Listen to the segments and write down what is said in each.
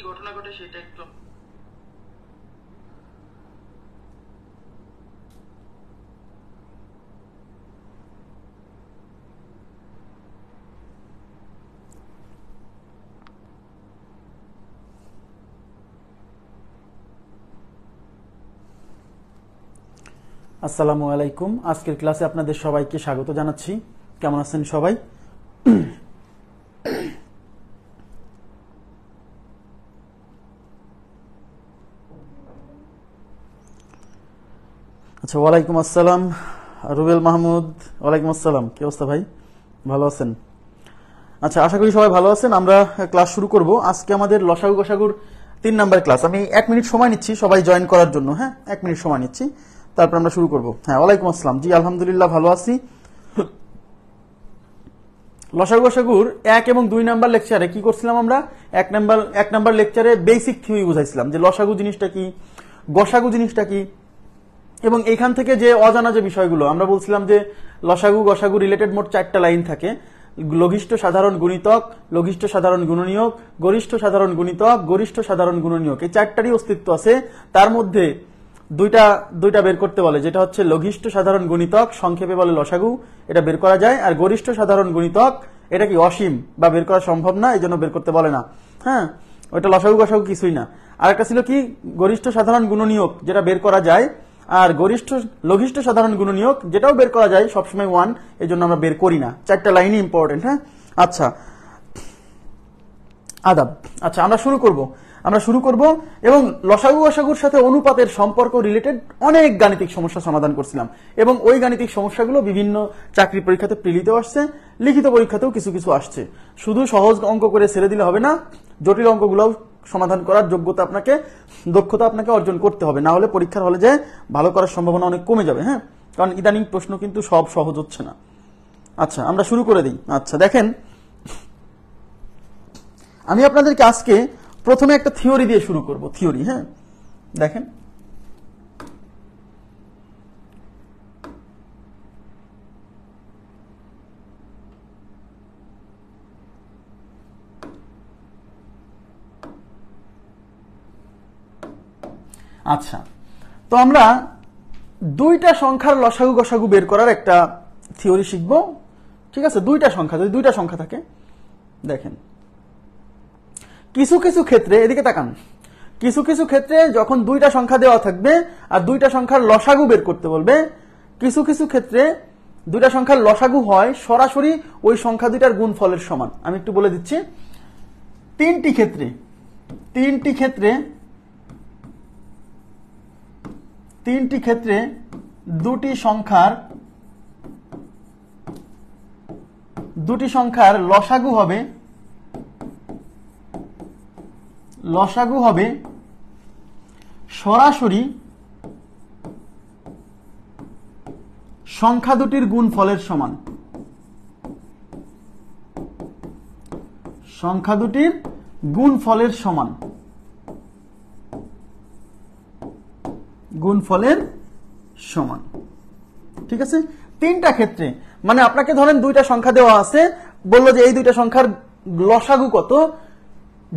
ঘটনা ঘটে সেটা একটু। আসসালামু আলাইকুম। আজকের ক্লাসে আপনাদের সবাইকে স্বাগত জানাচ্ছি। কেমন আছেন সবাই? আচ্ছা, ওয়ালাইকুম আসসালাম রুবেল মাহমুদ। ওয়ালাইকুম আসসালাম, কি অবস্থা ভাই? ভালো আছেন? আচ্ছা, আশা করি সবাই ভালো আছেন। আমরা ক্লাস শুরু করব। আজকে আমাদের লসাগু গসাগুর 3 নাম্বার ক্লাস। আমি 1 মিনিট সময় নিচ্ছি সবাই জয়েন করার জন্য। হ্যাঁ, 1 মিনিট সময় নিচ্ছি, তারপর আমরা শুরু করব। হ্যাঁ, ওয়ালাইকুম আসসালাম। জি আলহামদুলিল্লাহ ভালো আছি। লসাগু গসাগুর 1 এবং 2 নাম্বার লেকচারে কি করছিলাম আমরা? 1 নাম্বার লেকচারে বেসিক থিওরি বুঝাইছিলাম যে লসাগু জিনিসটা কি, গসাগু জিনিসটা কি, এবং এইখান থেকে যে অজানা যে বিষয়গুলো আমরা বলছিলাম যে লসাগু গসাগু রিলেটেড মোট 4টা লাইন থাকে। লঘিষ্ঠ সাধারণ গুণিতক, লঘিষ্ঠ সাধারণ গুণনীয়ক, গরিষ্ঠ সাধারণ গুণিতক, গরিষ্ঠ সাধারণ গুণনীয়ক, এই 4টারই অস্তিত্ব আছে। তার মধ্যে দুইটা বের করতে বলে, যেটা হচ্ছে লঘিষ্ঠ সাধারণ গুণিতক, সংক্ষেপে বলে লসাগু, এটা বের করা যায়। আর গরিষ্ঠ সাধারণ গুণিতক এটা কি অসীম বা বের করা সম্ভব না, এই জন্য বের করতে বলে না। হ্যাঁ, ওইটা লসাগু গসাগু কিছুই না। আর একটা ছিল কি গরিষ্ঠ সাধারণ গুণনীয়ক, যেটা বের করা যায়। আর লঘিষ্ঠ সাধারণ গুণনীয়ক যেটাও বের করা যায়, সবসময় 1, এই জন্য আমরা বের করি না। 4টা লাইনই ইম্পর্টেন্ট। হ্যাঁ, আচ্ছা আদাব। আচ্ছা, আমরা শুরু করব এবং লসাগু গসাগুর সাথে অনুপাতের সম্পর্ক রিলেটেড অনেক গাণিতিক সমস্যা সমাধান করছিলাম, এবং ওই গাণিতিক সমস্যাগুলো বিভিন্ন চাকরি পরীক্ষাতে প্রিলিতেও আসছে, লিখিত পরীক্ষাতেও কিছু কিছু আসছে। শুধু সহজ অঙ্ক করে ছেড়ে দিলে হবে না, জটিল অঙ্কগুলোও সমাধান করার দক্ষতা আপনাকে অর্জন করতে হবে, না হলে পরীক্ষার হলে যে ভালো করার সম্ভাবনা অনেক কমে যাবে। হ্যাঁ, কারণ ইদানিং প্রশ্ন কিন্তু সব সহজ হচ্ছে না। আচ্ছা, আমরা শুরু করে দিই। আচ্ছা দেখেন, আমি আপনাদেরকে আজকে প্রথমে একটা থিওরি দিয়ে শুরু করব। থিওরি, হ্যাঁ দেখেন, আচ্ছা তো আমরা 2টা সংখ্যার লসাগু গসাগু বের করার একটা থিওরি শিখব। ঠিক আছে, 2টা সংখ্যা, যদি 2টা সংখ্যা থাকে, দেখেন কিছু কিছু ক্ষেত্রে, এদিকে তাকান, কিছু কিছু ক্ষেত্রে যখন 2টা সংখ্যা দেওয়া থাকবে আর 2টা সংখ্যার লসাগু বের করতে বলবে, কিছু কিছু ক্ষেত্রে 2টা সংখ্যার লসাগু হয় সরাসরি ওই সংখ্যা 2টার গুণফলের সমান। আমি একটু বলে দিচ্ছি, 3টি ক্ষেত্রে 2টি সংখ্যার লসাগু হবে সরাসরি সংখ্যা দুটির গুণফলের সমান। সংখ্যা দুটির গুণফলের সমান, ঠিক আছে। 3টা ক্ষেত্রে, মানে আপনাকে ধরেন 2টা সংখ্যা দেওয়া আছে, বললো যে এই 2টা সংখ্যার লসাগু কত।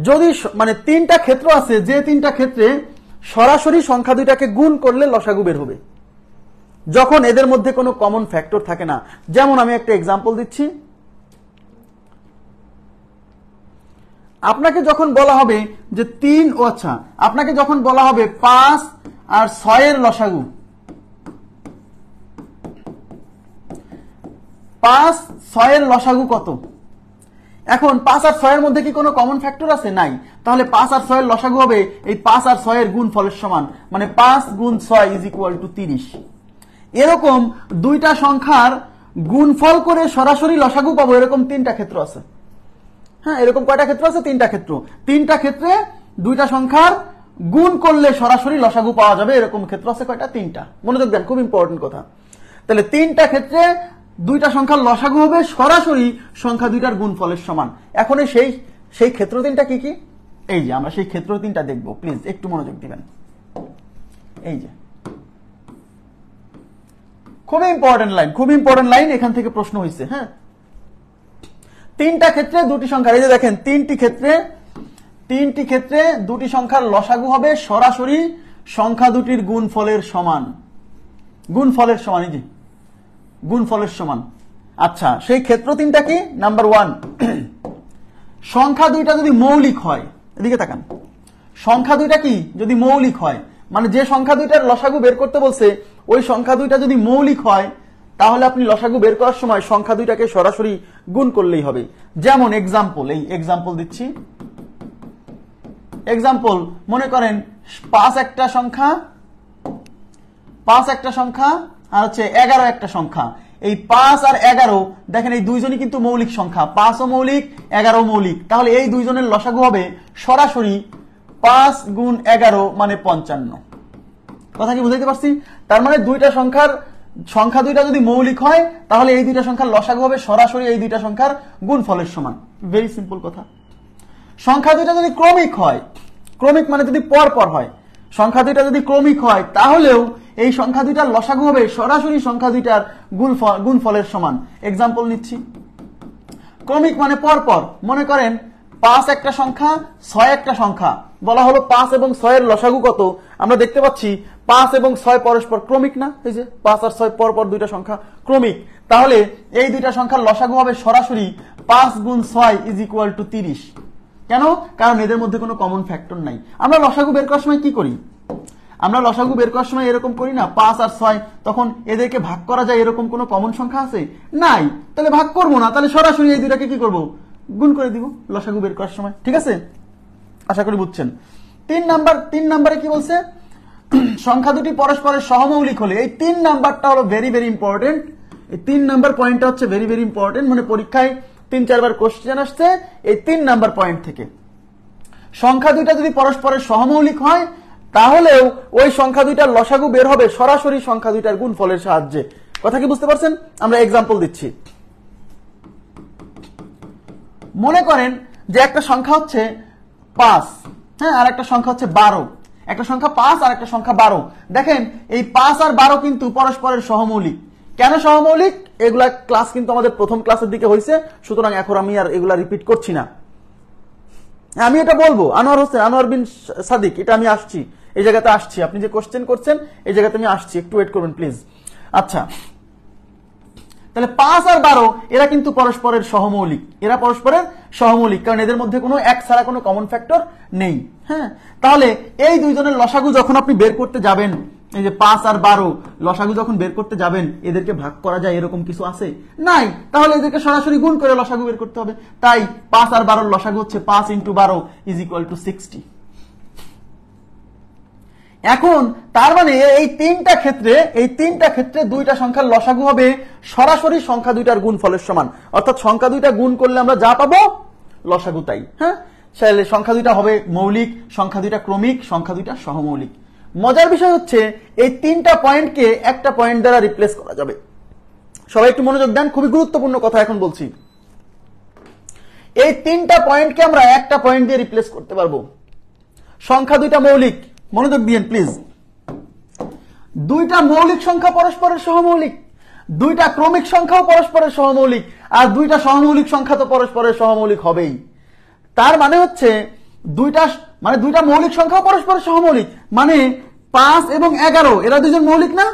যদি মানে 3টা ক্ষেত্র আছে, যে 3টা ক্ষেত্রে সরাসরি সংখ্যা 2টাকে গুণ করলে লসাগু বের হবে, যখন এদের মধ্যে কোনো কমন ফ্যাক্টর থাকে না। যেমন আমি একটা এক্সাম্পল দিচ্ছি, আপনাকে যখন বলা হবে যে 5 আর 6 এর লসাগু, 5, 6 এর লসাগু কত। এখন 5 আর 6 এর মধ্যে কি কোনো কমন ফ্যাক্টর আছে? নাই। তাহলে 5 আর 6 এর লসাগু হবে এই 5 আর 6 এর গুণফলের সমান, মানে 5 গুণ 6 = 30। এরকম 2টা সংখ্যার গুণফল করে সরাসরি লসাগু পাবো, এরকম 3টা ক্ষেত্র আছে। হ্যাঁ, এরকম কয়টা ক্ষেত্র আছে? 3টা ক্ষেত্র। 3টা ক্ষেত্রে 2টা সংখ্যার গুণ করলে সরাসরি লসাগু পাওয়া যাবে, এরকম ক্ষেত্র আছে কয়টা? 3টা। মনোযোগ দেন, খুব ইম্পর্টেন্ট কথা। তাহলে 3টা ক্ষেত্রে 2টা সংখ্যার লসাগু হবে সরাসরি সংখ্যা 2টার গুণফলের সমান। এখন সেই ক্ষেত্র 3টা কি কি? এই যে আমরা সেই ক্ষেত্র 3টা দেখব, প্লিজ একটু মনোযোগ দিবেন। এই যে খুব ইম্পর্টেন্ট লাইন, এখান থেকে প্রশ্ন হয়েছে। হ্যাঁ, 3টা ক্ষেত্রে 2টি সংখ্যা, এই যে দেখেন 3টি ক্ষেত্রে তিনটি ক্ষেত্রে দুটি সংখ্যার লসাগু হবে সরাসরি সংখ্যা দুটির গুণফলের সমান। গুণফলের সমান, এই যে গুণফলের সমান। আচ্ছা, সেই ক্ষেত্র তিনটা কি? নাম্বার 1, সংখ্যা দুইটা যদি মৌলিক হয়, এদিকে তাকান, সংখ্যা দুইটা কি যদি মৌলিক হয়, মানে যে সংখ্যা দুইটার লসাগু বের করতে বলছে ওই সংখ্যা দুইটা যদি মৌলিক হয়, তাহলে আপনি লসাগু বের করার সময় সংখ্যা দুইটাকে সরাসরি গুণ করলেই হবে। যেমন এক্সাম্পল, এই এক্সাম্পল দিচ্ছি। এক্সাম্পল, মনে করেন 5 একটা সংখ্যা, 5 একটা সংখ্যা আর হচ্ছে 11 একটা সংখ্যা। এই 5 আর 11 দেখেন এই দুইজনই কিন্তু মৌলিক সংখ্যা, 5 ও মৌলিক 11 মৌলিক। তাহলে এই দুইজনের লসাগু হবে সরাসরি 5 গুণ 11 মানে 55। কথা কি বুঝাইতে পারছি? তার মানে দুইটা সংখ্যা দুইটা যদি মৌলিক হয় তাহলে এই দুইটা সংখ্যার লসাগু হবে সরাসরি এই দুইটা সংখ্যার গুণফলের সমান। ভেরি সিম্পল কথা। সংখ্যা দুইটা যদি ক্রমিক হয়, ক্রমিক মানে যদি পর পর হয়, সংখ্যা দুইটা যদি ক্রমিক হয় তাহলেও এই সংখ্যা দুইটার লসাগু হবে সরাসরি সংখ্যা দুইটার গুণফলের সমান। এক্সাম্পল নিচ্ছি। ক্রমিক মানে পর পর, মনে করেন 5 একটা সংখ্যা, 6 একটা সংখ্যা। বলা হলো 5 এবং 6 এর লসাগু কত? আমরা দেখতে পাচ্ছি 5 এবং 6 পরস্পর ক্রমিক না? এই যে 5 আর 6 পর পর দুইটা সংখ্যা ক্রমিক। তাহলে এই দুইটা সংখ্যার লসাগু হবে সরাসরি 5 গুণ 6 ইজ ইকুয়াল টু 30। কেন? কারণ এদের মধ্যে কোনো কমন ফ্যাক্টর নাই। আমরা লসাগু বের করার সময় কি করি? আমরা লসাগু বের করার সময় এরকম করি না, 5 আর 6, তখন এদেরকে ভাগ করা যায় এরকম কোনো কমন সংখ্যা আছে? নাই। তাহলে ভাগ করবো না, তাহলে সরাসরি এই দুইটাকে কি করব? গুণ করে দিব লসাগু বের করার সময়। ঠিক আছে? আশা করি বুঝছেন। 3 নাম্বারে কি বলছে? সংখ্যা দুটি পরস্পরের সহমৌলিক হলে, এই 3 নাম্বারটা হলো ভেরি ভেরি ইম্পর্টেন্ট। এই 3 নাম্বার পয়েন্টটা হচ্ছে ভেরি ভেরি ইম্পর্টেন্ট, মানে পরীক্ষায় 3-4 বার কোশ্চেন আসছে এই 3 নাম্বার পয়েন্ট থেকে। সংখ্যা দুইটা যদি পরস্পরের সহমৌলিক হয় তাহলেও ওই সংখ্যা দুইটার লসাগু বের হবে সরাসরি সংখ্যা দুইটার গুণফলের সাহায্যে। কথা কি বুঝতে পারছেন? আমরা এক্সাম্পল দিচ্ছি। মনে করেন যে একটা সংখ্যা হচ্ছে 5, হ্যাঁ, আর একটা সংখ্যা হচ্ছে 12। একটা সংখ্যা 5 আর একটা সংখ্যা 12। দেখেন এই 5 আর 12 কিন্তু পরস্পরের সহমৌলিক। কেন সহমৌলিক? এগুলা ক্লাস কিন্তু আমাদের প্রথম ক্লাসের দিকে হয়েছে, সুতরাং এখন আমি আর এগুলা রিপিট করছি না। আমি এটা বলবো, আনোয়ার বিন সাদিক, এটা আমি আসছি, এই জায়গাতে আসছি। আপনি যে কোশ্চেন করছেন এই জায়গাতে আমি আসছি, একটু ওয়েট করবেন প্লিজ। আচ্ছা, তাহলে 5 আর 12 এরা কিন্তু পরস্পরের সহমৌলিক। এরা পরস্পরের সহমৌলিক কারণ এদের মধ্যে কোনো এক ছাড়া কোনো কমন ফ্যাক্টর নেই। হ্যাঁ, তাহলে এই দুইজনের লসাগু যখন আপনি বের করতে যাবেন, এই যে 5 আর 12 লসাগু যখন বের করতে যাবেন, এদেরকে ভাগ করা যায় এরকম কিছু আছে? নাই। তাহলে এদেরকে সরাসরি গুণ করে লসাগু বের করতে হবে। তাই 5 আর 12 লসাগু হচ্ছে 5 × 12 ইজ ইকুয়াল টু 60। এখন তার মানে এই তিনটা ক্ষেত্রে দুইটা সংখ্যার লসাগু হবে সরাসরি সংখ্যা দুইটার গুণফলের সমান। অর্থাৎ সংখ্যা দুইটা গুণ করলে আমরা যা পাবো লসাগু তাই। হ্যাঁ, সংখ্যা দুইটা হবে মৌলিক, সংখ্যা দুইটা ক্রমিক, সংখ্যা দুইটা সহমৌলিক। মজার বিষয় হচ্ছে এই 3টা পয়েন্টকে একটা পয়েন্ট দ্বারা রিপ্লেস করা যাবে। সবাই একটু মনোযোগ দেন, খুবই গুরুত্বপূর্ণ কথা এখন বলছি। এই 3টা পয়েন্টকে আমরা একটা পয়েন্ট দিয়ে রিপ্লেস করতে পারবো। সংখ্যা দুইটা মৌলিক, মনোযোগ দিয়েন প্লিজ। দুইটা মৌলিক সংখ্যা পরস্পরের সহমৌলিক, দুইটা ক্রমিক সংখ্যাও পরস্পরের সহমৌলিক, আর দুইটা সহমৌলিক সংখ্যা তো পরস্পরের সহমৌলিক হবেই। তার মানে হচ্ছে দুইটা মৌলিক সংখ্যাও পরস্পরের সহমৌলিক, মানে 5 এবং 11 এরা দুজন মৌলিক না?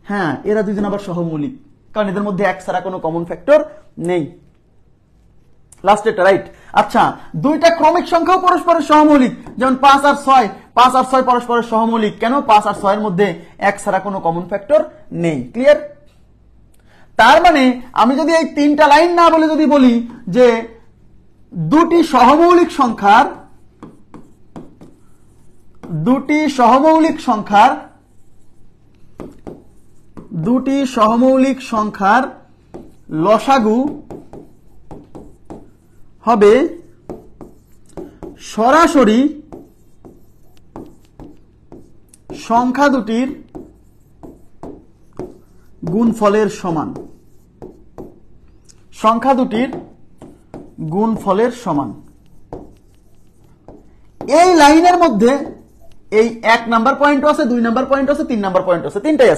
হ্যাঁ, এরা দুজন আবার সহমৌলিক কারণ এদের মধ্যে এক ছাড়া কোনো কমন ফ্যাক্টর নেই। লাস্ট এটা রাইট। আচ্ছা, দুইটা ক্রমিক সংখ্যাও পরস্পরের সহমৌলিক, যেমন 5 আর 6 পরস্পরের সহমৌলিক। কেন? 5 আর 6 এর মধ্যে এক ছাড়া কোনো কমন ফ্যাক্টর নেই। ক্লিয়ার? তার মানে আমি যদি এই 3টা লাইন না বলে যদি বলি যে দুটি সহমৌলিক সংখ্যার লসাগু হবে সরাসরি সংখ্যা দুটির গুণফলের সমান। সংখ্যা দুটির গুণফলের সমান। এই লাইনের মধ্যে এই 1 নাম্বার পয়েন্টও আছে, 2 নাম্বার পয়েন্ট আছে, 3 নাম্বার পয়েন্ট আছে, তিনটাই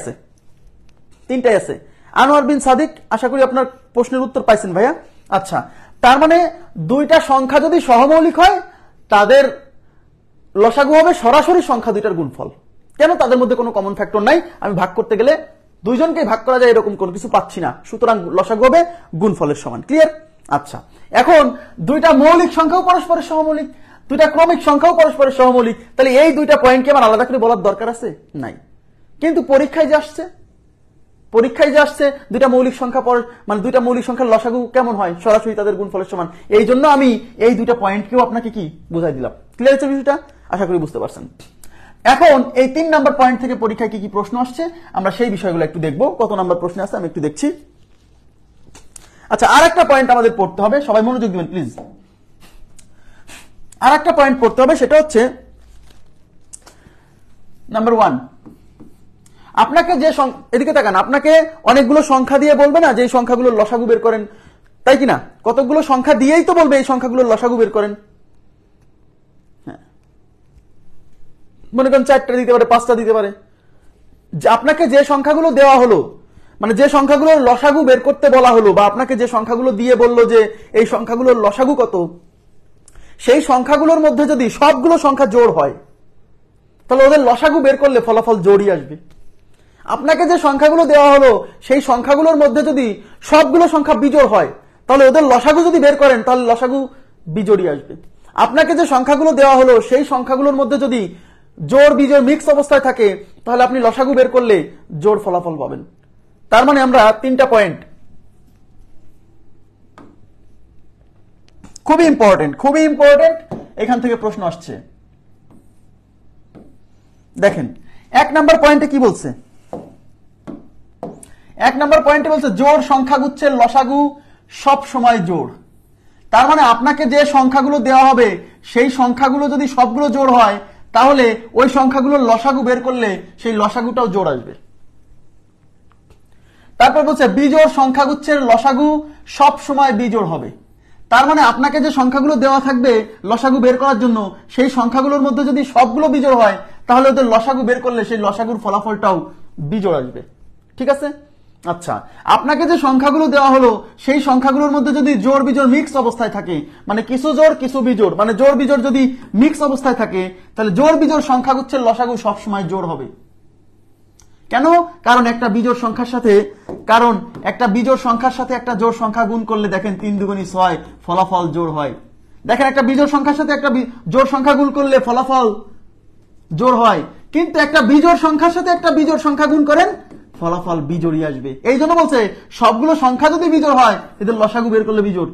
আছে। আনোয়ার বিন সাদিক, আশা করি আপনার প্রশ্নের উত্তর পাইছেন ভাইয়া। আচ্ছা, তার মানে দুইটা সংখ্যা যদি সহমৌলিক হয় তাদের লসাগু হবে সরাসরি সংখ্যা দুইটার গুণফল। কেন? তাদের মধ্যে কোনো কমন ফ্যাক্টর নাই, আমি ভাগ করতে গেলে দুইজনকে ভাগ করা যায় এরকম কোনো কিছু পাচ্ছি না, সুতরাং লসাগু হবে গুণফলের সমান। ক্লিয়ার? আচ্ছা, এখন দুইটা মৌলিক সংখ্যাও পরস্পরের সহমৌলিক, দুইটা ক্রমিক সংখ্যাও পরস্পরের সহমৌলিক, তাহলে এই দুইটা পয়েন্টকে আমার আলাদা করে বলার দরকার আছে? নাই। কিন্তু পরীক্ষায় যে আসছে দুইটা মৌলিক সংখ্যা মানে দুইটা মৌলিক সংখ্যার লসাগু কেমন হয়? সরাসরি তাদের গুণফলের সমান। এই জন্য আমি এই দুইটা পয়েন্টকেও আপনাকে কি বুঝাই দিলাম। ক্লিয়ার হচ্ছে বিষয়টা? আশা করি বুঝতে পারছেন। এখন এই 3 নাম্বার পয়েন্ট থেকে পরীক্ষায় কি কি প্রশ্ন আসছে আমরা সেই বিষয়গুলো একটু দেখবো। কত নাম্বার প্রশ্ন আছে আমি একটু দেখছি। আচ্ছা, আর একটা পয়েন্ট আমাদের পড়তে হবে, সবাই মনোযোগ দিবেন প্লিজ। আর একটা পয়েন্ট পড়তে হবে, সেটা হচ্ছে নাম্বার 1। আপনাকে যে এদিকে তাকান, আপনাকে অনেকগুলো সংখ্যা দিয়ে বলবে না যে এই সংখ্যাগুলোর লসাগু বের করেন, তাই কিনা? কতগুলো সংখ্যা দিয়েই তো বলবে এই সংখ্যাগুলোর লসাগু বের করেন। হ্যাঁ, মনে করেন 4টা দিতে পারে, 5টা দিতে পারে। আপনাকে যে সংখ্যাগুলো দেওয়া হলো, মানে যে সংখ্যাগুলোর লসাগু বের করতে বলা হলো, বা আপনাকে যে সংখ্যাগুলো দিয়ে বললো যে এই সংখ্যাগুলোর লসাগু কত, সেই সংখ্যাগুলোর মধ্যে যদি সবগুলো সংখ্যা জোড় হয় তাহলে ওদের লসাগু বের করলে ফলাফল জোড়ই আসবে। আপনাকে যে সংখ্যাগুলো দেওয়া হলো সেই সংখ্যাগুলোর মধ্যে যদি সবগুলো সংখ্যা বিজোড় হয় তাহলে ওদের লসাগু যদি বের করেন তাহলে লসাগু বিজোড়ই আসবে। আপনাকে যে সংখ্যাগুলো দেওয়া হলো সেই সংখ্যাগুলোর মধ্যে যদি জোড় বিজোড় মিক্স অবস্থায় থাকে তাহলে আপনি লসাগু বের করলে জোড় ফলাফল পাবেন। তার মানে আমরা 3টা পয়েন্ট, খুবই ইম্পর্টেন্ট, এখান থেকে প্রশ্ন আসছে। দেখেন 1 নাম্বার পয়েন্টে কি বলছে? 1 নাম্বার পয়েন্টে বলছে জোড় সংখ্যাগুচ্ছের লসাগু সব সময় জোড়। তার মানে আপনাকে যে সংখ্যাগুলো দেওয়া হবে সেই সংখ্যাগুলো যদি সবগুলো জোড় হয় তাহলে ওই সংখ্যাগুলোর লসাগু বের করলে সেই লসাগুটাও জোড় আসবে। তারপর বলছে বিজোড় সংখ্যাগুচ্ছের লসাগু সব সময় বিজোড় হবে। তার মানে আপনাকে যে সংখ্যাগুলো দেওয়া থাকবে লসাগু বের করার জন্য সেই সংখ্যাগুলোর মধ্যে যদি সবগুলো বিজোড় হয় তাহলে ওদের লসাগু বের করলে সেই লসাগুর ফলাফলটাও বিজোড় আসবে। ঠিক আছে? আচ্ছা, আপনাকে যে সংখ্যাগুলো দেওয়া হলো সেই সংখ্যাগুলোর মধ্যে যদি জোড় বিজোড় মিক্স অবস্থায় থাকে, মানে কিছু জোড় কিছু বিজোড়, মানে জোড় বিজোড় যদি মিক্স অবস্থায় থাকে তাহলে জোড় বিজোড় সংখ্যাগুচ্ছের লসাগু সবসময় জোড় হবে। কেন? কারণ একটা বিজোড় সংখ্যার সাথে একটা জোড় সংখ্যা গুণ করলে দেখেন 3 দুগুণী 6 ফলাফল জোড় হয়। দেখেন একটা বিজোড় সংখ্যার সাথে একটা জোড় সংখ্যা গুণ করলে ফলাফল জোড় হয়, কিন্তু একটা বিজোড় সংখ্যার সাথে একটা বিজোড় সংখ্যা গুণ করেন ফলাফল বিজোড়ই আসবে। এই জন্য বলছে সবগুলো সংখ্যা যদি বিজোড় হয় এদের লসাগু বের করলে বিজোড়।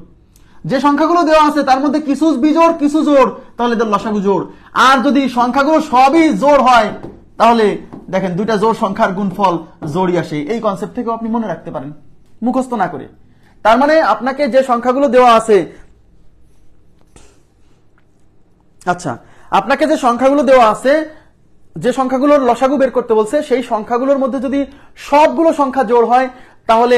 যে সংখ্যাগুলো দেওয়া আছে তার মধ্যে কিছু বিজোড় কিছু জোড়, তাহলে এদের লসাগু জোড়। আর যদি সংখ্যাগুলো সবই জোড় হয় তাহলে দেখেন দুইটা জোড় সংখ্যার গুণফল জোড়ই আসে। এই কনসেপ্ট থেকেও আপনি মনে রাখতে পারেন মুখস্থ না করে। তার মানে আপনাকে যে সংখ্যাগুলো দেওয়া আছে, আচ্ছা আপনাকে যে সংখ্যাগুলো দেওয়া আছে, যে সংখ্যাগুলোর লসাগু বের করতে বলছে সেই সংখ্যাগুলোর মধ্যে যদি সবগুলো সংখ্যা জোড় হয় তাহলে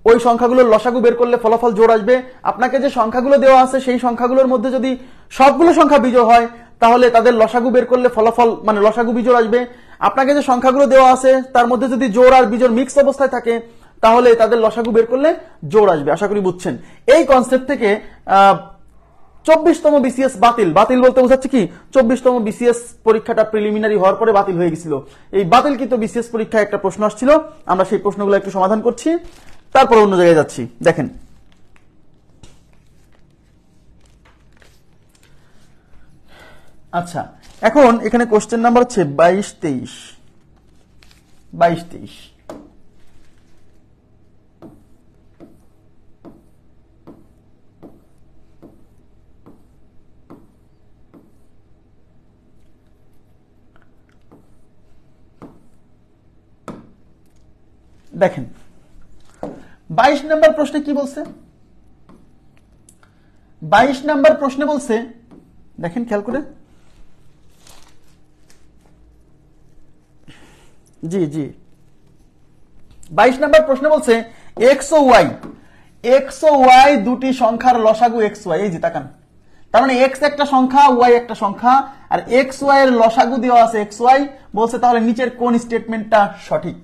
ওই সংখ্যাগুলোর লসাগু বের করলে ফলাফল জোড় আসবে। আপনাকে যে সংখ্যাগুলো দেওয়া আছে সেই সংখ্যাগুলোর মধ্যে যদি সবগুলো সংখ্যা বিজোড় হয় তাহলে তাদের লসাগু বের করলে ফলাফল মানে লসাগু বিজোড় আসবে। আপনাকে যে সংখ্যাগুলো দেওয়া আছে তার মধ্যে যদি জোড় আর বিজোড় মিক্স অবস্থায় থাকে তাহলে তাদের লসাগু বের করলে জোড় আসবে। আশা করি বুঝছেন। এই কনসেপ্ট থেকে 24তম বিসিএস বাতিল বলতে বোঝাচ্ছে কি 24তম বিসিএস পরীক্ষাটা প্রিলিমিনারি হওয়ার পরে বাতিল হয়ে গেছিল। এই বাতিলকৃত বিসিএস পরীক্ষায় একটা প্রশ্ন আসছিল, আমরা সেই প্রশ্নগুলো একটু সমাধান করছি, তারপর অন্য জায়গায় যাচ্ছি। দেখেন আচ্ছা, এখন এখানে কোশ্চেন নাম্বার হচ্ছে 22-23। দেখেন 22 নম্বর প্রশ্নে কি বলছে? 22 নম্বর প্রশ্নে বলছে, দেখেন খেয়াল করে, জি 22 নম্বর প্রশ্নে বলছে এক্স ও ওয়াই দুটি সংখ্যার লসাগু এক্স ওয়াই। এই যে তাকান, তার মানে এক্স একটা সংখ্যা ওয়াই একটা সংখ্যা, আর এক্স ওয়াই এর লসাগু দেওয়া আছে এক্স ওয়াই। বলছে তাহলে নিচের কোন স্টেটমেন্টটা সঠিক?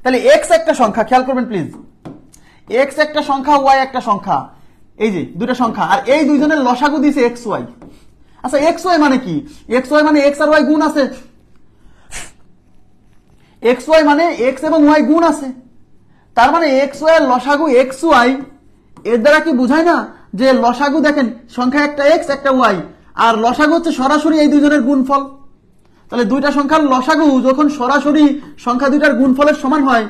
তাহলে এক্স একটা সংখ্যা, খেয়াল করবেন প্লিজ, এক্স একটা সংখ্যা ওয়াই একটা সংখ্যা, এই যে দুটো সংখ্যা, আর এই দুইজনের লসাগু দিয়েছে এক্স ওয়াই। আচ্ছা এক্স ওয়াই মানে কি? এক্স ওয়াই মানে এক্স আর ওয়াই গুণ আছে, এক্স ওয়াই মানে এক্স এবং ওয়াই গুণ আছে। তার মানে এক্স ওয়াই এর লসাগু এক্স ওয়াই, এর দ্বারা কি বুঝায় না যে লসাগু দেখেন সংখ্যা একটা এক্স একটা ওয়াই, আর লসাগু হচ্ছে সরাসরি এই দুইজনের গুণফল। তাহলে দুইটা সংখ্যার লসাগু যখন সরাসরি সংখ্যা দুইটার গুণফলের সমান হয়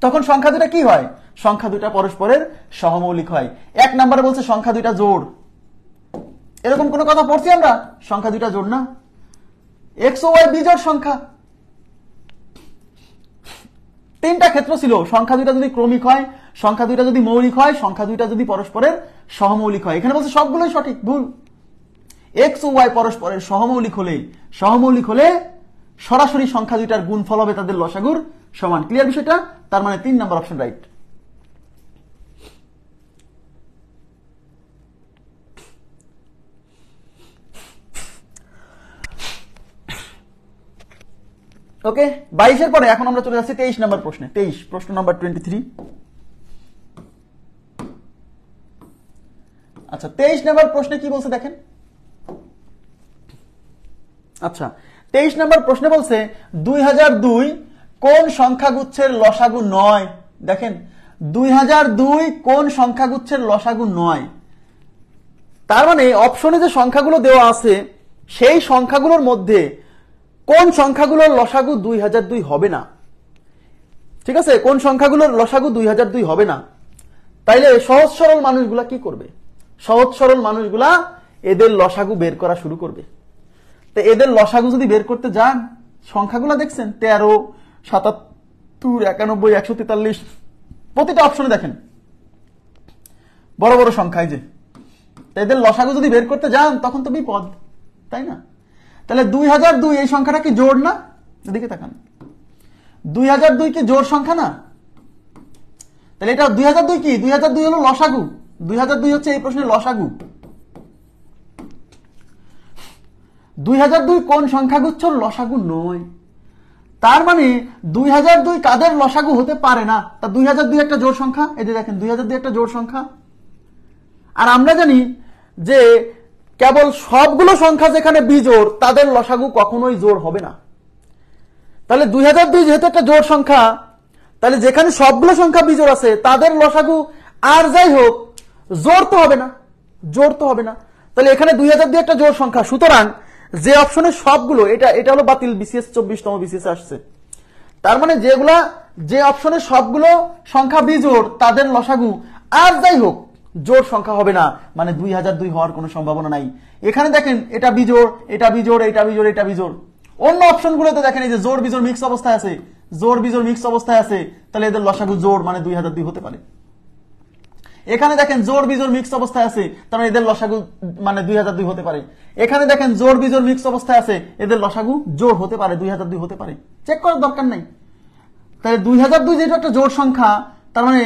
তখন সংখ্যা দুটা কি হয়? সংখ্যা দুটা পরস্পরের সহমৌলিক হয়। এক নম্বরে বলছে সংখ্যা দুইটা জোড়, এরকম কোনো কথা পড়ছি আমরা? সংখ্যা দুইটা জোড় না, এক্স ও ওয়াই বিজোড় সংখ্যা। তিনটা ক্ষেত্র ছিল, সংখ্যা দুইটা যদি ক্রমিক হয়, সংখ্যা দুইটা যদি মৌলিক হয়, সংখ্যা দুইটা যদি পরস্পরের সহমৌলিক হয়। এখানে বলছে সবগুলোই সঠিক, ভুল। এক্স ও ওয়াই পরস্পরের সহমৌলিক হলে সরাসরি সংখ্যা দুইটার গুণফল হবে তাদের লসাগুর সমান। ক্লিয়ার বিষয়টা? তার মানে 3 নম্বর অপশন রাইট। ওকে, 22-এর পরে এখন আমরা চলে যাচ্ছি 23 নম্বর প্রশ্নে। 23 প্রশ্ন নাম্বার 23। আচ্ছা 23 নম্বর প্রশ্নে কি বলছে দেখেন। আচ্ছা 23 নম্বর প্রশ্নে বলছে 2002 কোন সংখ্যাগুচ্ছের লসাগু 9? দেখেন 2002 কোন সংখ্যাগুচ্ছের লসাগু 9? তার মানে অপশনে যে সংখ্যাগুলো দেওয়া আছে সেই সংখ্যাগুলোর মধ্যে কোন সংখ্যাগুলোর লসাগু 2002 হবে না? ঠিক আছে, কোন সংখ্যাগুলোর লসাগু 2002 হবে না? তাইলে সহজ সরল মানুষগুলা কি করবে? সহজ সরল মানুষগুলা এদের লসাগু বের করা শুরু করবে। তো এদের লসাগু যদি বের করতে যান, সংখ্যাগুলো দেখছেন 13, 77, 91, 143, প্রতিটা অপশনে দেখেন বড় বড় সংখ্যায় যে। এদের লসাগু যদি বের করতে যান তখন তো বিপদ, তাই না? তাহলে 2002 এই সংখ্যাটা কি জোড় না? এদিকে তাকান, 2002 কি জোড় সংখ্যা না? তাহলে এটা 2002 কি? 2002 হলো লসাগু, 2002 হচ্ছে এই প্রশ্নের লসাগু। 2002 কোন সংখ্যাগুচ্ছর লসাগু 9? তার মানে 2002 কাদের লসাগু হতে পারে না? তা 2002 একটা জোড় সংখ্যা, এই যে দেখেন 2002 একটা জোড় সংখ্যা। আর আমরা জানি যে কেবল সবগুলো সংখ্যা যেখানে বিজোড় তাদের লসাগু কখনোই জোড় হবে না। তাহলে 2002 যেহেতু একটা জোড় সংখ্যা, তাহলে যেখানে সবগুলো সংখ্যা বিজোড় আছে তাদের লসাগু আর যাই হোক জোড় তো হবে না, জোড় তো হবে না। তাহলে এখানে 2002 একটা জোড় সংখ্যা, সুতরাং যে অপশনে সবগুলো, এটা হলো বাতিল, বিসিএস 24তম বিসিএস আসছে। তার মানে যেগুলা যে অপশনে সবগুলো সংখ্যা বিজোড় তাদের লসাগু আর যাই হোক জোড় সংখ্যা হবে না, মানে 2002 হওয়ার কোনো সম্ভাবনা নাই। এখানে দেখেন এটা বিজোড়, এটা বিজোড়, এটা বিজোড়, এটা বিজোড়। অন্য অপশনগুলোতে দেখেন এই যে জোড় বিজোড় মিক্স অবস্থায় আছে, জোড় বিজোড় মিক্স অবস্থায় আছে, তাহলে এদের লসাগু জোড় মানে 2002 হতে পারে। এখানে দেখেন জোড় বিজোড় মিক্স অবস্থায় আছে, তার মানে এদের লসাগু মানে 2002 হতে পারে। এখানে দেখেন জোড় বিজোড় মিক্স অবস্থায় আছে, এদের লসাগু জোড় হতে পারে, 2002 হতে পারে, চেক করার দরকার নাই। তাহলে 2002 যেটা একটা জোড় সংখ্যা, তার মানে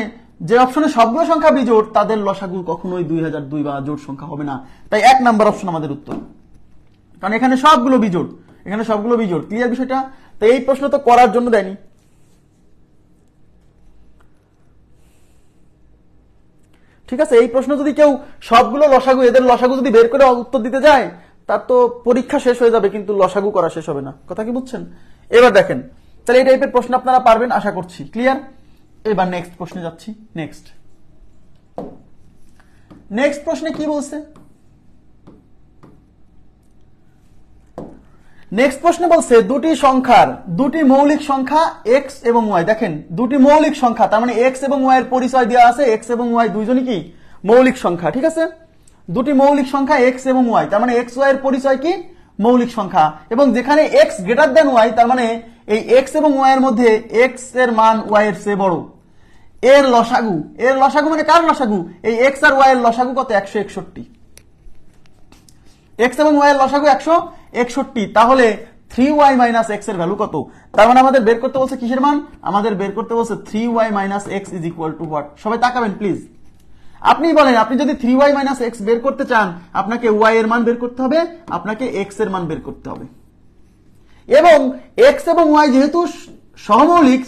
যে অপশনে সবগুলো সংখ্যা বিজোড় তাদের লসাগু কখনোই 2002 বা জোড় সংখ্যা হবে না। তাই 1 নাম্বার অপশন আমাদের উত্তর, কারণ এখানে সবগুলো বিজোড়, এখানে সবগুলো বিজোড়। ক্লিয়ার বিষয়টা? তো এই প্রশ্ন তো করার জন্য দেয়নি। ঠিক আছে, এই প্রশ্ন যদি কেউ সবগুলো লসাগু এদের লসাগু যদি বের করে উত্তর দিতে যায় তার তো পরীক্ষা শেষ হয়ে যাবে কিন্তু লসাগু করা শেষ হবে না। কথা কি বুঝছেন? এবার দেখেন, তাহলে এই টাইপের প্রশ্ন আপনারা পারবেন আশা করছি। ক্লিয়ার? এবার নেক্সট প্রশ্নে যাচ্ছি। নেক্সট প্রশ্নে কি বলছে? নেক্সট প্রশ্নে বলছে দুটি সংখ্যার দুটি মৌলিক সংখ্যা x এবং y। দেখেন দুটি মৌলিক সংখ্যা, তার মানে x এবং y এর পরিচয় দেওয়া আছে, x এবং y দুইজনই কি মৌলিক সংখ্যা। ঠিক আছে, দুটি মৌলিক সংখ্যা x এবং y, তার মানে x y এর পরিচয় কি মৌলিক সংখ্যা। এবং যেখানে x গ্রেটার দেন y, তার মানে এই x এবং y এর মধ্যে x এর মান y এর চেয়ে বড়। এর লসাগু মানে কার লসাগু? এই x আর y এর লসাগু কত? 161। x এবং y এর লসাগু 161, তাহলে 3y - x এর ভ্যালু কত? তার মানে আমাদের বের করতে বলছে কিসের মান? আমাদের বের করতে বলছে 3y - x is equal two what? সবাই তাকাবেন প্লিজ। আপনি বলেন, আপনি যদি 3y - x বের করতে চান, আপনাকে y এর মান বের করতে হবে, আপনাকে x এর মান বের করতে হবে। এবং x এবং y যেহেতু সহমৌলিক,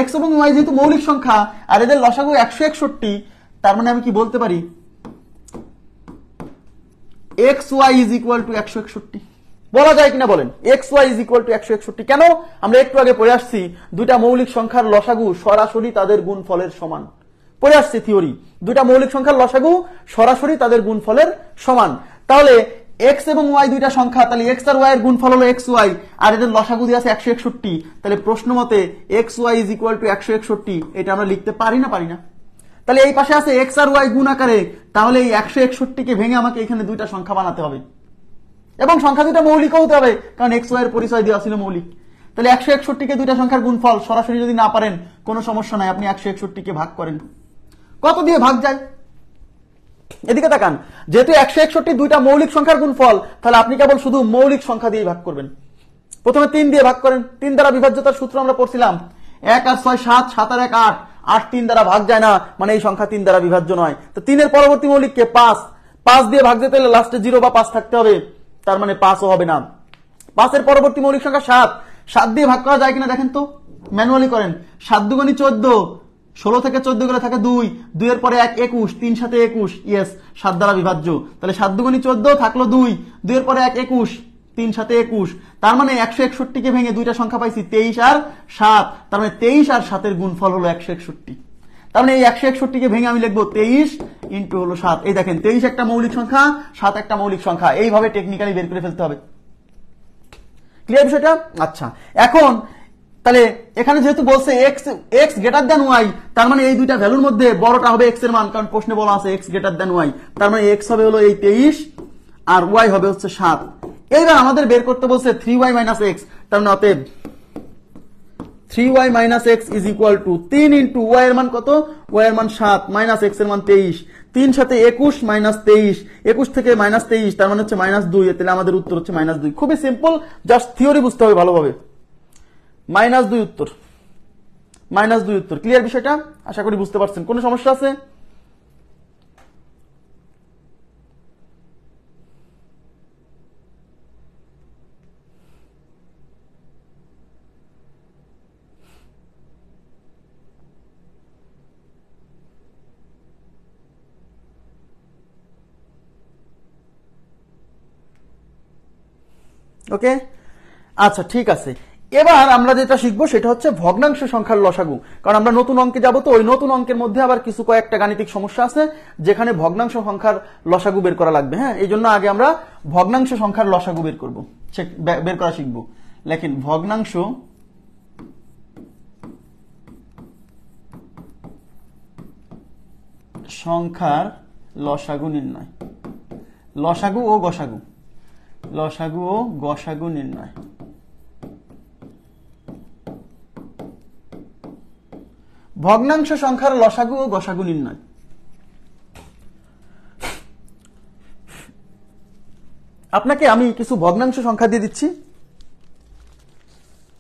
x এবং y যেহেতু মৌলিক সংখ্যা আর এদের লসাগু 161, তার মানে আমি কি বলতে পারি? X Y is equal to 161 বলা যায় কিনা বলেন? X Y is equal to 161 কেন? আমরা একটু আগে পড়ে আসছি দুইটা মৌলিক সংখ্যার লসাগু সরাসরি তাদের গুণফলের সমান। পড়ে আসছে থিওরি, দুইটা মৌলিক সংখ্যার লসাগু সরাসরি তাদের গুণফলের সমান। তাহলে এক্স এবং ওয়াই দুইটা সংখ্যা, তাহলে এক্স আর ওয়াই এর গুণফল হলো এক্স ওয়াই, আর এদের লসাগু দিয়ে আছে 161। তাহলে প্রশ্ন মতে X Y is equal to 161, এটা আমরা লিখতে পারি না? পারি না। তাহলে এই পাশে আছে এক্স আর ওয়াই গুণ আকারে, তাহলে এই 161কে ভেঙে আমাকে এখানে দুইটা সংখ্যা বানাতে হবে, এবং সংখ্যা দুটা মৌলিক হতে হবে, কারণ এক্স ওয়াই এর পরিচয় দেওয়া ছিল মৌলিক। তাহলে 161কে দুইটা সংখ্যার গুণফল সরাসরি যদি না পারেন কোনো সমস্যা নাই, আপনি 161কে ভাগ করেন। কত দিয়ে ভাগ যায়? এদিকে তাকান, যেহেতু 161 দুইটা মৌলিক সংখ্যার গুণফল, তাহলে আপনি কেবল শুধু মৌলিক সংখ্যা দিয়ে ভাগ করবেন। প্রথমে 3 দিয়ে ভাগ করেন, 3 দ্বারা বিভাজ্যতার সূত্র আমরা পড়ছিলাম, 1 আর 6 7, 7 আর 1 8, 8 3 দ্বারা ভাগ যায় না, মানে এই সংখ্যা 3 দ্বারা বিভাজ্য নয়। তো 3 এর পরবর্তী মৌলিককে 5, 5 দিয়ে ভাগ যেতে হলে লাস্টে 0 বা 5 থাকতে হবে, তার মানে 5ও হবে না। 5 এর পরবর্তী মৌলিক সংখ্যা 7, 7 দিয়ে ভাগ করা যায় কিনা দেখেন তো, ম্যানুয়ালি করেন। 7 দুগুণী 14, 16 থেকে 14 গেলে থাকে 2, 2 এর পরে 1 21, 3 সাথে 21, ইয়েস 7 দ্বারা বিভাজ্য। তাহলে 7 দুগুণী 14 থাকলো 2, 2 এর পরে 1 21, 3 সাথে 21, তার মানে 161কে ভেঙে দুইটা সংখ্যা পাইছি 23 আর 7, তার মানে 23 আর 7 এর গুণফল হলো 161। তার মানে এই 161কে ভেঙে আমি লিখবো 23 ইন্টু হলো 7। এই দেখেন 23 একটা মৌলিক সংখ্যা, 7 একটা মৌলিক সংখ্যা, এইভাবে টেকনিক্যালি বের করে ফেলতে হবে। ক্লিয়ার বিষয়টা? আচ্ছা, এখন তাহলে এখানে যেহেতু বলছে x গ্রেটার দ্যান y, তার মানে এই দুইটা ভ্যালুর মধ্যে বড়টা হবে x এর মান, কারণ প্রশ্নে বলা আছে x গ্রেটার দ্যান y, তার মানে x হবে হলো এই 23 আর y হবে হচ্ছে 7। এইবার আমাদের বের করতে বলছে 3y - x, তার মানে অতএব 3y - x is equal two 3 into y এর মান কত, y এর মান 7 মাইনাস x এর মান 23, 3 সাথে 21 মাইনাস 23, 21 থেকে মাইনাস 23, তার মানে হচ্ছে -2। তাহলে আমাদের উত্তর হচ্ছে -2। খুবই সিম্পল, জাস্ট থিওরি বুঝতে হবে ভালোভাবে। -2 উত্তর, -2 উত্তর। ক্লিয়ার বিষয়টা? আশা করি বুঝতে পারছেন। কোনো সমস্যা আছে? ওকে, আচ্ছা ঠিক আছে। এবার আমরা যেটা শিখবো সেটা হচ্ছে ভগ্নাংশ সংখ্যার লসাগু, কারণ আমরা নতুন অঙ্কে যাবো, তো ওই নতুন অঙ্কের মধ্যে আবার কিছু কয়েকটা গাণিতিক সমস্যা আছে যেখানে ভগ্নাংশ সংখ্যার লসাগু বের করা লাগবে। হ্যাঁ, এই জন্য আগে আমরা ভগ্নাংশ সংখ্যার লসাগু বের করবো, বের করা শিখবো। লেখেন ভগ্নাংশ সংখ্যার লসাগু নির্ণয়, লসাগু ও গসাগু, লসাগু ও গসাগু নির্ণয়। ভগ্নাংশ সংখ্যার লসাগু ও গসাগু নির্ণয়। আপনাকে আমি কিছু ভগ্নাংশ সংখ্যা দিয়ে দিচ্ছি।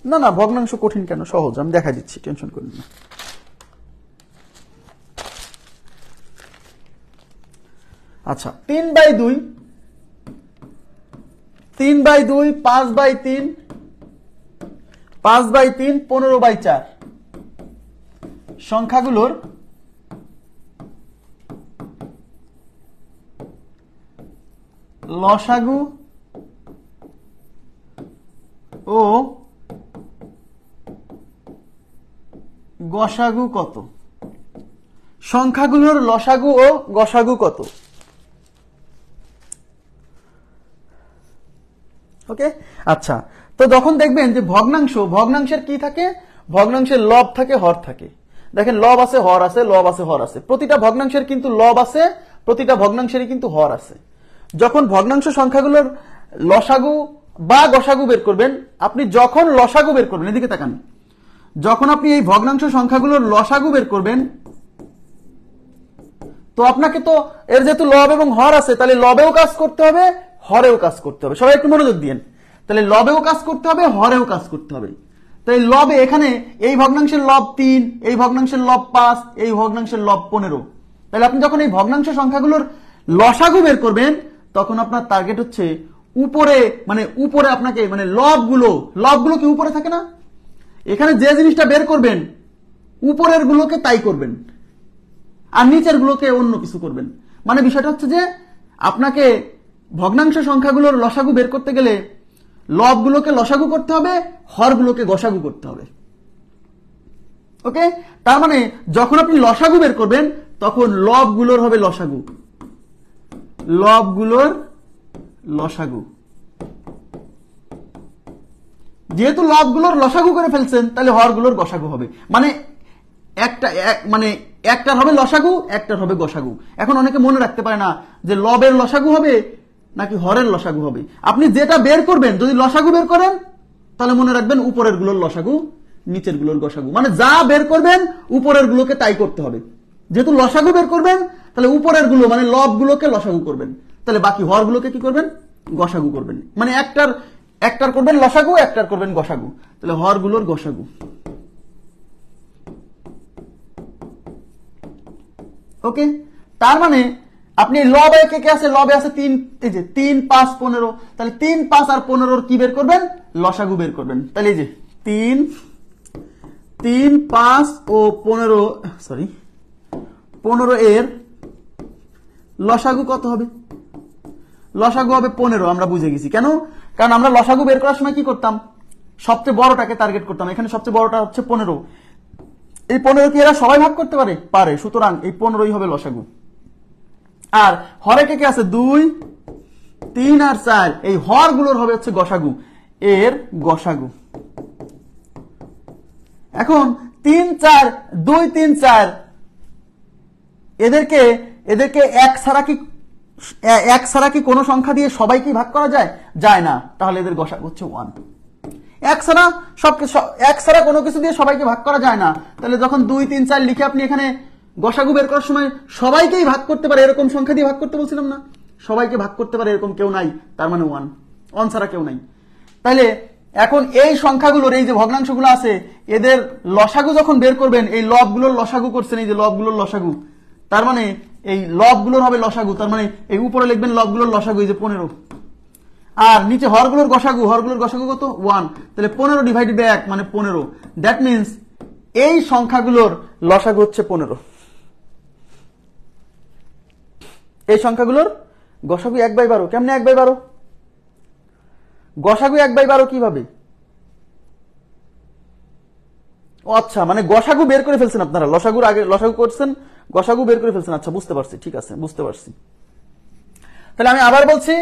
না না, ভগ্নাংশ কঠিন কেন, সহজ, আমি দেখা দিচ্ছি, টেনশন করেন না। আচ্ছা, 3/2, 3/2, 5/3, 5/3, 15/4 সংখ্যাগুলোর লসাগু ও গসাগু কত? সংখ্যাগুলোর লসাগু ও গসাগু কত? ওকে, আচ্ছা। তো যখন দেখবেন যে ভগ্নাংশের কি থাকে, ভগ্নাংশের লব থাকে, হর থাকে। দেখেন লব আছে, হর আছে, লব আছে, হর আছে। প্রতিটা ভগ্নাংশের কিন্তু লব আছে, প্রতিটা ভগ্নাংশেরই কিন্তু হর আছে। যখন ভগ্নাংশ সংখ্যাগুলোর লসাগু বা গসাগু বের করবেন, আপনি যখন লসাগু বের করবেন, এদিকে তাকান, যখন আপনি এই ভগ্নাংশ সংখ্যাগুলোর লসাগু বের করবেন, তো আপনাকে তো এর যেহেতু লব এবং হর আছে, তাহলে লবেও কাজ করতে হবে, হরেও কাজ করতে হবে। সবাই একটু মনোযোগ দিন। তাহলে লবেও কাজ করতে হবে, হরেও কাজ করতে হবে। তাই লবে এখানে এই ভগ্নাংশের লব 3, এই ভগ্নাংশের লব 5, এই ভগ্নাংশের লব 15। তাহলে আপনি যখন এই ভগ্নাংশ সংখ্যাগুলোর লসাগু বের করবেন, তখন আপনার টার্গেট হচ্ছে উপরে, মানে উপরে আপনাকে, মানে লবগুলো কি উপরে থাকে না? এখানে যে জিনিসটা বের করবেন, উপরের গুলোকে তাই করবেন, আর নিচের গুলোকে অন্য কিছু করবেন। মানে বিষয়টা হচ্ছে যে আপনাকে ভগ্নাংশ সংখ্যাগুলোর লসাগু বের করতে গেলে লবগুলোকে লসাগু করতে হবে, হরগুলোকে গসাগু করতে হবে। ওকে, তার মানে যখন আপনি লসাগু বের করবেন তখন লবগুলোর হবে লসাগু, লবগুলোর লসাগু। যেহেতু লবগুলোর লসাগু করে ফেলছেন তাহলে হরগুলোর গসাগু হবে, মানে একটার হবে লসাগু, একটার হবে গসাগু। এখন অনেকে মনে রাখতে পারে না যে লবের লসাগু হবে নাকি হরের লসাগু হবে। আপনি যেটা বের করবেন, যদি লসাগু বের করেন তাহলে মনে রাখবেন উপরের গুলোর লসাগু, নিচের গুলোর গসাগু। মানে যা বের করবেন উপরের গুলোকে তাই করতে হবে। যেহেতু লসাগু বের করবেন তাহলে উপরের গুলো মানে লবগুলোকে লসাগু করবেন, তাহলে বাকি হরগুলোকে কি করবেন? গসাগু করবেন। মানে একটার করবেন লসাগু, একটার করবেন গসাগু, তাহলে হরগুলোর গসাগু। ওকে, তার মানে আপনি লবে কে আছে? লবে আছে 3, এই যে 3, 5, 15, তাহলে 3, 5 আর 15 কি বের করবেন? লসাগু বের করবেন। তাহলে এই যে 3, 5 ও 15 এর লসাগু কত হবে? লসাগু হবে 15। আমরা বুঝে গেছি কেন? কারণ আমরা লসাগু বের করার সময় কি করতাম? সবচেয়ে বড়টাকে টার্গেট করতাম। এখানে সবচেয়ে বড়টা হচ্ছে 15। এই 15 কি এরা সবাই ভাগ করতে পারে? পারে। সুতরাং এই 15ই হবে লসাগু। আর হরে কে আছে? 2, 3 আর 4। এই হরগুলোর হবে হচ্ছে গসাগু, এর গসাগু। এখন 3, 4, 2, 3, 4 এদেরকে এক ছাড়া কি কোনো সংখ্যা দিয়ে সবাইকে ভাগ করা যায়? যায় না। তাহলে এদের গসাগু হচ্ছে 1। এক ছাড়া কোনো কিছু দিয়ে সবাইকে ভাগ করা যায় না। তাহলে যখন 2, 3, 4 লিখে আপনি এখানে গসাগু বের করার সময় সবাইকেই ভাগ করতে পারে এরকম সংখ্যা দিয়ে ভাগ করতে বলছিলাম না? সবাইকে ভাগ করতে পারে এরকম কেউ নাই, তার মানে 1 ছাড়া কেউ নাই। তাহলে এখন এই সংখ্যাগুলোর, এই যে ভগ্নাংশগুলো আছে, এদের লসাগু যখন বের করবেন, এই লবগুলোর লসাগু করছেন, এই যে লবগুলোর লসাগু, তার মানে এই লবগুলোর হবে লসাগু। তার মানে এই উপরে লিখবেন লবগুলোর লসাগু, এই যে 15। আর নিচে হরগুলোর গসাগু, হরগুলোর গসাগু কত? 1। তাহলে 15 ডিভাইডেড বাই 1 মানে 15। দ্যাট মিনস এই সংখ্যাগুলোর লসাগু হচ্ছে 15। এই সংখ্যাগুলোর গসাগু 1/12। কেমনে 1/12? গসাগু 1/12 কিভাবে? আচ্ছা, মানে গসাগু বের করে ফেলছেন আপনারা, লসাগুর আগে লসাগু করছেন, গসাগু বের করে ফেলছেন। আচ্ছা, বুঝতে পারছি, ঠিক আছে, বুঝতে পারছি। তাহলে আমি আবার বলছি,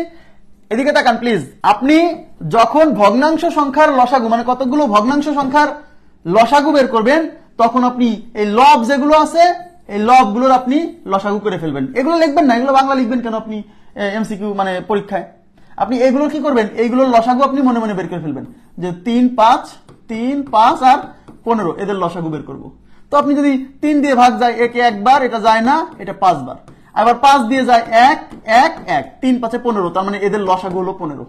এদিকে তাকান প্লিজ। আপনি যখন ভগ্নাংশ সংখ্যার লসাগু, মানে কতগুলো ভগ্নাংশ সংখ্যার লসাগু বের করবেন, তখন আপনি এই লব যেগুলো আছে, এই লবগুলোর আপনি লসাগু করে ফেলবেন। এগুলো লিখবেন না, এগুলো বাংলা লিখবেন কেন? আপনি এমসিকিউ মানে পরীক্ষায় আপনি এগুলো কি করবেন? এইগুলোর লসাগু আপনি মনে মনে বের করে ফেলবেন, যে 3, 5 আর 15 এদের লসাগু বের করব। তো আপনি যদি 3 দিয়ে ভাগ যায়, একে একবার, এটা যায় না, এটা 5 বার। আবার 5 দিয়ে যায় 1, 1, 1, 3, 5, 15, তার মানে এদের লসাগু হলো 15।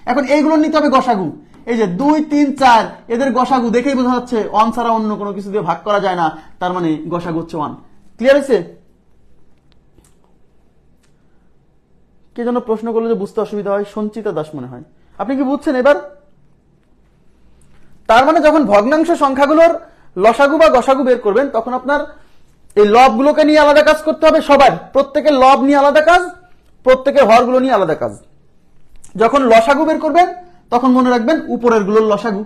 এখন এইগুলো নিতে হবে গসাগু। এই যে 2, 3, 4 এদের গসাগু দেখেই বোঝা যাচ্ছে 1 ছাড়া অন্য কোনো কিছু দিয়ে ভাগ করা যায় না, তার মানে গসাগু হচ্ছে 1। ক্লিয়ার হয়েছে? কে যেন প্রশ্ন করলে যে বুঝতে অসুবিধা হয়, সঞ্চিতা দাস মনে হয়। আপনি কি বুঝছেন এবার? তার মানে যখন ভগ্নাংশ সংখ্যাগুলোর লসাগু বা গসাগু বের করবেন, তখন আপনার এই লবগুলোকে নিয়ে আলাদা কাজ করতে হবে। সবার, প্রত্যেকের লব নিয়ে আলাদা কাজ, প্রত্যেকের হরগুলো নিয়ে আলাদা কাজ। যখন লসাগু বের করবেন তখন মনে রাখবেন উপরের গুলোর লসাগু,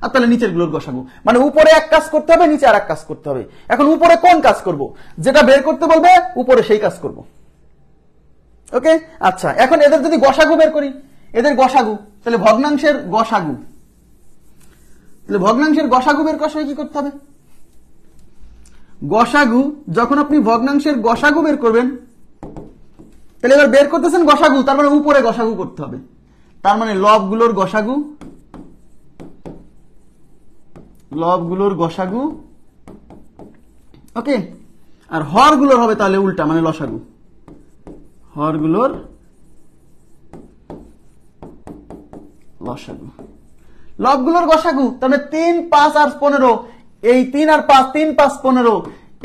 আর তাহলে নিচের গুলোর গসাগু। মানে উপরে এক কাজ করতে হবে, নিচে আর এক কাজ করতে হবে। এখন উপরে কোন কাজ করব? যেটা বের করতে বলবে উপরে সেই কাজ করব। ওকে, আচ্ছা, এখন এদের যদি গসাগু বের করি, এদের গসাগু, তাহলে ভগ্নাংশের গসাগু, তাহলে ভগ্নাংশের গসাগু বের করার সময় কি করতে হবে? গসাগু, যখন আপনি ভগ্নাংশের গসাগু বের করবেন, তাহলে এবার বের করতেছেন গসাগু, তার মানে উপরে গসাগু করতে হবে। তার মানে লবগুলোর গসাগু, লবগুলোর গসাগু। ওকে, আর হরগুলোর হবে তাহলে উল্টা, মানে লসাগু, হরগুলোর লসাগু। লবগুলোর গসাগু, তাহলে 3, 5 আর 15, এই 3 আর 5, 3, 5, 15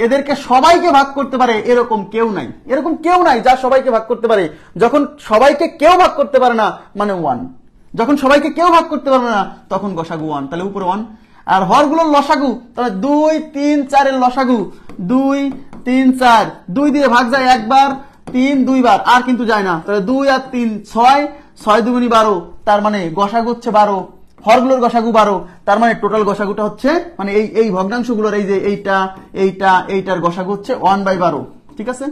এদেরকে সবাইকে ভাগ করতে পারে এরকম কেউ নাই। এরকম কেউ নাই যা সবাইকে ভাগ করতে পারে। যখন সবাইকে কেউ ভাগ করতে পারে না মানে 1। যখন সবাইকে কেউ ভাগ করতে পারবে না তখন গসাগু 1, তাহলে উপরে 1। আর হরগুলোর লসাগু, তাহলে 2, 3, 4 এর লসাগু 2, 3, 4, 2 দিয়ে ভাগ যায় একবার, 3 2 বার, আর কিন্তু যায় না, তাহলে 2 আর 3 6, 6 দুগুণী 12, তার মানে গসাগু হচ্ছে 12, হরগুলোর গসাগু 12, তার মানে টোটাল গসাগুটা হচ্ছে মানে এই ভগ্নাংশগুলোর এই যে এইটার গসাগু হচ্ছে 1/12। ঠিক আছে,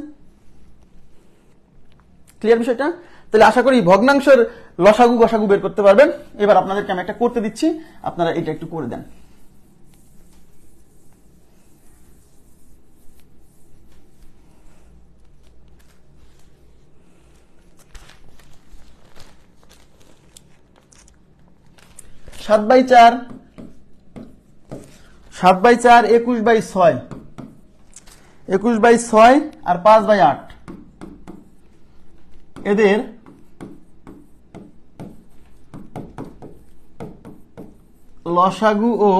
ক্লিয়ার বিষয়টা? তাহলে আশা করি ভগ্নাংশের লসাগু গসাগু বের করতে পারবেন। এবার আপনাদেরকে আমি একটা করতে দিচ্ছি, আপনারা এটা একটু করে দেন। সাত বাই চার 21/6, 21/6 আর 5/8, এদের লসাগু ও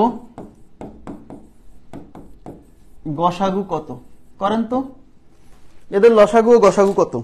গসাগু কত করেন তো, এদের লসাগু ও গসাগু কত?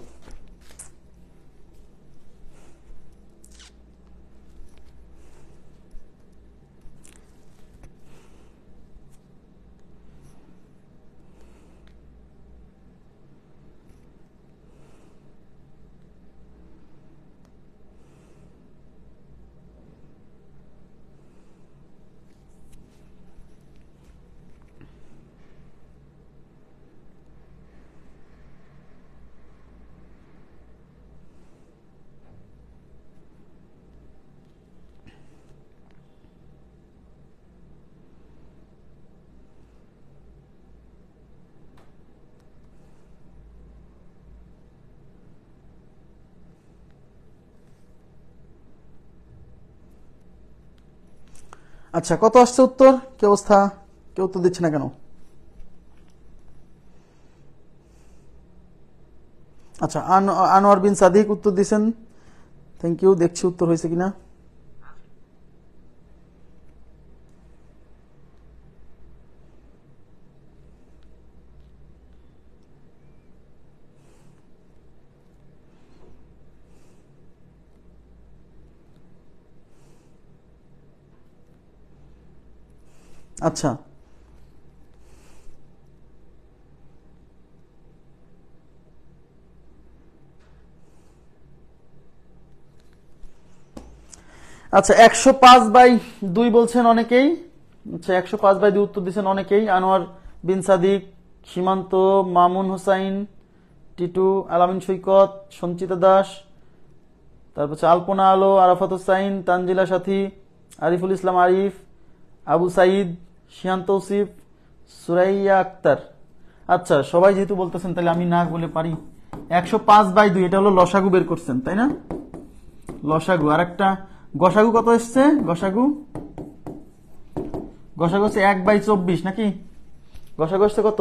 আচ্ছা, কত আসছে উত্তর? কি অবস্থা, কেউ উত্তর দিচ্ছে না কেন? আচ্ছা, আনোয়ার বিন সাদিক উত্তর দিয়েছেন, থ্যাংক ইউ। দেখছি উত্তর হয়েছে কিনা। আচ্ছা, আচ্ছা 105/2 বলছেন অনেকেই। আচ্ছা, 105/2 উত্তর দিচ্ছেন অনেকেই। আনোয়ার বিন সাদিক, সীমান্ত, মামুন হোসাইন, টিটু, আলামিন সৈকত, সঞ্চিতা দাস, তারপর আলপনা আলো, আরাফাত হোসাইন, তানজিলা সাথী, আরিফুল ইসলাম আরিফ, আবু সাইদ, শিয়ান তৌসিফ, সুরাইয়া আক্তার। আচ্ছা, সবাই যেহেতু বলতেছেন তাহলে আমি না বলে পারি। 105/2 এটা হলো লসাগু বের করছেন, তাই না? লসাগু। আর একটা গসাগু কত এসছে? গসাগু হচ্ছে 1/24 নাকি? গসাগু হচ্ছে কত?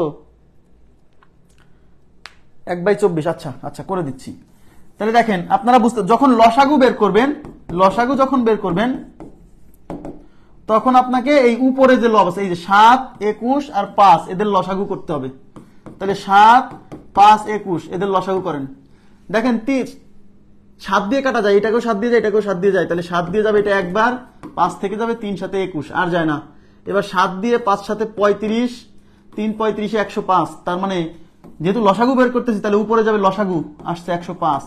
1/24। আচ্ছা আচ্ছা, করে দিচ্ছি। তাহলে দেখেন, আপনারা বুঝতে, যখন লসাগু বের করবেন তখন আপনাকে এই উপরে যে লব আছে, এই যে 7, 21 আর 5, এদের লসাগু করতে হবে। তাহলে 7, 5, 21 এদের লসাগু করেন। দেখেন 7 দিয়ে কাটা যায়, এটাকেও 7 দিয়ে যায়, এটাকেও 7 দিয়ে যায়, তাহলে 7 দিয়ে যাবে এটা একবার, 5 থেকে যাবে 3 সাথে 21, আর যায় না। এবার 7 দিয়ে 5 সাথে 35, 3 35 105, তার মানে যেহেতু লসাগু বের করতেছি তাহলে উপরে যাবে লসাগু, আসছে 105।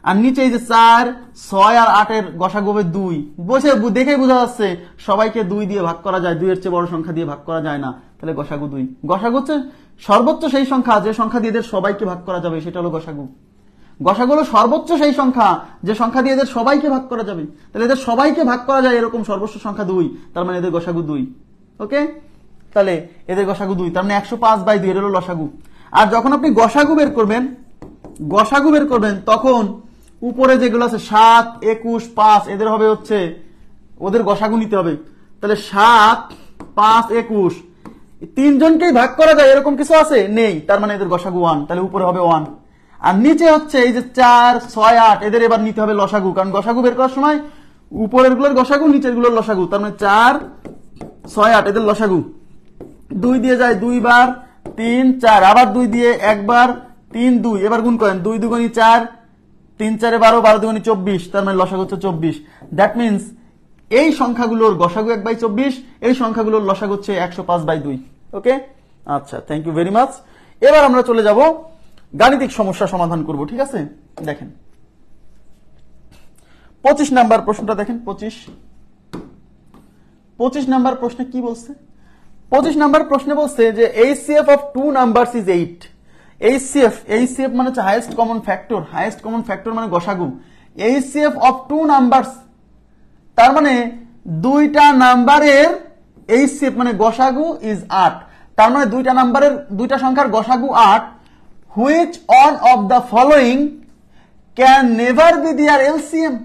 আর নিচে এই যে 4, 6 আর 8 এর গসাগু হবে 2। বসে দেখেই বোঝা যাচ্ছে সবাইকে 2 দিয়ে ভাগ করা যায়, 2 এর চেয়ে বড় সংখ্যা দিয়ে ভাগ করা যায় না, তাহলে গসাগু 2। গসাগু হচ্ছে সর্বোচ্চ সেই সংখ্যা যে সংখ্যা দিয়ে এদের সবাইকে ভাগ করা যাবে, সেটা হলো গসাগু। গসাগু হলো সর্বোচ্চ সেই সংখ্যা যে সংখ্যা দিয়ে এদের সবাইকে ভাগ করা যাবে, তাহলে এদের সবাইকে ভাগ করা যায় এরকম সর্বোচ্চ সংখ্যা 2, তার মানে এদের গসাগু 2। ওকে, তাহলে এদের গসাগু 2, তার মানে 105/2 এর হলো লসাগু। আর যখন আপনি গসাগু বের করবেন তখন উপরে যেগুলো আছে 7, 21, 5 এদের হবে হচ্ছে ওদের গসাগু নিতে হবে। তাহলে 7, 5, 21 তিনজনকেই ভাগ করা যায় এরকম কিছু আছে? নেই, তার মানে এদের গসাগু 1, তাহলে উপরে হবে 1। আর নিচে হচ্ছে এই যে 4, 6, 8 এদের এবার নিতে হবে লসাগু, কারণ গসাগু বের করার সময় উপরের গুলোর গসাগু নিচের গুলোর লসাগু, তার মানে 4, 6, 8 এদের লসাগু। 2 দিয়ে যায় 2 বার, 3, 4, আবার 2 দিয়ে একবার, 3, 2, এবার গুণ করেন, 2 2 4, 3 4 12, 12 2 24, তার মানে লসাগু হচ্ছে 24। দ্যাট মিনস এই সংখ্যাগুলোর গসাগু 1/24, এই সংখ্যাগুলোর লসাগু হচ্ছে 105/2। ওকে, আচ্ছা, থ্যাংক ইউ ভেরি মাচ। এবার আমরা চলে যাব গাণিতিক সমস্যা সমাধান করব, ঠিক আছে? দেখেন 25 নাম্বার প্রশ্নটা দেখেন। 25 নাম্বার প্রশ্নে কি বলছে? 25 নাম্বার প্রশ্নে বলছে যে HCF of two numbers is 8। HCF মানে হচ্ছে highest common factor, highest common factor মানে গসাগু। HCF of two numbers, তার মানে দুইটা নাম্বারের HCF মানে গসাগু is 8। তার মানে দুইটা সংখ্যার গসাগু 8। Which one of the following can never be their LCM?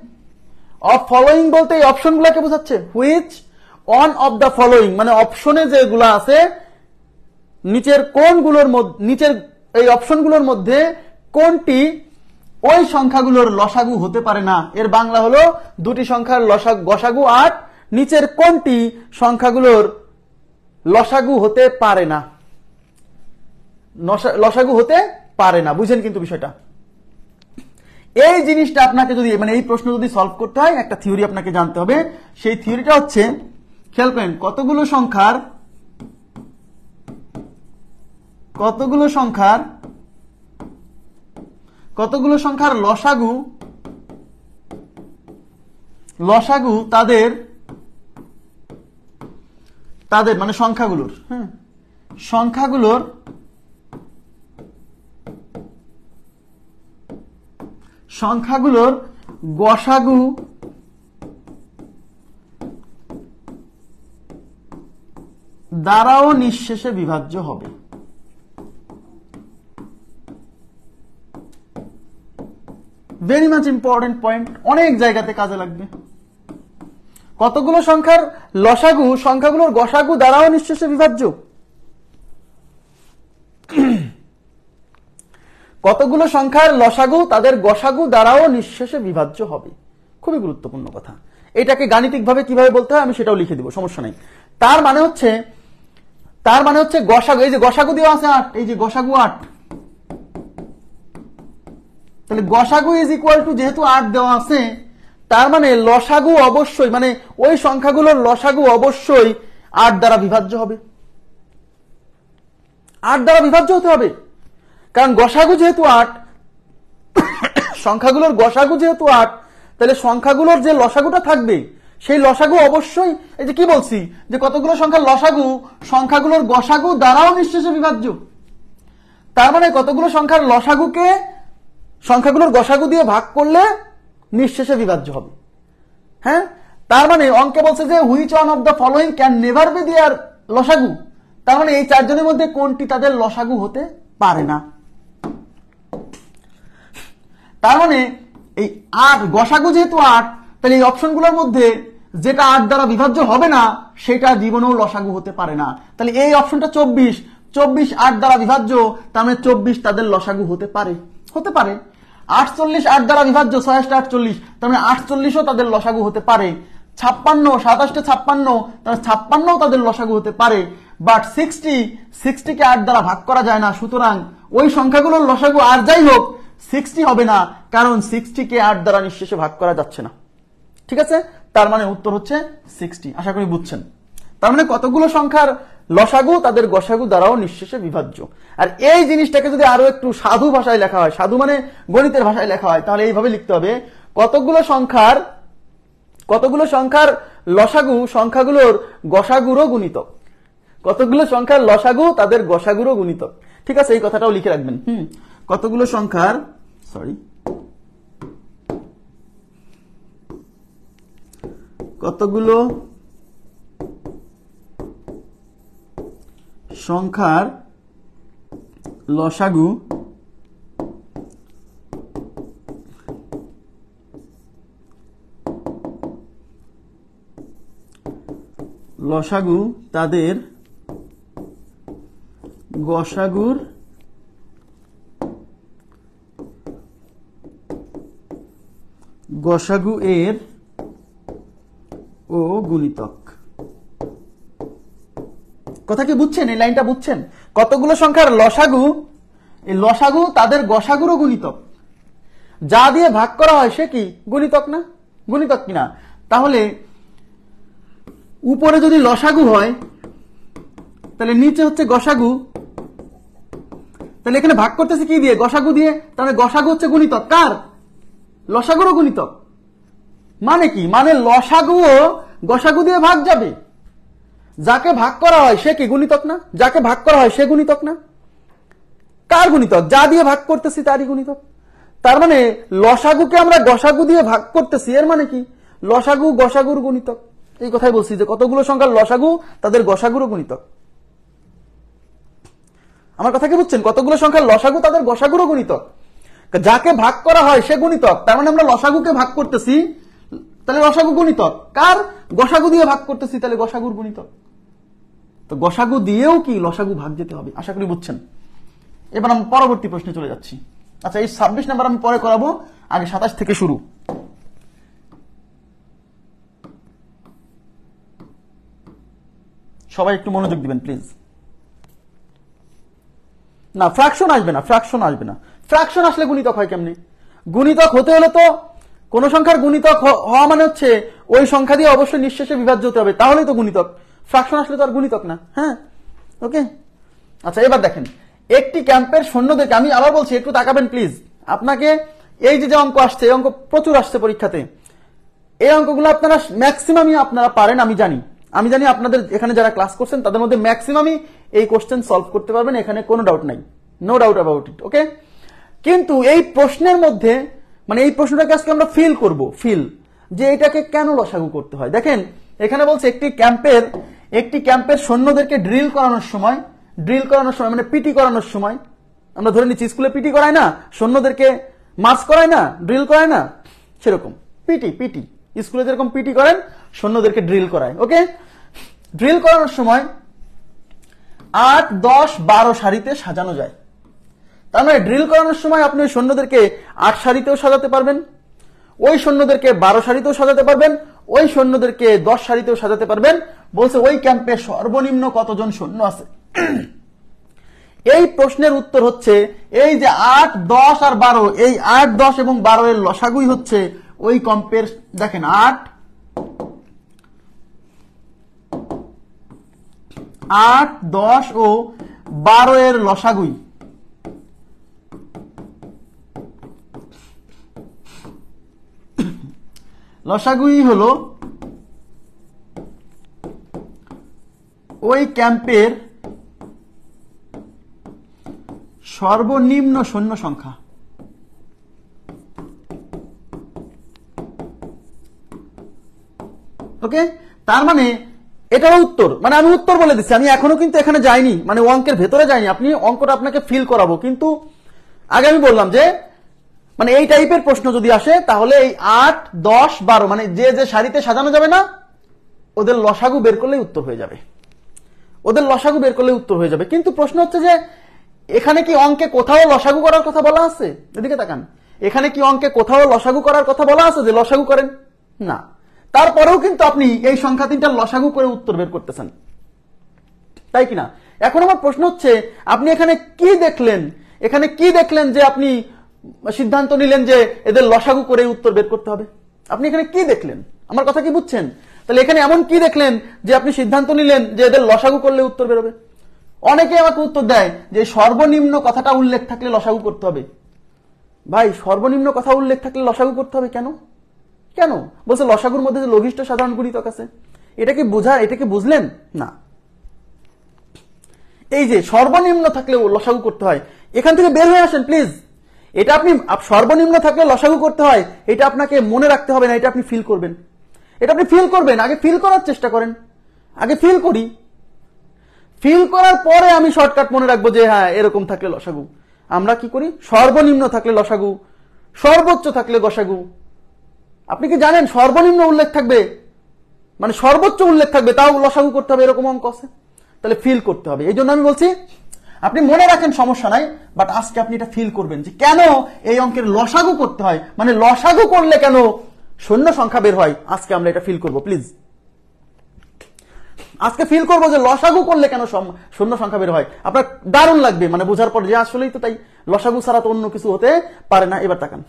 Of following বলতে এই অপশনগুলোকে বোঝাচ্ছে। Which one of the following মানে অপশনে যেগুলো আছে নিচের এই অপশনগুলোর মধ্যে কোনটি ওই সংখ্যাগুলোর লসাগু হতে পারে না? এর বাংলা হলো দুটি সংখ্যার গসাগু 8, নিচের কোনটি সংখ্যাগুলোর লসাগু হতে পারে না? লসাগু হতে পারে না, বুঝেন কিন্তু বিষয়টা। এই জিনিসটা আপনাকে যদি মানে এই প্রশ্ন যদি সলভ করতে হয় একটা থিওরি আপনাকে জানতে হবে। সেই থিওরিটা হচ্ছে, খেয়াল করেন, কতগুলো সংখ্যার লসাগু তাদের মানে সংখ্যাগুলোর গসাগু দ্বারাও নিঃশেষে বিভাজ্য হবে। ভেরি মাচ ইম্পর্টেন্ট পয়েন্ট, অনেক জায়গাতে কাজে লাগবে। কতগুলো সংখ্যার লসাগু সংখ্যাগুলোর গসাগু দ্বারাও নিঃশেষে বিভাজ্য। কতগুলো সংখ্যার লসাগু তাদের গসাগু দ্বারাও নিঃশেষে বিভাজ্য হবে। খুবই গুরুত্বপূর্ণ কথা। এটাকে গাণিতিকভাবে কিভাবে বলতে হয় আমি সেটাও লিখে দিব, সমস্যা নাই। তার মানে হচ্ছে গসাগু, এই যে গসাগু দেওয়া আছে 8, এই যে গসাগু 8, তাহলে গসাগু ইজ ইকুয়াল টু যেহেতু 8 দেওয়া আছে, তার মানে লসাগু অবশ্যই মানে ওই সংখ্যাগুলোর লসাগু অবশ্যই 8 দ্বারা বিভাজ্য হবে। 8 দ্বারা বিভাজ্য হতে হবে, কারণ গসাগু যেহেতু 8, সংখ্যাগুলোর গসাগু যেহেতু 8, তাহলে সংখ্যাগুলোর যে লসাগুটা থাকবে সেই লসাগু অবশ্যই, এই যে কি বলছি যে কতগুলো সংখ্যার লসাগু সংখ্যাগুলোর গসাগু দ্বারাও নিঃশেষে বিভাজ্য। তার মানে কতগুলো সংখ্যার লসাগুকে সংখ্যাগুলোর গসাগু দিয়ে ভাগ করলে নিঃশেষে বিভাজ্য হবে। হ্যাঁ, তার মানে অঙ্কে বলছে যে which one of the following can never be there লসাগু, তার মানে এই চারজনের মধ্যে কোনটি তাদের লসাগু হতে পারে না। তার মানে এই 8 গসাগু যেহেতু 8, তাহলে এই অপশনগুলোর মধ্যে যেটা 8 দ্বারা বিভাজ্য হবে না সেটা জীবনেও লসাগু হতে পারে না। তাহলে এই অপশনটা 24 8 দ্বারা বিভাজ্য, তার মানে 24 তাদের লসাগু হতে পারে। 48 8 দ্বারা বিভাজ্য, 6 48, তার মানে 48ও তাদের লসাগু হতে পারে। 56 27 56, তাহলে 56ও তাদের লসাগু হতে পারে। বাট 60 কে 8 দ্বারা ভাগ করা যায় না, সুতরাং ওই সংখ্যাগুলোর লসাগু আর যাই হোক 60 হবে না, কারণ 60 কে 8 দ্বারা নিঃশেষে ভাগ করা যাচ্ছে না। ঠিক আছে, তার মানে উত্তর হচ্ছে 60। আশা করি বুঝছেন। তার মানে কতগুলো সংখ্যার লসাগু তাদের গসাগু দ্বারাও নিঃশেষে বিভাজ্য। আর এই জিনিসটাকে যদি আরো একটু সাধু ভাষায় লেখা হয়, সাধু মানে গণিতের ভাষায় লেখা হয়, তাহলে এইভাবে লিখতে হবে, কতগুলো সংখ্যার লসাগু সংখ্যাগুলোর গসাগুরও গুণিতক। কতগুলো সংখ্যার লসাগু তাদের গসাগুরও গুণিতক। ঠিক আছে, এই কথাটাও লিখে রাখবেন। কতগুলো সংখ্যার লসাগু তাদের গসাগুর গসাগু এর ও গুণিতক। কথা কি বুঝছেন? এই লাইনটা বুঝছেন? কতগুলো সংখ্যার লসাগু, এই লসাগু তাদের গসাগুরও গুণিতক। যা দিয়ে ভাগ করা হয় সে কি গুণিতক না? গুণিতক কিনা? তাহলে উপরে যদি লসাগু হয় তাহলে নিচে হচ্ছে গসাগু, তাহলে এখানে ভাগ করতেছি কি দিয়ে? গসাগু দিয়ে। তাহলে গসাগু হচ্ছে গুণিতক কার? লসাগুরও গুণিতক। মানে কি? মানে লসাগুও গসাগু দিয়ে ভাগ যাবে। যাকে ভাগ করা হয় সে কি গুণিতক না? যাকে ভাগ করা হয় সে গুণিতক না? কার গুণিতক? যা দিয়ে ভাগ করতেছি তারই গুণিতক। তার মানে লসাগুকে আমরা গসাগু দিয়ে ভাগ করতেছি, এর মানে কি? লসাগু গসাগুর গুণিতক। এই কথাই বলছি যে কতগুলো সংখ্যার লসাগু তাদের গসাগুরও গুণিতক। আমার কথা কি বুঝছেন? কতগুলো সংখ্যার লসাগু তাদের গসাগুরও গুণিতক। যাকে ভাগ করা হয় সে গুণিতক। তার মানে আমরা লসাগুকে ভাগ করতেছি, তাহলে লসাগু গুণিতক। কার? গসাগু দিয়ে ভাগ করতেছি, তাহলে গসাগুর গুণিতক। তো গসাগু দিয়েও কি লসাগু ভাগ যেতে হবে? আশা করি বুঝছেন। এবার আমি পরবর্তী প্রশ্নে চলে যাচ্ছি। আচ্ছা, এই 26 নাম্বার আমি পরে করাবো, আগে 27 থেকে শুরু। সবাই একটু মনোযোগ দিবেন প্লিজ। না, ফ্র্যাকশন আসবে না, ফ্র্যাকশন আসবে না। ফ্র্যাকশন আসলে গুণিতক হয় কেমনে? গুণিতক হতে হলে তো কোন সংখ্যার গুণিতক হওয়া মানে হচ্ছে ওই সংখ্যা দিয়ে অবশ্যই নিঃশেষে বিভাজ্য হতে হবে, তাহলেই তো গুণিতক। ফ্র্যাকশন আসলে তো আর গুণিতক না। হ্যাঁ, ওকে। আচ্ছা, এবার দেখেন, একটি ক্যাম্পের সৈন্যদেরকে, আমি আবার বলছি একটু তাকাবেন প্লিজ। আপনাকে এই যে অঙ্ক আসছে, এই অঙ্ক প্রচুর আসছে পরীক্ষাতে। এই অঙ্কগুলো আপনারা ম্যাক্সিমামই আপনারা পারেন, আমি জানি আপনাদের এখানে যারা ক্লাস করছেন তাদের মধ্যে ম্যাক্সিমামই এই কোশ্চেন সলভ করতে পারবেন, এখানে কোনো ডাউট নাই, নো ডাউট অ্যাবাউট ইট, ওকে। কিন্তু এই প্রশ্নের মধ্যে, মানে এই প্রশ্নটাকে আজকে আমরা ফিল যে এটাকে কেন লসাগু করতে হয়। দেখেন, এখানে বলছে একটি ক্যাম্পের সৈন্যদেরকে ড্রিল করানোর সময় মানে পিটি করানোর সময়, আমরা ধরে নিচ্ছি স্কুলে পিটি করায় না, সৈন্যদেরকে মার্চ করায় না, ড্রিল করায় না, সেরকম পিটি স্কুলে যেরকম পিটি করেন সৈন্যদেরকে ড্রিল করায়, ওকে। ড্রিল করানোর সময় 8, 10, 12 সারিতে সাজানো যায়। তার মানে ড্রিল করানোর সময় আপনি ওই সৈন্যদেরকে 8 সারিতেও সাজাতে পারবেন, ওই সৈন্যদেরকে 12 সারিতেও সাজাতে পারবেন, ওই সৈন্যদেরকে 10 সারিতেও সাজাতে পারবেন। বলছে ওই ক্যাম্পে সর্বনিম্ন কতজন সৈন্য আছে? এই প্রশ্নের উত্তর হচ্ছে এই যে 8, 10 আর 12, এই 8, 10 এবং 12 এর লসাগুই হচ্ছে ওই ক্যাম্পের। দেখেন, 8, 10 ও 12 এর লসাগুই হলো ওই ক্যাম্পের সর্বনিম্ন সৈন্য সংখ্যা। ওকে, তার মানে এটাও উত্তর। মানে আমি উত্তর বলে দিচ্ছি, আমি এখনো কিন্তু এখানে যাইনি, মানে অঙ্কের ভেতরে যাইনি। আপনি অঙ্কটা আপনাকে ফিল করাবো, কিন্তু আগে আমি বললাম যে মানে এই টাইপের প্রশ্ন যদি আসে তাহলে এই 8, 10, 12 মানে যে যে সারিতে সাজানো যাবে না, ওদের লসাগু বের করলেই উত্তর হয়ে যাবে। কিন্তু প্রশ্ন হচ্ছে যে এখানে কি অঙ্কে কোথাও লসাগু করার কথা বলা আছে? এদিকে তাকান, এখানে কি অঙ্কে কোথাও লসাগু করার কথা বলা আছে যে লসাগু করেন? না। তারপরেও কিন্তু আপনি এই সংখ্যা তিনটার লসাগু করে উত্তর বের করতেছেন, তাই কিনা? এখন আমার প্রশ্ন হচ্ছে আপনি এখানে কি দেখলেন যে আপনি সিদ্ধান্ত নিলেন যে এদের লসাগু করে উত্তর বের করতে হবে? আপনি এখানে কি দেখলেন? আমার কথা কি বুঝছেন? তাহলে এখানে এমন কি দেখলেন যে আপনি সিদ্ধান্ত নিলেন যে এদের লসাগু করলে উত্তর বেরোবে? অনেকে আমাকে উত্তর দেয় যে সর্বনিম্ন কথাটা উল্লেখ থাকলে লসাগু করতে হবে। ভাই, সর্বনিম্ন কথা উল্লেখ থাকলে লসাগু করতে হবে কেন? বলছে লসাগুর মধ্যে যে লঘিষ্ঠ সাধারণ গুণিতক আছে, এটা কি বুঝলেন না? এই যে সর্বনিম্ন থাকলে লসাগু করতে হয়, এখান থেকে বের হয়ে আসেন প্লিজ। এটা আপনি সর্বনিম্ন থাকলে লসাগু করতে হয়, এটা আপনাকে মনে রাখতে হবে না, এটা আপনি ফিল করবেন। আগে ফিল করার চেষ্টা করেন, আগে ফিল করি। ফিল করার পরে আমি শর্টকাট মনে রাখবো যে হ্যাঁ এরকম থাকলে লসাগু। আমরা কি করি? সর্বনিম্ন থাকলে লসাগু, সর্বোচ্চ থাকলে গসাগু। আপনি কি জানেন সর্বনিম্ন উল্লেখ থাকবে মানে সর্বোচ্চ উল্লেখ থাকবে তাও লসাগু করতে হবে, এরকম অঙ্ক আছে। তাহলে ফিল করতে হবে। এই জন্য আমি বলছি আপনি মনে রাখেন সমস্যা নাই, বাট আজকে আপনি এটা ফিল করবেন যে কেন এই অঙ্কের লসাগু করতে হয়, মানে লসাগু করলে কেন শূন্য সংখ্যা বের হয়। আজকে আমরা এটা ফিল করব প্লিজ। আজকে ফিল করবো যে লসাগু করলে কেন শূন্য সংখ্যা বের হয়। আপনার দারুণ লাগবে মানে বোঝার পর যে আসলেই তো তাই, লসাগু ছাড়া তো অন্য কিছু হতে পারে না। এবার তাকান,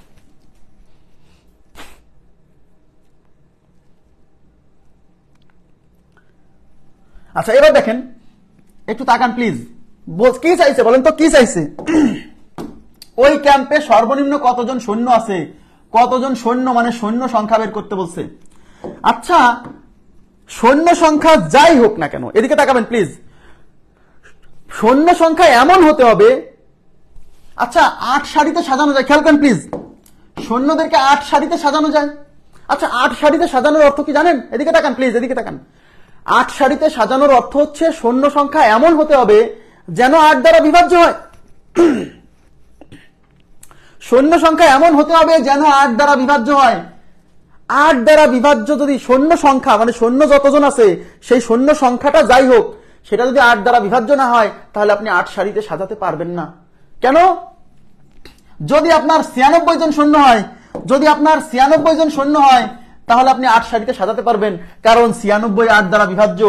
আচ্ছা এবার দেখেন, একটু তাকান প্লিজ। কি চাইছে বলেন তো, কি চাইছে? ওই ক্যাম্পে সর্বনিম্ন কতজন সৈন্য আছে, কতজন সৈন্য মানে সৈন্য সংখ্যা বের করতে বলছে। আচ্ছা, সৈন্য সংখ্যা যাই হোক না কেন, এদিকে তাকাবেন প্লিজ, সৈন্য সংখ্যা এমন হতে হবে, আচ্ছা 8 সারিতে সাজানো যায়, খেয়াল করেন প্লিজ, সৈন্যদেরকে 8 সারিতে সাজানো যায়। আচ্ছা 8 সারিতে সাজানোর অর্থ কি জানেন? এদিকে তাকান প্লিজ, এদিকে তাকান। 8 সারিতে সাজানোর অর্থ হচ্ছে সৈন্য সংখ্যা এমন হতে হবে যেন 8 দ্বারা বিভাজ্য হয়। সৈন্য সংখ্যা এমন হতে হবে যেন 8 দ্বারা বিভাজ্য হয়। 8 দ্বারা বিভাজ্য যদি সৈন্য সংখ্যা মানে সৈন্য যতজন আছে সেই সৈন্য সংখ্যাটা যাই হোক, সেটা যদি 8 দ্বারা বিভাজ্য না হয় তাহলে আপনি 8 সারিতে সাজাতে পারবেন না। কেন? যদি আপনার 96 জন সৈন্য হয়, যদি আপনার 96 জন সৈন্য হয় তাহলে আপনি 8 সারিতে সাজাতে পারবেন, কারণ 96 8 দ্বারা বিভাজ্য,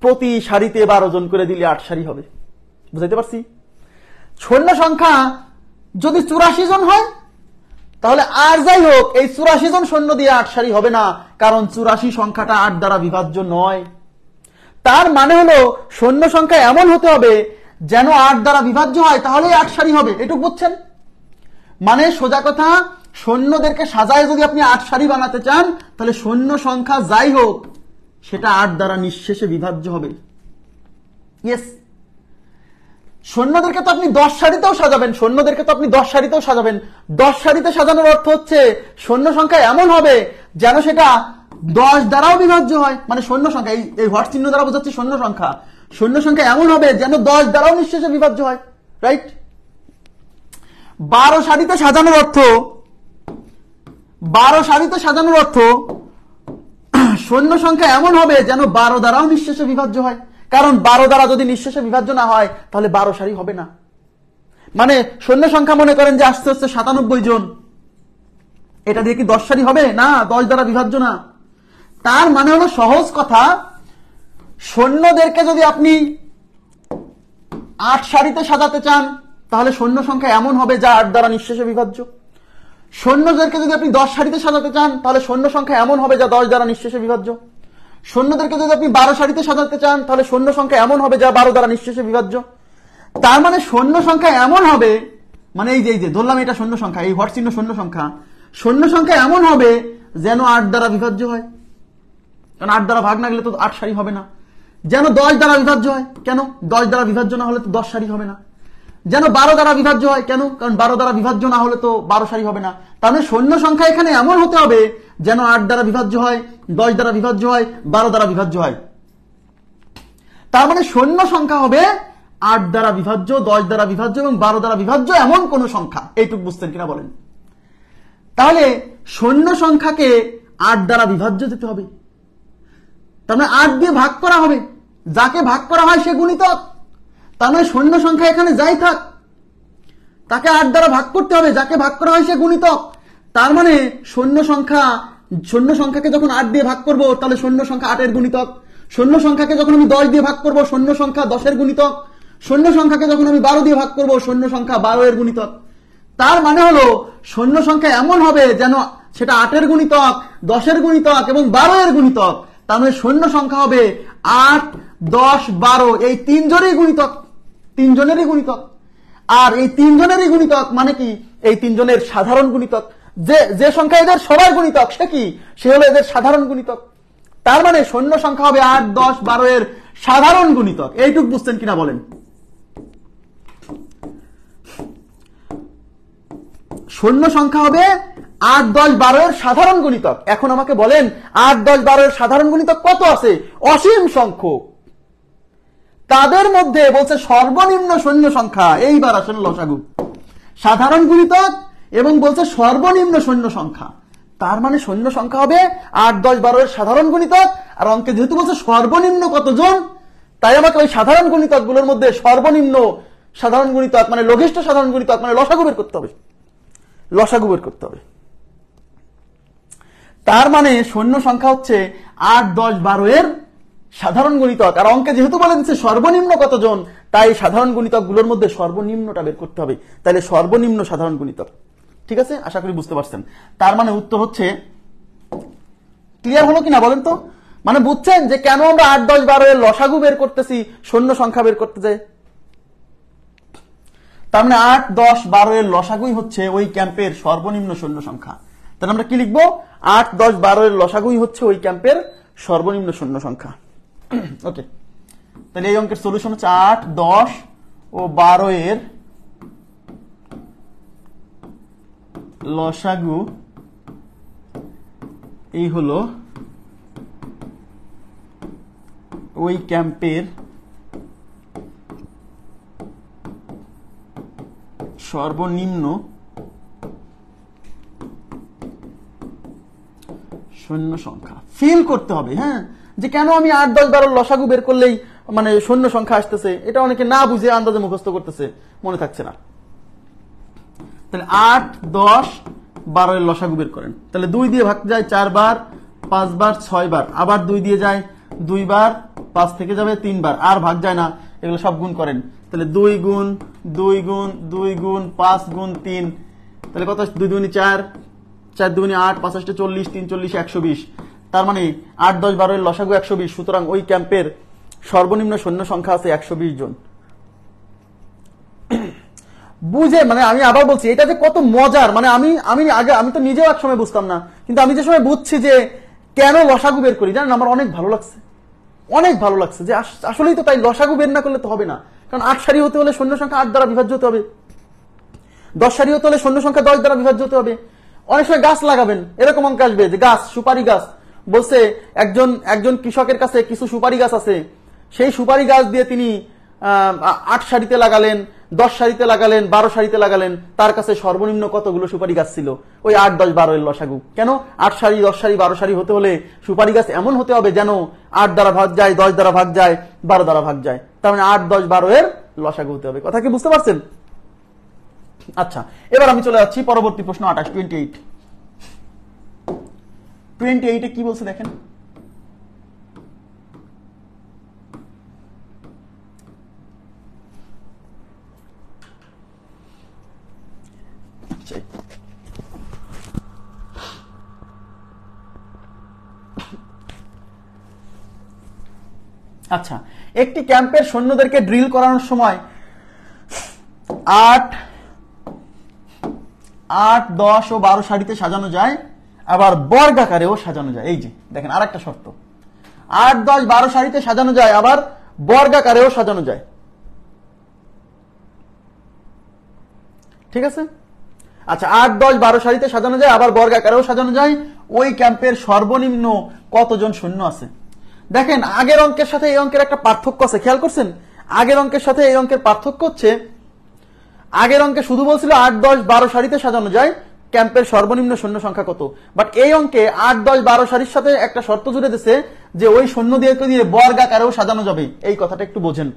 প্রতি সারিতে 12 জন করে দিলে 8 সারি হবে। বুঝাইতে পারছি? সৈন্য সংখ্যা যদি 84 জন হয় তাহলে আর যাই হোক এই 84 জন সৈন্য দিয়ে 8 সারি হবে না, কারণ 84 সংখ্যাটা 8 দ্বারা বিভাজ্য নয়। তার মানে হলো সৈন্য সংখ্যা এমন হতে হবে যেন 8 দ্বারা বিভাজ্য হয়, তাহলেই 8 সারি হবে। এটুকু বুঝছেন? মানে সোজা কথা, সৈন্যদেরকে সাজায় যদি আপনি 8 সারি বানাতে চান তাহলে সৈন্য সংখ্যা যাই হোক সেটা 8 দ্বারা নিঃশেষে বিভাজ্য হবে। ইয়েস, সৈন্যদেরকে তো আপনি 10 সারিতেও সাজাবেন, সৈন্যদেরকে তো আপনি 10 সারিতেও সাজাবেন। 10 সারিতে সাজানোর অর্থ হচ্ছে সৈন্য সংখ্যা এমন হবে যেন সেটা 10 দ্বারাও বিভাজ্য হয়। মানে সৈন্য সংখ্যা এই হট চিহ্ন দ্বারা বোঝাচ্ছে সৈন্য সংখ্যা, সৈন্য সংখ্যা এমন হবে যেন 10 দ্বারাও নিঃশেষে বিভাজ্য হয়। রাইট? 12 সারিতে সাজানোর অর্থ, 12 সারিতে সাজানোর অর্থ সৈন্য সংখ্যা এমন হবে যেন 12 দ্বারাও নিঃশেষে বিভাজ্য হয়, কারণ 12 দ্বারা যদি নিঃশেষে বিভাজ্য না হয় তাহলে 12 সারি হবে না। মানে সৈন্য সংখ্যা মনে করেন যে আসতে হচ্ছে 97 জন, এটা দিয়ে কি 10 সারি হবে? না, 10 দ্বারা বিভাজ্য না। তার মানে হলো সহজ কথা, সৈন্যদেরকে যদি আপনি 8 সারিতে সাজাতে চান তাহলে সৈন্য সংখ্যা এমন হবে যা 8 দ্বারা নিঃশেষে বিভাজ্য। সৈন্যদেরকে যদি আপনি 10 সারিতে সাজাতে চান তাহলে সৈন্য সংখ্যা এমন হবে যা 10 দ্বারা নিঃশেষে বিভাজ্য। সৈন্যদেরকে যদি আপনি 12 সারিতে সাজাতে চান তাহলে সৈন্য সংখ্যা এমন হবে যা 12 দ্বারা নিঃশেষে বিভাজ্য। তার মানে সৈন্য সংখ্যা এমন হবে, মানে এই যে ধরলাম এটা সৈন্য সংখ্যা, এই হট চিহ্ন সৈন্য সংখ্যা, সৈন্য সংখ্যা এমন হবে যেন 8 দ্বারা বিভাজ্য হয়, কারণ 8 দ্বারা ভাগ না গেলে তো 8 সারি হবে না। যেন 10 দ্বারা বিভাজ্য হয়, কেন? 10 দ্বারা বিভাজ্য না হলে তো 10 সারি হবে না। যেন 12 দ্বারা বিভাজ্য হয়, কেন? কারণ 12 দ্বারা বিভাজ্য না হলে তো 12 সারি হবে না। তার মানে সৈন্য সংখ্যা এখানে এমন হতে হবে যেন 8 দ্বারা বিভাজ্য হয়, 10 দ্বারা বিভাজ্য হয়, 12 দ্বারা বিভাজ্য হয়। তার মানে সৈন্য সংখ্যা হবে 8 দ্বারা বিভাজ্য, 10 দ্বারা বিভাজ্য এবং 12 দ্বারা বিভাজ্য এমন কোন সংখ্যা। এইটুকু বুঝতেন কিনা বলেন? তাহলে সৈন্য সংখ্যাকে 8 দ্বারা বিভাজ্য দিতে হবে, তার মানে 8 দিয়ে ভাগ করা হবে, যাকে ভাগ করা হয় সে গুণিতক। তার মানে সৈন্য সংখ্যা এখানে যাই থাক তাকে 8 দ্বারা ভাগ করতে হবে, যাকে ভাগ করা হয় সে গুণিতক। তার মানে সৈন্য সংখ্যাকে যখন 8 দিয়ে ভাগ করব তাহলে সৈন্য সংখ্যা 8 এর গুণিতক। সৈন্য সংখ্যাকে যখন আমি 10 দিয়ে ভাগ করব সৈন্য সংখ্যা 10 এর গুণিতক। সৈন্য সংখ্যাকে যখন আমি 12 দিয়ে ভাগ করব সৈন্য সংখ্যা 12 এর গুণিতক। তার মানে হলো সৈন্য সংখ্যা এমন হবে যেন সেটা 8 এর গুণিতক, 10 এর গুণিতক এবং 12 এর গুণিতক। তার মানে সৈন্য সংখ্যা হবে 8, 10, 12, এই 3 জনেরই গুণিতক, 3 জনেরই গুণিতক। আর এই 3 জনেরই গুণিতক মানে কি? এই 3 জনের সাধারণ গুণিতক। যে সংখ্যা এদের সবার গুণিতক সে কি? সে হলো এদের সাধারণ গুণিতক। তার মানে সৈন্য সংখ্যা হবে 8, 10, 12 এর সাধারণ গুণিতক। এইটুকু বুঝছেন কিনা বলেন? সৈন্য সংখ্যা হবে 8, 10, 12 এর সাধারণ গুণিতক। এখন আমাকে বলেন 8, 10, 12 এর সাধারণ গুণিতক কত আছে? অসীম সংখ্যক। তাদের মধ্যে বলছে সর্বনিম্ন সৈন্য সংখ্যা। এইবার আসেন লসাগু, সাধারণ গুণিতক এবং বলছে সর্বনিম্ন সৈন্য সংখ্যা। তার মানে সৈন্য সংখ্যা হবে 8, 10, 12 এর সাধারণ গুণিতক। আর অঙ্কে যেহেতু বলছে সর্বনিম্ন কতজন, তাই আমাকে ওই সাধারণ গুণিতক গুলোর মধ্যে সর্বনিম্ন সাধারণ গুণিতক মানে লঘিষ্ঠ সাধারণ গুণিতক মানে লসাগু বের করতে হবে, লসাগু বের করতে হবে। তার মানে সৈন্য সংখ্যা হচ্ছে 8, 10, 12 এর সাধারণ গুণিতক। আর অঙ্কে যেহেতু বলে দিচ্ছে সর্বনিম্ন কতজন, তাই সাধারণ গুণিতক গুলোর মধ্যে সর্বনিম্নটা বের করতে হবে। তাহলে সর্বনিম্ন সাধারণ গুণিতক। ঠিক আছে, আশা করি বুঝতে পারছেন। তার মানে উত্তর হচ্ছে, ক্লিয়ার হলো কিনা বলেন তো? মানে বুঝছেন যে কেন আমরা 8, 10, 12 এর লসাগু বের করতেছি, সৈন্য সংখ্যা বের করতে যাই? তার মানে 8, 10, 12 এর লসাগুই হচ্ছে ওই ক্যাম্পের সর্বনিম্ন শূন্য সংখ্যা। তাহলে আমরা কি লিখবো? 8, 10, 12 এর লসাগুই হচ্ছে ওই ক্যাম্পের সর্বনিম্ন শূন্য সংখ্যা। ওকে, তাহলে এই অঙ্কের সলিউশন হচ্ছে 8, 10 ও 12 এর লসাগু এই হলো ওই ক্যাম্পের সর্বনিম্ন শূন্য সংখ্যা। ফিল করতে হবে, হ্যাঁ, যে কেন আমি 8, 10, 12 লসাগু বের করলেই মানে শূন্য সংখ্যা আসতেছে, এটা অনেকে না বুঝে আন্দাজে মুখস্থ করতেছে, মনে থাকছে না। তাহলে 8, 10, 12 এর লসাগু বের করেন। তাহলে 2 দিয়ে ভাগ যায় 4 বার, 5 বার, 6 বার, আবার 2 দিয়ে যায় 2 বার, 5 থেকে যাবে 3 বার, আর ভাগ যায় না, এগুলো সব গুণ করেন। তাহলে 2 গুণ 2 গুণ 2 গুণ 5 গুণ 3, তাহলে কত? 2 দুগুণে 4, 4 দুগুণে 8, 5 × 40, 3 40, 120। তার মানে 8, 10, 12 এর লসাগু 120। সুতরাং ওই ক্যাম্পের সর্বনিম্ন শূন্য সংখ্যা আছে 120 জন। বুঝে, মানে আমি আবার বলছি, এটা যে কত মজার, মানে আমি তো নিজেও এক সময় বুঝতাম না, কিন্তু আমি যে সময় বুঝছি যে কেন লসাগু বের করি, জানেন আমার অনেক ভালো লাগছে, অনেক ভালো লাগছে যে আসলেই তো তাই, লসাগু বের না করলে তো হবে না। কারণ 8 সারি হতে হলে শূন্য সংখ্যা 8 দ্বারা বিভাজ্য হতে হবে, 10 সারি হতে হলে শূন্য সংখ্যা 10 দ্বারা বিভাজ্য হতে হবে। অনেক সময় গাছ লাগাবেন, এরকম অঙ্ক আসবে যে গাছ, সুপারি গাছ, বলছে একজন কৃষকের কাছে কিছু সুপারি গাছ আছে, সেই সুপারি গাছ দিয়ে তিনি 8 সারিতে লাগালেন, 10 সারিতে লাগালেন, 12 সারিতে লাগালেন, তার কাছে সর্বনিম্ন কতগুলো সুপারি গাছ ছিল? ওই 8, 10, 12 এর লসাগু। কেন? 8 সারি, 10 সারি, 12 সারি হতে হলে সুপারি গাছ এমন হতে হবে যেন 8 দ্বারা ভাগ যায়, 10 দ্বারা ভাগ যায়, 12 দ্বারা ভাগ যায়। তার মানে 8, 10, 12 এর লসাগু হতে হবে। কথা কি বুঝতে পারছেন? আচ্ছা, এবার আমি চলে যাচ্ছি পরবর্তী প্রশ্ন 28, 28 কি বলছে দেখেন। আচ্ছা, একটি ক্যাম্পের সৈন্যদেরকে ড্রিল করানোর সময় 8, 10 ও 12 সারিতে সাজানো যায়, আবার বর্গাকারেও সাজানো যায়। এই যে দেখেন আরেকটা শর্ত, 8, 10, 12 সারিতে সাজানো যায়, আবার বর্গাকারেও সাজানো যায়। ঠিক আছে? আচ্ছা, 8, 10, 12 সারিতে সাজানো যায়, আবার বর্গাকারেও সাজানো যায়। ওই ক্যাম্পের সর্বনিম্ন কতজন সৈন্য আছে? দেখেন আগের অঙ্কের সাথে এই অঙ্কের একটা পার্থক্য আছে, খেয়াল করছেন? আগের অঙ্কের সাথে এই অঙ্কের পার্থক্য হচ্ছে, আগের অঙ্কে শুধু বলছিল 8, 10, 12 সারিতে সাজানো যায়, ক্যাম্পের সর্বনিম্ন সৈন্য সংখ্যা কত। বাট এই অঙ্কে 8, 10, 12 সারির সাথে একটা শর্ত জুড়ে দিয়েছে যে ওই সৈন্যদেরকে দিয়ে বর্গাকারেও সাজানো যাবে। এই কথাটা একটু বোঝেন।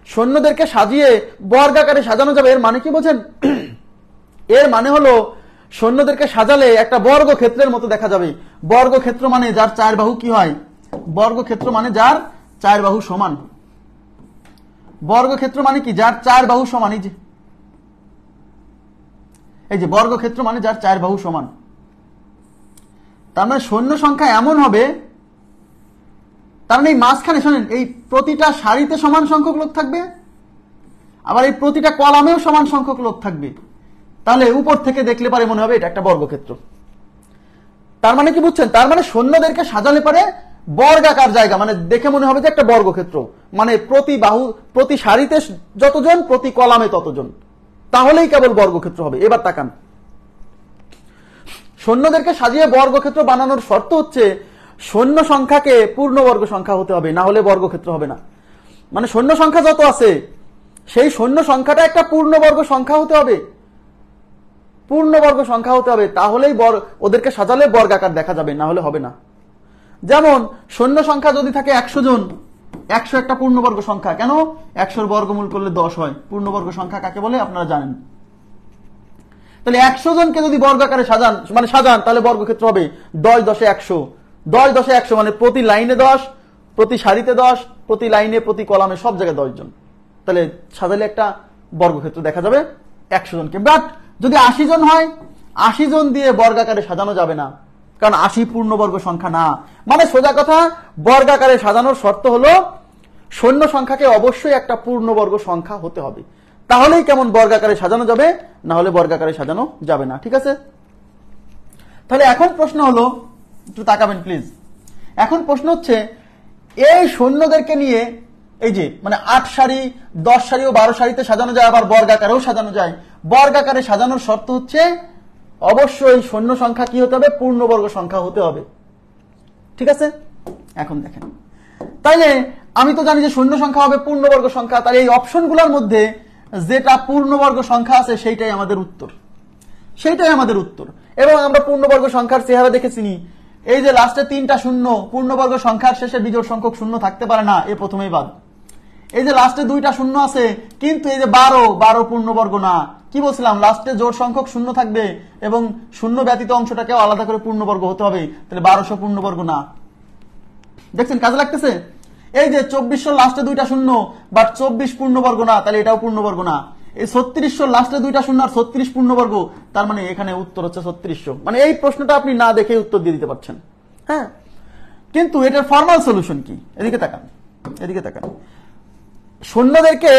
সৈন্যদেরকে সাজিয়ে বর্গাকারে সাজানো যাবে, এর মানে কি বোঝেন? এর মানে হলো সৈন্যদেরকে সাজালে একটা বর্গক্ষেত্রের মতো দেখা যাবে। বর্গক্ষেত্র মানে যার 4 বাহু কি হয়? বর্গক্ষেত্র মানে যার 4 বাহু সমান। বর্গক্ষেত্র মানে কি? যার 4 বাহু সমান। এই যে বর্গক্ষেত্র মানে যার 4 বাহু সমান। তার মানে সৈন্য সংখ্যা এমন হবে, তার মানে এই মাঝখানে শোনেন, এই প্রতিটা সারিতে সমান সংখ্যক লোক থাকবে, আবার এই প্রতিটা কলামেও সমান সংখ্যক লোক থাকবে। তাহলে উপর থেকে দেখলে পারে মনে হবে এটা একটা বর্গক্ষেত্র। তার মানে কি বুঝছেন? তার মানে সৈন্যদেরকে সাজালে পারে বর্গাকার জায়গা, মানে দেখে মনে হবে যে একটা বর্গক্ষেত্র, মানে প্রতি বাহু, প্রতি সারিতে যতজন, প্রতি কলামে ততজন, তাহলেই কেবল বর্গক্ষেত্র হবে। এবার তাকান, সৈন্যদেরকে সাজিয়ে বর্গক্ষেত্র বানানোর শর্ত হচ্ছে সৈন্য সংখ্যাকে পূর্ণবর্গ সংখ্যা হতে হবে, না হলে বর্গক্ষেত্র হবে না। মানে সৈন্য সংখ্যা যত আছে সেই সৈন্য সংখ্যাটা একটা পূর্ণবর্গ সংখ্যা হতে হবে, পূর্ণবর্গ সংখ্যা হতে হবে, তাহলেই ওদেরকে সাজালে বর্গাকার দেখা যাবে, না হলে হবে না। যেমন সৈন্য সংখ্যা যদি থাকে 100 জন, 100 একটা পূর্ণবর্গ সংখ্যা। কেন? 100 বর্গমূল করলে 10 হয়। পূর্ণবর্গ সংখ্যা কাকে বলে আপনারা জানেন। তাহলে 100 জনকে যদি বর্গাকারে সাজান, মানে সাজান, তাহলে বর্গক্ষেত্র হবে 10, 10 এ 100, 10, 10 এ 100, মানে প্রতি লাইনে 10, প্রতি সারিতে 10, প্রতি লাইনে, প্রতি কলামে, সব জায়গায় 10 জন। তাহলে সাজালে একটা বর্গক্ষেত্র দেখা যাবে 100 জনকে। বাট যদি 80 জন হয়, 80 জন দিয়ে বর্গাকারে সাজানো যাবে না, কারণ 80 পূর্ণবর্গ সংখ্যা না। মানে সোজা কথা, বর্গাকারে সাজানোর শর্ত হলো সৈন্য সংখ্যাকে অবশ্যই একটা পূর্ণবর্গ সংখ্যা হতে হবে। তাহলেই কেমন বর্গাকারে সাজানো যাবে, না হলে বর্গাকারে সাজানো যাবে না। ঠিক আছে, তাহলে এখন প্রশ্ন হলো, একটু তাকাবেন প্লিজ। এখন প্রশ্ন হচ্ছে এই সৈন্যদেরকে নিয়ে এই যে মানে 8 সারি 10 সারি ও 12 সারিতে সাজানো যায়, আবার বর্গাকারেও সাজানো যায়। বর্গাকারে সাজানোর শর্ত হচ্ছে অবশ্যই সৈন্য সংখ্যা কি হতে হবে, পূর্ণবর্গ সংখ্যা হতে হবে। ঠিক আছে, এখন দেখেন, তাইলে আমি তো জানি যে সৈন্য সংখ্যা হবে পূর্ণবর্গ সংখ্যা, তাহলে এই অপশনগুলোর মধ্যে যেটা পূর্ণবর্গ সংখ্যা আছে সেইটাই আমাদের উত্তর, সেইটাই আমাদের উত্তর। এবং আমরা পূর্ণবর্গ সংখ্যার চেহারা দেখেছিনি, এই যে লাস্টে 3টা শূন্য, পূর্ণবর্গ সংখ্যার শেষে বিজোড় সংখ্যক শূন্য থাকতে পারে না, এ প্রথমেই বাদ। এই যে লাস্টে 2টা শূন্য আছে, কিন্তু এই যে 12 পূর্ণবর্গ না, কি বলছিলাম, লাস্টে জোড় সংখ্যক শূন্য থাকবে এবং শূন্য ব্যতীত অংশটাকেও আলাদা করে পূর্ণবর্গ হতে হবে, তাহলে 1200 পূর্ণবর্গ না। দেখছেন কাজে লাগতেছে? এই যে 2400 লাস্টে 2টা শূন্য, বাট 24 পূর্ণবর্গ না, তাহলে এটাও পূর্ণবর্গ না। এই 3600 লাস্টে 2টা শূন্য আর 36 পূর্ণবর্গ, তার মানে এখানে উত্তর হচ্ছে 3600। মানে এই প্রশ্নটা আপনি না দেখে উত্তর দিয়ে দিতে পারছেন। হ্যাঁ, কিন্তু এটার ফর্মাল সলিউশন কি? এদিকে তাকান, এদিকে তাকান। সৈন্যদেরকে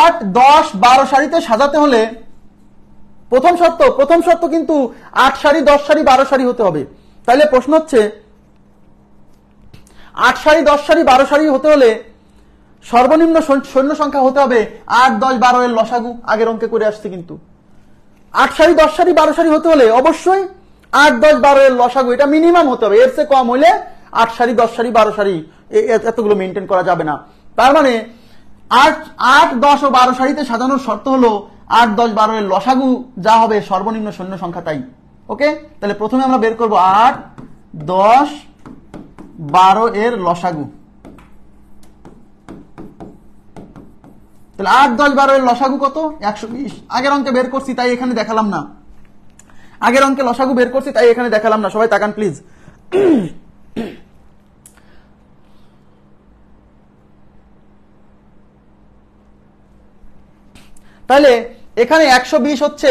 8, 10, 12 সারিতে সাজাতে হলে প্রথম শর্ত কিন্তু 8 সারি 10 সারি 12 সারি হতে হবে। তাহলে প্রশ্ন হচ্ছে 8 সারি 10 সারি 12 সারি হতে হলে সর্বনিম্ন সৈন্য সংখ্যা হতে হবে 8, 10, 12 এর লসাগু, আগের অঙ্কে করে আসছে। কিন্তু 8 সারি 10 সারি 12 সারি হতে হলে অবশ্যই 8, 10, 12 এর লসাগু এটা মিনিমাম হতে হবে, এর চেয়ে কম হইলে 8 সারি 10 সারি 12 সারি এতগুলো মেনটেন করা যাবে না। তার মানে 8, 10 ও 12 সারিতে সাজানোর শর্ত হলো 8, 10, 12 এর লসাগু যা হবে সর্বনিম্ন সৈন্য সংখ্যা তাই। ওকে, তাহলে প্রথমে আমরা বের করব 8, 10, 12 এর লসাগু। তাহলে 8, 10, 12 এর লসাগু কত? 120। আগের অঙ্কে বের করছি তাই এখানে দেখালাম না, আগের অঙ্কে লসাগু বের করছি তাই এখানে দেখালাম না। সবাই তাকান প্লিজ। তাহলে এখানে 120 হচ্ছে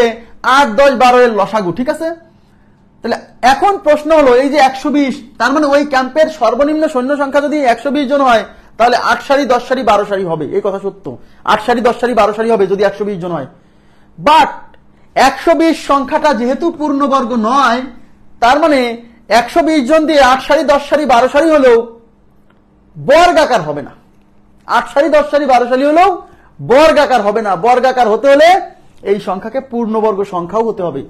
8, 10, 12 এর লসাগু। ঠিক আছে, তাহলে এখন প্রশ্ন হলো এই যে 120, তার মানে ওই ক্যাম্পের সর্বনিম্ন সৈন্য সংখ্যা যদি 120 জন হয়, তাহলে 8 সারি 10 সারি 12 সারি হবে। এই কথা সত্য, 8 সারি 10 সারি 12 সারি হবে যদি 120 জন হয়। বাট 120 সংখ্যাটা যেহেতু পূর্ণবর্গ নয়, তার মানে 120 জন দিয়ে 8 সারি 10 সারি 12 সারি হলেও বর্গাকার হবে না। 8 সারি 10 সারি 12 সারি হলেও বর্গাকার হবে না। বর্গাকার হতে হলে এই সংখ্যাকে পূর্ণবর্গ সংখ্যাও হতে হবে।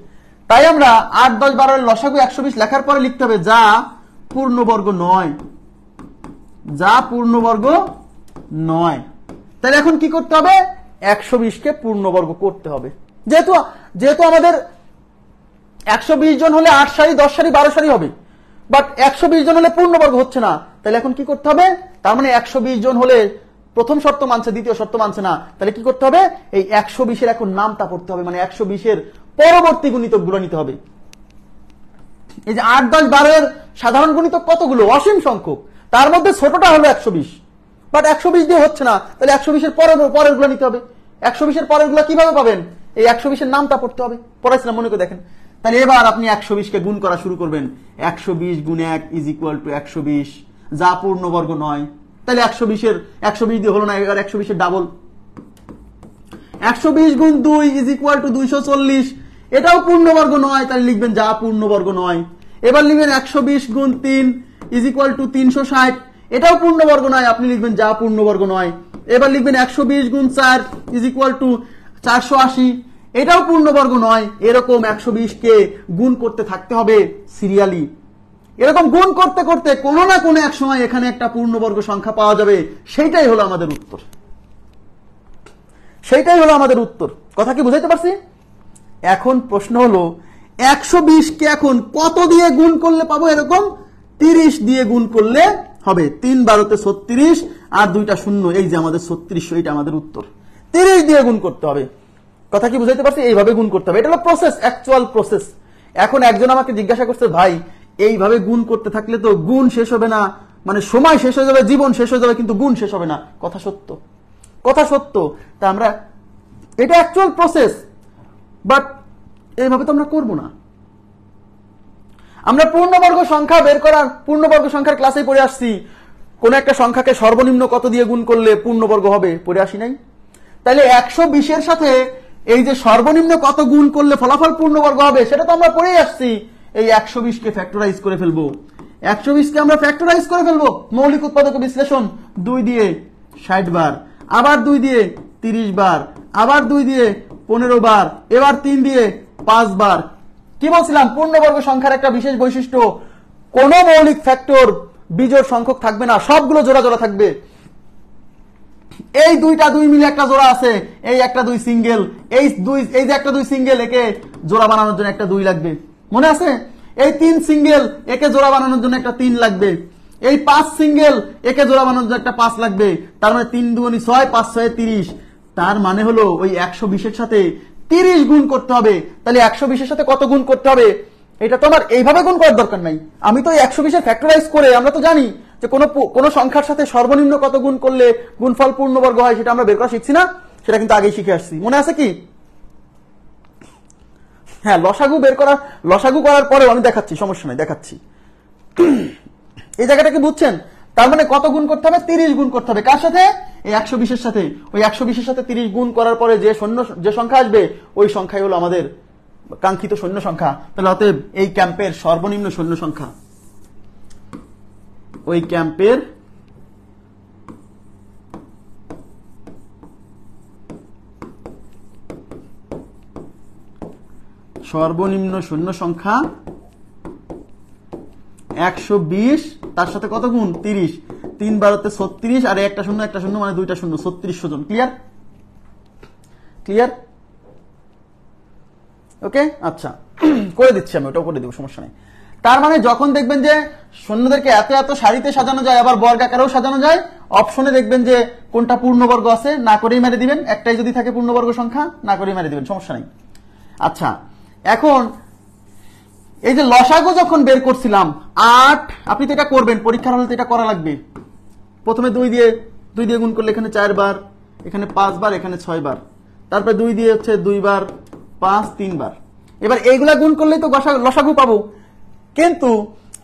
তাই আমরা 8, 10, 12 এর লসাগু 120 লেখার পরে লিখতে হবে যা পূর্ণবর্গ নয়, যা পূর্ণবর্গ নয়। তাহলে এখন কি করতে হবে? 120 কে পূর্ণবর্গ করতে হবে। যেহেতু আমাদের 120 জন হলে 8 সারি 10 সারি 12 সারি হবে, বাট 120 জন হলে পূর্ণবর্গ হচ্ছে না। তাহলে এখন কি করতে হবে? তার মানে 120 জন হলে প্রথম শর্ত মানছে, দ্বিতীয় শর্ত মানছে না। তাহলে কি করতে হবে? এই 120 এর এখন নামটা পড়তে হবে, মানে 120 এর পরবর্তী গুণিতক গুলো নিতে হবে। এই যে 8, 10, 12 এর সাধারণ গুণিতক কতগুলো? অসীম সংখ্যক, তার মধ্যে ছোটটা হলো 120, বাট 120 দিয়ে হচ্ছে না। তাহলে 120 এর পরের গুলো নিতে হবে। 120 এর পরের গুলো কিভাবে পাবেন? এই 120 এর নামটা পড়তে হবে, পড়াইছিলাম মনে করে দেখেন। তাহলে এবার আপনি 120 কে গুণ করা শুরু করবেন। 120 গুণ 1 ইজ ইকুয়াল টু 120, যা পূর্ণবর্গ নয়। তাহলে 120 দিয়ে হলো না, এবার 120 এর ডাবল। 120 গুণ 2 ইজ ইকুয়াল টু 240, এটাও পূর্ণবর্গ নয়, তাহলে লিখবেন যা পূর্ণবর্গ নয়। এবার লিখবেন 120 গুণ 3 ইজ ইকুয়াল টু 360, এটাও পূর্ণবর্গ নয়, আপনি লিখবেন যা পূর্ণবর্গ নয়। এবার লিখবেন 120 গুণ 4 ইজ ইকুয়াল টু 480, এটাও পূর্ণবর্গ নয়। এরকম 120 কে গুণ করতে থাকতে হবে সিরিয়ালি। এরকম গুণ করতে করতে কোনো না কোনো এক সময় এখানে একটা পূর্ণবর্গ সংখ্যা পাওয়া যাবে। সেইটাই হলো আমাদের উত্তর, সেইটাই হলো আমাদের উত্তর। কথা কি বুঝাইতে পারছি? এখন প্রশ্ন হলো 120 কে এখন কত দিয়ে গুণ করলে পাবো? এরকম 30 দিয়ে গুণ করলে হবে। 3 12 36 আর 2টা শূন্য, এই যে আমাদের 3600, এটা আমাদের উত্তর। 30 দিয়ে গুণ করতে হবে। কথা কি বুঝাইতে পারছি? এইভাবে গুণ করতে হবে, এটা হলো প্রসেস, অ্যাকচুয়াল প্রসেস। এখন একজন আমাকে জিজ্ঞাসা করছে, ভাই এইভাবে গুণ করতে থাকলে তো গুণ শেষ হবে না, মানে সময় শেষ হয়ে যাবে, জীবন শেষ হয়ে যাবে, কিন্তু গুণ শেষ হবে না। কথা সত্য, কথা সত্য। তা আমরা এটা অ্যাকচুয়াল প্রসেস, বাট এইভাবে তো আমরা করবো না। আমরা পূর্ণবর্গ সংখ্যা বের করার, পূর্ণবর্গ সংখ্যার ক্লাসে পড়ে আসছি, কোন একটা সংখ্যাকে সর্বনিম্ন কত দিয়ে গুণ করলে পূর্ণবর্গ হবে, পড়ে আসি নাই? তাহলে 120 সাথে এই যে সর্বনিম্ন কত গুণ করলে ফলাফল পূর্ণবর্গ হবে সেটা তো আমরা পড়েই আসছি। এই 120 ফ্যাক্টরাইজ করে ফেলবো, 120 আমরা ফ্যাক্টরাইজ করে ফেলবো। মৌলিক উৎপাদক বিশ্লেষণ 2 দিয়ে 60 বার, আবার 2 দিয়ে 30 বার, আবার 2 দিয়ে 15 বার, এবার 3 দিয়ে 5 বার। কি বলছিলাম? পূর্ণবর্গ সংখ্যার একটা বিশেষ বৈশিষ্ট্য, কোন মৌলিক ফ্যাক্টর বিজোড় সংখ্যক থাকবে না, সবগুলো জোড়া জোড়া থাকবে। এই 2 মিলে একটা জোড়া আছে, এই একটা 2 সিঙ্গেল, এই যে একটা 2 সিঙ্গেল, একে জোড়া বানানোর জন্য একটা 2 লাগবে, মনে আছে? এই 3 সিঙ্গেল, একে জোড়া বানানোর জন্য একটা 3 লাগবে। এই 5 সিঙ্গেল, একে জোড়া বানানোর জন্য একটা 5 লাগবে। তার মানে 3 দুগুণে 6, 5 6 30। তার মানে হলো ওই 120 সাথে 30 গুণ করতে হবে। তাহলে 120 সাথে কত গুণ করতে হবে? এটা তো আমার এইভাবে গুণ করার দরকার নাই, আমি তো 120 ফ্যাক্টরাইজ করে, আমরা তো জানি যে কোন সংখ্যার সাথে সর্বনিম্ন কত গুণ করলে গুণফল পূর্ণবর্গ হয়, সেটা আমরা বের করা শিখছি না? সেটা কিন্তু আগেই শিখে আসছি, মনে আছে কি? হ্যাঁ, লসাগু করার পরেও আমি দেখাচ্ছি, সমস্যা নাই, দেখাচ্ছি। এই জায়গাটা কি বুঝছেন? তার মানে কত গুণ করতে হবে? 30 গুণ করতে হবে। কার সাথে? এই 120 সাথে। ওই 120 সাথে 30 গুণ করার পরে যে সংখ্যা আসবে, ওই সংখ্যাই হলো আমাদের কাঙ্ক্ষিত শূন্য সংখ্যা। তাহলে অতএব এই ক্যাম্পের সর্বনিম্ন শূন্য সংখ্যা, ওই ক্যাম্পের সর্বনিম্ন শূন্য সংখ্যা 120, তার সাথে কত গুণ? 30। 3 বারোতে 36, আর একটা শূন্য মানে 2টা শূন্য, 36 জন। ক্লিয়ার? ক্লিয়ার? ওকে, আচ্ছা, করে দিচ্ছি আমি, ওটাও করে দেবো, সমস্যা নেই। তার মানে যখন দেখবেন যে শূন্যদেরকে এত এত সারিতে সাজানো যায়, আবার বর্গাকারেও সাজানো যায়, অপশনে দেখবেন যে কোনটা পূর্ণবর্গ আছে, না করেই মেরে দিবেন। একটাই যদি থাকে পূর্ণবর্গ সংখ্যা, না করেই মেরে দিবেন, সমস্যা নেই। আচ্ছা, এখন এই যে লসাগু যখন বের করছিলাম 8, আপনি তো এটা করবেন, পরীক্ষার হলে তো এটা করা লাগবে। প্রথমে 2 দিয়ে গুণ করলে এখানে 4 বার, এখানে 5 বার, এখানে 6 বার। তারপরে 2 দিয়ে হচ্ছে 2 বার, 5 3 বার। এবার এইগুলা গুণ করলেই তো লসাগু পাবো। কিন্তু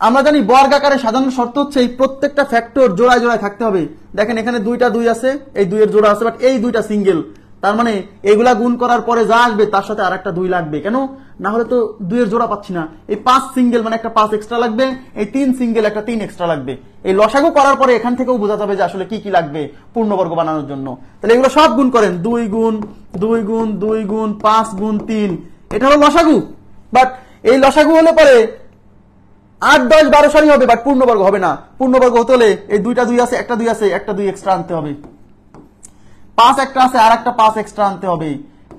আমরা জানি বর্গাকারে সাজানোর শর্ত হচ্ছে এই প্রত্যেকটা ফ্যাক্টর জোড়ায় জোড়ায় থাকতে হবে। দেখেন এখানে 2টা 2 আছে, এই 2 এর জোড়া আছে, বাট এই 2টা সিঙ্গেল। তার মানে এগুলা গুণ করার পরে যা আসবে তার সাথে আরেকটা 2 লাগবে, কেন? না হলে তো 2 এর জোড়া পাচ্ছি না। এই 5 সিঙ্গেল মানে একটা 5 এক্সট্রা লাগবে, এই 3 সিঙ্গেল একটা 3 এক্সট্রা লাগবে। এই লসাগু করার পরে এখান থেকেও বোঝা যাবে যে আসলে কি কি লাগবে পূর্ণবর্গ বানানোর জন্য। তাহলে এগুলো সব গুণ করেন, 2 গুণ 2 গুণ 2 গুণ 5 গুণ 3, এটা হলো লসাগু। বাট এই লসাগু হলে পরে 8 10 12 সারি হবে, বাট পূর্ণবর্গ হবে না। পূর্ণবর্গ হতে হলে এই 2টা 2 আছে, একটা 2 আছে, একটা 2 এক্সট্রা আনতে হবে। 5 একটা আছে, আর একটা 5 এক্সট্রা আনতে হবে।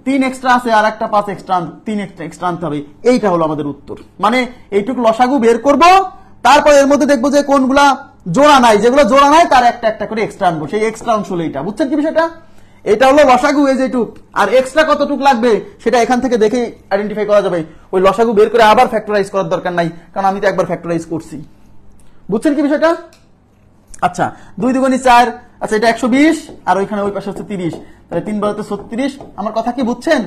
3 এক্সট্রা আছে, আর একটা 5 এক্সট্রা 3 এক্সট্রা আনতে হবে। এইটা হলো আমাদের উত্তর। মানে এইটুকু লসাগু বের করব, তারপর এর মধ্যে দেখবো যে কোনগুলা জোড়া নাই, যেগুলো জোড়া নাই তার একটা একটা করে এক্সট্রা আনবো। সেই এক্সট্রা অংশ হলো এইটা। বুঝছেন কি বিষয়টা? এটা হলো লসাগু, এই যেটুক। আর এক্সট্রা কতটুক লাগবে সেটা এখান থেকে দেখে আইডেন্টিফাই করা যাবে। ওই লসাগু বের করে আবার ফ্যাক্টরাইজ করার দরকার নাই, কারণ আমি তো একবার ফ্যাক্টরাইজ করছি। বুঝছেন কি বিষয়টা? আচ্ছা, 2 দুগুণে 4, আচ্ছা এটা 120, আর ওইখানে ওই পাশে হচ্ছে 30, তাহলে 3 বারোতে 36। আমার কথা কি বুঝছেন?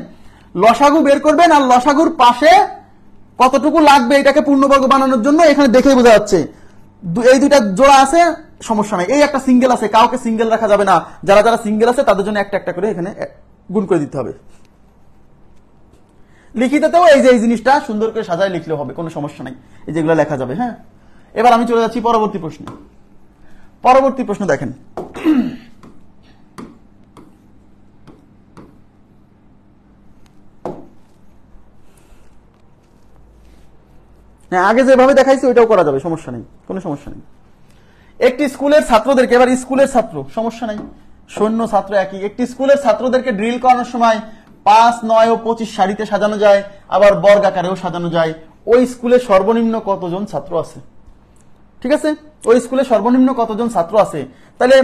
লসাগু বের করবেন, আর লসাগুর পাশে কতটুকু লাগবে এটাকে পূর্ণবর্গ বানানোর জন্য এখানে দেখেই বোঝা যাচ্ছে। এই 2টা জোড়া আছে, সমস্যা নাই। এই একটা সিঙ্গেল আছে, কাউকে সিঙ্গেল রাখা যাবে না। যারা যারা সিঙ্গেল আছে তাদের জন্য একটা একটা করে এখানে গুণ করে দিতে হবে। লিখিততেও এই যে এই জিনিসটা সুন্দর করে সাজায় লিখলেও হবে, কোনো সমস্যা নাই, এই যেগুলো লেখা যাবে। হ্যাঁ, এবার আমি চলে যাচ্ছি পরবর্তী প্রশ্নে। পরবর্তী প্রশ্ন দেখেন, হ্যাঁ আগে যেভাবে দেখাইছি ওইটাও করা যাবে, সমস্যা নেই, কোনো সমস্যা নেই। একটি স্কুলের ছাত্রদেরকে, এবার স্কুলের ছাত্র, সমস্যা নাই, সৈন্য ছাত্র একই। একটি স্কুলের ছাত্রদেরকে ড্রিল করানোর সময় 5 9 ও 25 সারিতে সাজানো যায়, আবার বর্গাকারেও সাজানো যায়। ওই স্কুলে সর্বনিম্ন কতজন ছাত্র আছে? ঠিক আছে, ওই স্কুলে সর্বনিম্ন কতজন ছাত্র আছে? তাহলে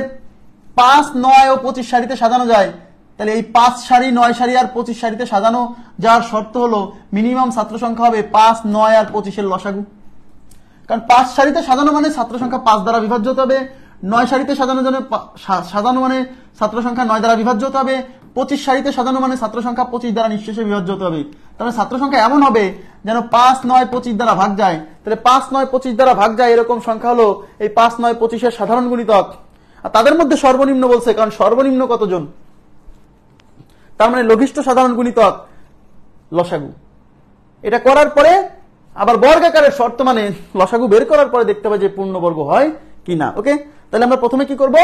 5 9 ও 25 সারিতে সাজানো যায়। তাহলে এই 5 সারি 9 সারি আর 25 সারিতে সাজানো যার শর্ত হলো মিনিমাম ছাত্র সংখ্যা হবে 5 9 আর 25 এর লসাগু। কারণ 5 সারিতে সাজানো মানে ছাত্র সংখ্যা 5 দ্বারা বিভাজ্য হতে হবে, 9 সারিতে সাজানো মানে ছাত্র সংখ্যা 9 দ্বারা বিভাজ্য হতে হবে, 25 সারিতে সাজানো মানে ছাত্র সংখ্যা 25 দ্বারা নিঃশেষে বিভাজ্য হতে হবে। তাহলে ছাত্র সংখ্যা এমন হবে যেন 5 9 25 দ্বারা ভাগ যায়। তাহলে 5 9 25 দ্বারা ভাগ যায় এরকম সংখ্যা হলো এই 5 9 25 এর সাধারণ গুণিতক। আর তাদের মধ্যে সর্বনিম্ন বলছে, কারণ সর্বনিম্ন কতজন? তার মানে লঘিষ্ঠ সাধারণ গুণিতক লসাগু। এটা করার পরে আবার বর্গাকারের শর্ত মানে লসাগু বের করার পরে দেখতে হবে যে পূর্ণবর্গ হয় কিনা। ওকে, তাহলে আমরা প্রথমে কি করব,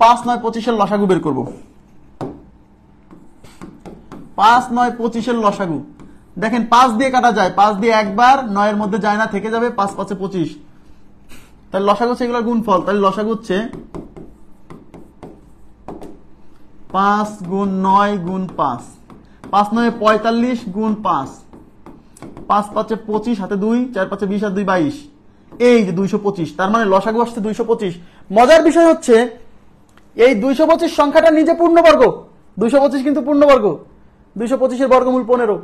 5 9 25 লসাগু বের করব। 5 9 25 লসাগু দেখেন 5 দিয়ে কাটা যায়, 5 দিয়ে একবার, 9 এর মধ্যে যায় না, থেকে যাবে 5 5 25। তাহলে লসাগু হচ্ছে এগুলোর গুণফল। তাহলে লসাগু হচ্ছে 5 গুণ 9 গুণ 5, 5 9 45 গুণ 5, 5 5 25, হাতে 2, 4 5 20 আর 2 22, এই যে 225। তার মানে লসাগু আসছে 225। মজার বিষয় হচ্ছে এই 225 সংখ্যাটা নিজে পূর্ণবর্গ, 225 কিন্তু পূর্ণবর্গ, 225 এর বর্গমূল 15।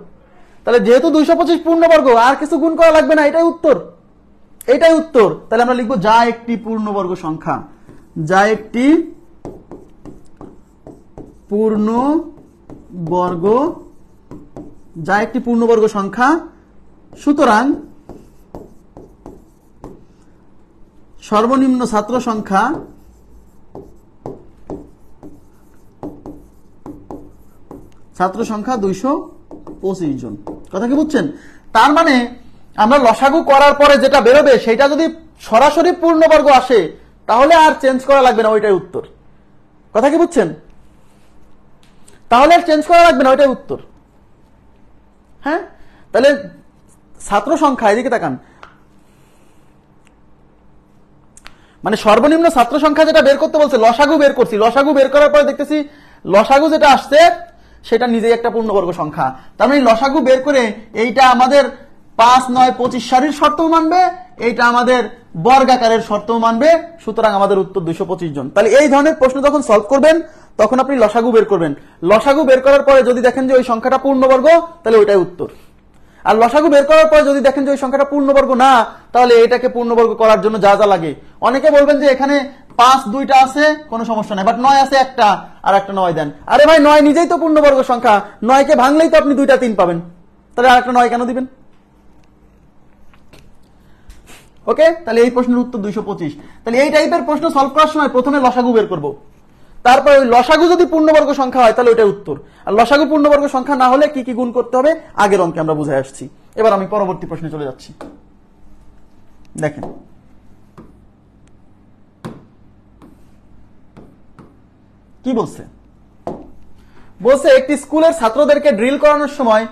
তাহলে যেহেতু 225 পূর্ণবর্গ আর কিছু গুণ করা লাগবে না, এটাই উত্তর, এটাই উত্তর। তাহলে আমরা লিখবো যা একটি পূর্ণবর্গ সংখ্যা, যা একটি পূর্ণবর্গ, যা একটি পূর্ণবর্গ সংখ্যা, সুতরাং সর্বনিম্ন ছাত্র সংখ্যা ছাত্র সংখ্যা 225 জন। কথা কি বুঝছেন? তার মানে আমরা লসাগু করার পরে যেটা বেরোবে সেটা যদি সরাসরি পূর্ণবর্গ আসে তাহলে আর চেঞ্জ করা লাগবে না, ওইটাই উত্তর। কথা কি বুঝছেন? তাহলে আর চেঞ্জ করা লাগবে না, ওইটাই উত্তর। হ্যাঁ, তাহলে ছাত্র সংখ্যা, এদিকে তাকান, মানে সর্বনিম্ন ছাত্র সংখ্যা যেটা বের করতে বলছে, লসাগু বের করছি, লসাগু বের করার পরে দেখতেছি লসাগু যেটা আসছে সেটা নিজেই একটা পূর্ণবর্গ সংখ্যা। তার মানে লসাগু বের করে এইটা আমাদের 5 9 25 সারির শর্তও মানবে, এইটা আমাদের বর্গাকারের শর্তও মানবে, সুতরাং আমাদের উত্তর 225 জন। তাহলে এই ধরনের প্রশ্ন যখন সলভ করবেন তখন আপনি লসাগু বের করবেন। লসাগু বের করার পরে যদি দেখেন যে ওই সংখ্যাটা পূর্ণবর্গ তাহলে ওইটাই উত্তর। আর লসাগু বের করার পরে যদি দেখেন যে ওই সংখ্যাটা পূর্ণবর্গ না, তাহলে এটাকে পূর্ণবর্গ করার জন্য যা যা লাগে। অনেকে বলবেন যে এখানে 5 2টা আছে, কোনো সমস্যা নাই, বাট 9 আছে একটা, আর একটা 9 দেন। আরে ভাই 9 নিজেই তো পূর্ণবর্গ সংখ্যা, 9 কে ভাঙলেই তো আপনি 2টা 3 পাবেন, তাহলে আর একটা 9 কেন দিবেন? ওকে, তাহলে এই প্রশ্নের উত্তর 225। তাহলে এই টাইপের প্রশ্ন সলভ করার সময় প্রথমে লসাগু বের করব, তারপরে ওই লসাগু যদি পূর্ণবর্গ সংখ্যা হয় তাহলে ওইটাই উত্তর। আর লসাগু পূর্ণবর্গ সংখ্যা না হলে কি কি গুণ করতে হবে আগের অঙ্কে আমরা বুঝে আসছি। এবার আমি পরবর্তী প্রশ্নে চলে যাচ্ছি। দেখেন, কি বলছে? বলছে একটি স্কুলের ছাত্রদেরকে ড্রিল করানোর সময়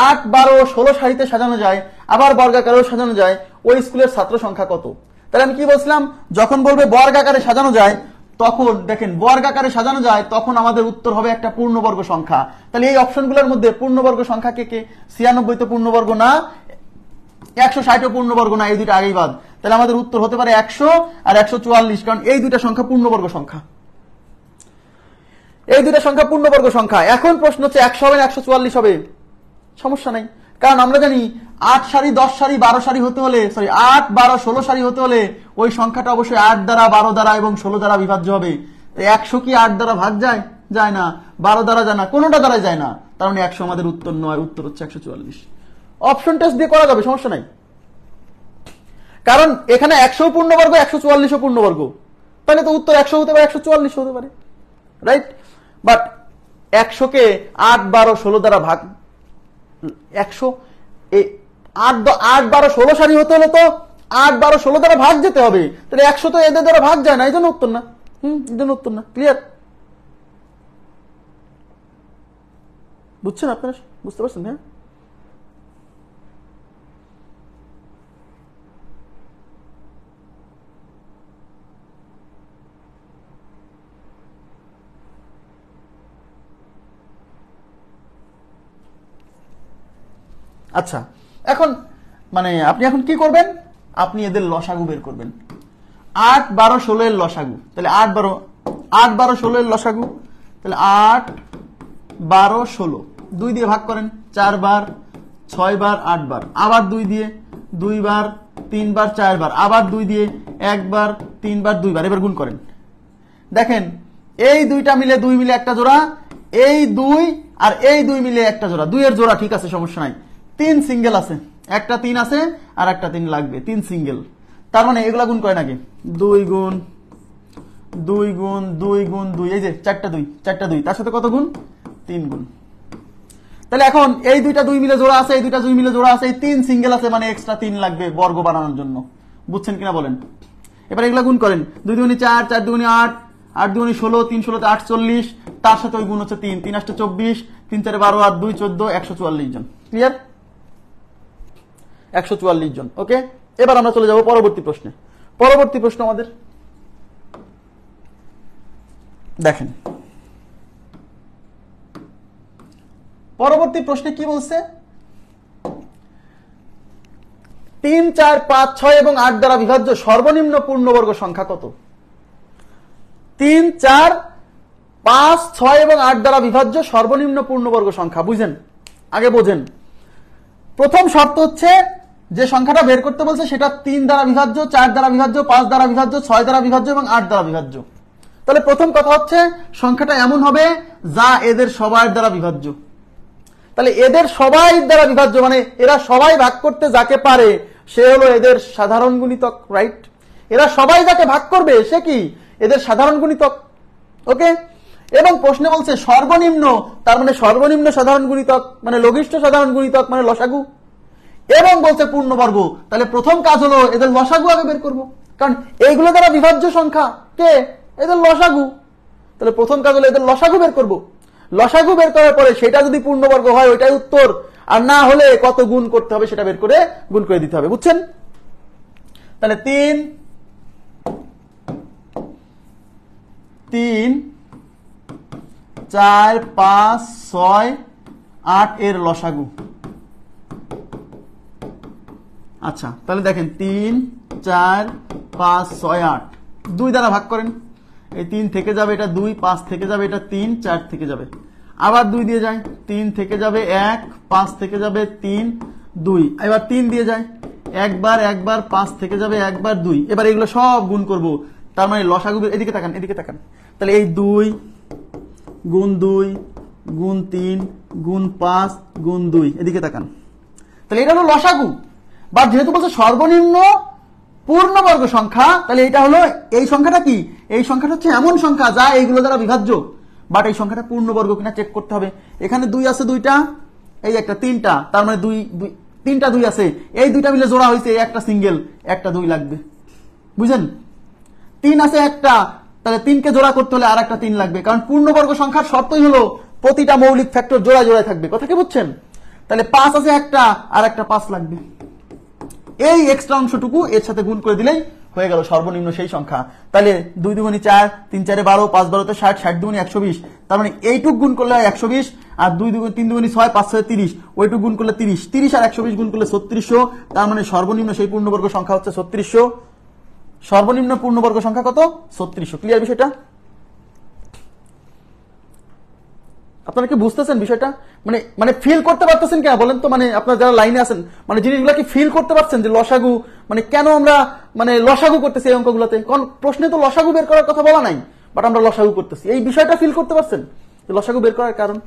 8 12 16 সারিতে সাজানো যায়, আবার বর্গাকারেও সাজানো যায়, ওই স্কুলের ছাত্র সংখ্যা কত? তাহলে আমি কি বলছিলাম, যখন বলবে বর্গাকারে সাজানো যায়, তখন দেখেন বর্গাকারে সাজানো যায়, তখন আমাদের উত্তর হবে একটা পূর্ণবর্গ সংখ্যা। তাহলে এই অপশনগুলোর মধ্যে পূর্ণবর্গ সংখ্যা কে কে? 96 তো পূর্ণবর্গ না, 160 পূর্ণবর্গ না, এই দুইটা আগেই বাদ। তাহলে আমাদের উত্তর হতে পারে 100 আর 144, কারণ এই দুইটা সংখ্যা পূর্ণবর্গ সংখ্যা, এই দুইটা সংখ্যা পূর্ণবর্গ সংখ্যা। এখন প্রশ্ন হচ্ছে 100 হবে না 144 হবে? সমস্যা নাই, কারণ আমরা জানি 8 সারি 10 সারি 12 সারি হতে হলে, 8 12 16 সারি হতে হলে ওই সংখ্যাটা অবশ্যই 8 দ্বারা 12 দ্বারা এবং 16 দ্বারা বিভাজ্য হবে। 100 কি 8 দ্বারা ভাগ যায়? যায় না। 12 দ্বারা যায় না, কোনোটা দ্বারা যায় না। তার মানে 100 আমাদের উত্তর নয়, উত্তর হচ্ছে 144। অপশন টেস্ট দিয়ে করা যাবে, সমস্যা নাই, কারণ এখানে 100 পূর্ণবর্গ 144 পূর্ণবর্গ, তাহলে তো উত্তর 100 হতে পারে 144 হতে পারে, রাইট? বাট 100 কে 8 12 16 দ্বারা ভাগ, 100 8 12 16 সারি হতে হলে তো 8 12 16 দ্বারা ভাগ যেতে হবে, তাহলে 100 তো এদের দ্বারা ভাগ যায় না, এই জন্য উত্তর না। এই জন্য উত্তর না। ক্লিয়ার? বুঝছেন আপনারা? বুঝতে পারছেন? হ্যাঁ, আচ্ছা, এখন মানে আপনি এখন কি করবেন, আপনি এদের লসাগু বের করবেন। 8 12 16 এর লসাগু, তাহলে 8 12 16 এর লসাগু, তাহলে 8 12 16 2 দিয়ে ভাগ করেন, 4 বার 6 বার 8 বার, আবার 2 দিয়ে 2 বার 3 বার 4 বার, আবার 2 দিয়ে 1 বার 3 বার 2 বার, এবার গুণ করেন। দেখেন এই দুইটা মিলে 2 মিলে একটা জোড়া, এই 2 আর এই 2 মিলে একটা জোড়া, 2 এর জোড়া, ঠিক আছে, সমস্যা নাই। 3 সিঙ্গেল আছে, একটা 3 আছে আর একটা 3 লাগবে, 3 সিঙ্গেল। তার মানে এগুলা গুণ করে নাকি 2 গুণ 2 গুণ 2 গুণ 2, এই যে 4টা 2 4টা 2, তার সাথে কত গুণ? 3 গুণ। তাহলে এখন এই দুইটা 2 মিলে জোড়া আছে, এই দুইটা 2 মিলে জোড়া আছে, এই 3 সিঙ্গেল আছে, মানে এক্সট্রা 3 লাগবে বর্গ বানানোর জন্য। বুঝছেন কিনা বলেন? এবার এগুলা গুণ করেন, 2 দুগুণে 4, 4 দুগুণে 8, 8 দুগুণে 16, 3 16 48, তার সাথে ওই গুণ হচ্ছে 3, 3 8 24, 3 4 12, আর 2 14, 144 জন। ক্লিয়ার? 144 জন। ওকে, এবার আমরা চলে যাব পরবর্তী প্রশ্নে। পরবর্তী প্রশ্ন আমাদের দেখেন, পরবর্তী প্রশ্নে কি বলছে? 3 4 5 6 এবং 8 দ্বারা বিভাজ্য সর্বনিম্ন পূর্ণবর্গ সংখ্যা কত? 3 4 5 6 এবং 8 দ্বারা বিভাজ্য সর্বনিম্ন পূর্ণবর্গ সংখ্যা। বুঝেন? আগে বোঝেন। প্রথম শর্ত হচ্ছে যে সংখ্যাটা বের করতে বলছে সেটা 3 দ্বারা বিভাজ্য, 4 দ্বারা বিভাজ্য, 5 দ্বারা বিভাজ্য, 6 দ্বারা বিভাজ্য এবং 8 দ্বারা বিভাজ্য। তাহলে প্রথম কথা হচ্ছে সংখ্যাটা এমন হবে যা এদের সবার দ্বারা বিভাজ্য। তাহলে এদের সবাই দ্বারা বিভাজ্য মানে এরা সবাই ভাগ করতে যাকে পারে সে হলো এদের সাধারণ গুণিতক, রাইট? এরা সবাই যাকে ভাগ করবে সে কি? এদের সাধারণ গুণিতক। ওকে, এবং প্রশ্নে বলছে সর্বনিম্ন, তার মানে সর্বনিম্ন সাধারণ গুণিতক মানে লঘিষ্ঠ সাধারণ গুণিতক মানে লসাগু, এবং বলছে পূর্ণবর্গ। তাহলে প্রথম কাজ হলো এদের লসাগু আগে বের করব, কারণ এইগুলো দ্বারা বিভাজ্য সংখ্যা কে? এদের লসাগু। তাহলে প্রথম কাজ হলো এদের লসাগু বের করব। লসাগু বের করার পরে সেটা যদি পূর্ণবর্গ হয় ওইটাই উত্তর, আর না হলে কত গুণ করতে হবে সেটা বের করে গুণ করে দিতে হবে। বুঝছেন? তাহলে 3 4 5 6 8 এর লসাগু। আচ্ছা, তাহলে দেখেন 3 4 5 6 8 2 দ্বারা ভাগ করেন। এই 3 থেকে যাবে এটা 2, 5 থেকে যাবে এটা 3, 4 থেকে যাবে আবার 2 দিয়ে যায়, 3 থেকে যাবে 1, 5 থেকে যাবে 3 2, এবার 3 দিয়ে যায় একবার, 5 থেকে যাবে একবার 2। এবার এগুলো সব গুণ করব, তার মানে লসাগু। এদিকে তাকান, এদিকে তাকান। তাহলে এই 2 গুণ 2 গুণ 3 গুণ 5 গুণ 2, এদিকে তাকান। তাহলে এটা হলো লসাগু। বা যেহেতু বলছে সর্বনিম্ন পূর্ণবর্গ সংখ্যা, তাহলে এটা হলো এই সংখ্যাটা কি? এই সংখ্যাটা হচ্ছে এমন সংখ্যা যা এইগুলো দ্বারা বিভাজ্য, বাট এই সংখ্যাটা পূর্ণবর্গ কিনা চেক করতে হবে। এখানে 2 আছে, 2টা, এই একটা 3টা, তার মানে 3টা 2 আছে, এই 2টা মিলে জোড়া হয়েছে, এই একটা সিঙ্গেল, একটা 2 লাগবে। বুঝেন? 3 আছে একটা, তাহলে 3 কে জোড়া করতে হলে আর একটা 3 লাগবে, কারণ পূর্ণবর্গ সংখ্যার শর্তই হলো প্রতিটা মৌলিক ফ্যাক্টর জোড়ায় জোড়ায় থাকবে। কথা কি বুঝছেন? তাহলে 5 আছে একটা, আর একটা 5 লাগবে। এই এক্সট্রা অংশটুকু এর সাথে গুণ করে দিলেই হয়ে গেল সর্বনিম্ন সেই সংখ্যা। তাহলে 2 দুগুণে 4, 3 4 12, 5 12 60, 60 দুগুণে 120, তার মানে এইটুক গুণ করলে 120, আর 2 দুগুণে 3 দুগুণে 6, 5 6 30, ওইটুক গুণ করলে 30, 30 আর 120 গুণ করলে 3600, তার মানে সর্বনিম্ন সেই পূর্ণবর্গ সংখ্যা হচ্ছে 3600। সর্বনিম্ন পূর্ণবর্গ সংখ্যা কত? 3600। ক্লিয়ার বিষয়টা? আপনারা কি বুঝতেছেন বিষয়টা? মানে ফিল করতে পারতেছেন কিনা বলেন তো? মানে আপনারা যারা লাইনে আছেন, মানে জিনিসগুলো কি ফিল করতে পারছেন যে লসাগু মানে কেন আমরা মানে লসাগু করতেছি এই অঙ্কগুলোতে? কারণ প্রশ্নে তো লসাগু বের করার কথা বলা নাই, বাট আমরা লসাগু করতেছি। এই বিষয়টা ফিল করতে পারছেন যে লসাগু বের করার কারণ?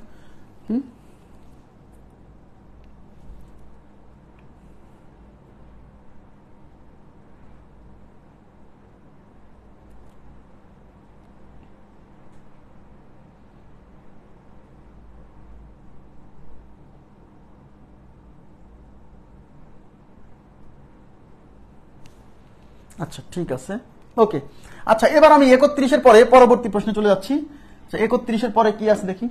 আচ্ছা, ঠিক আছে, ওকে। আচ্ছা, এবার আমি 31-এর পরে পরবর্তী প্রশ্নে চলে যাচ্ছি। 31-এর পরে কি আছে দেখি।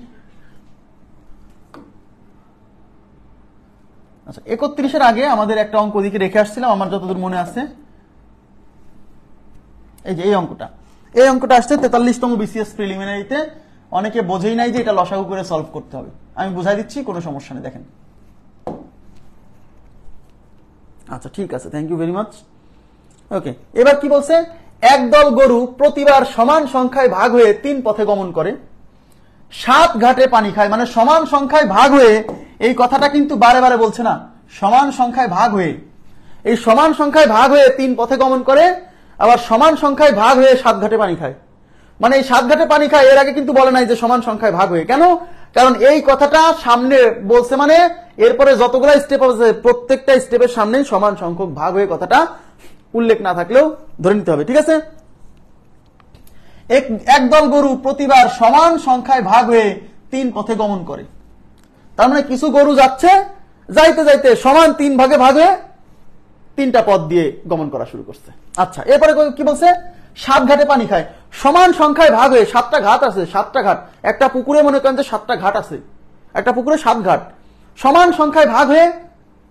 আচ্ছা, 31-এর আগে আমাদের একটা অঙ্ক দিকে রেখে আসছিলাম, আমার যতদূর মনে আছে। এই যে এই অঙ্কটা আসছে 43তম বিসিএস প্রিলিমিনারিতে। অনেকে বোঝেই নাই যে এটা লসাগু করে সলভ করতে হবে। আমি বুঝাই দিচ্ছি, কোনো সমস্যা নেই। দেখেন, আচ্ছা ঠিক আছে, থ্যাংক ইউ ভেরি মাচ। ওকে, এবার কি বলছে? একদল গরু প্রতিবার সমান সংখ্যায় ভাগ হয়ে 3 পথে গমন করে, 7 ঘাটে পানি খায়। মানে সমান সংখ্যায় ভাগ হয়ে, এই কথাটা কিন্তু বারে বারে বলছে না, সমান সংখ্যায় ভাগ হয়ে। এই সমান সংখ্যায় ভাগ হয়ে 3 পথে গমন করে, আবার সমান সংখ্যায় ভাগ হয়ে 7 ঘাটে পানি খায়। মানে এই 7 ঘাটে পানি খায়, এর আগে কিন্তু বলে নাই যে সমান সংখ্যায় ভাগ হয়ে। কেন? কারণ এই কথাটা সামনে বলছে, মানে এরপরে যতগুলো স্টেপ আছে প্রত্যেকটা স্টেপের সামনেই সমান সংখ্যক ভাগ হয়ে কথাটা উল্লেখ না থাকলেও ধরে নিতে হবে। ঠিক আছে? একদল গরু প্রতিবার সমান সংখ্যায় ভাগ হয়ে 3 পথে গমন করে। তার মানে কিছু গরু যাচ্ছে, যাইতে যাইতে সমান 3 ভাগে ভাগ হয়ে 3টা পথ দিয়ে গমন করা শুরু করছে। আচ্ছা, এরপরে কি বলছে? 7 ঘাটে পানি খায়, সমান সংখ্যায় ভাগ হয়ে 7টা ঘাট আছে, 7টা ঘাট, একটা পুকুরে মনে করেন যে 7টা ঘাট আছে, একটা পুকুরে 7 ঘাট, সমান সংখ্যায় ভাগ হয়ে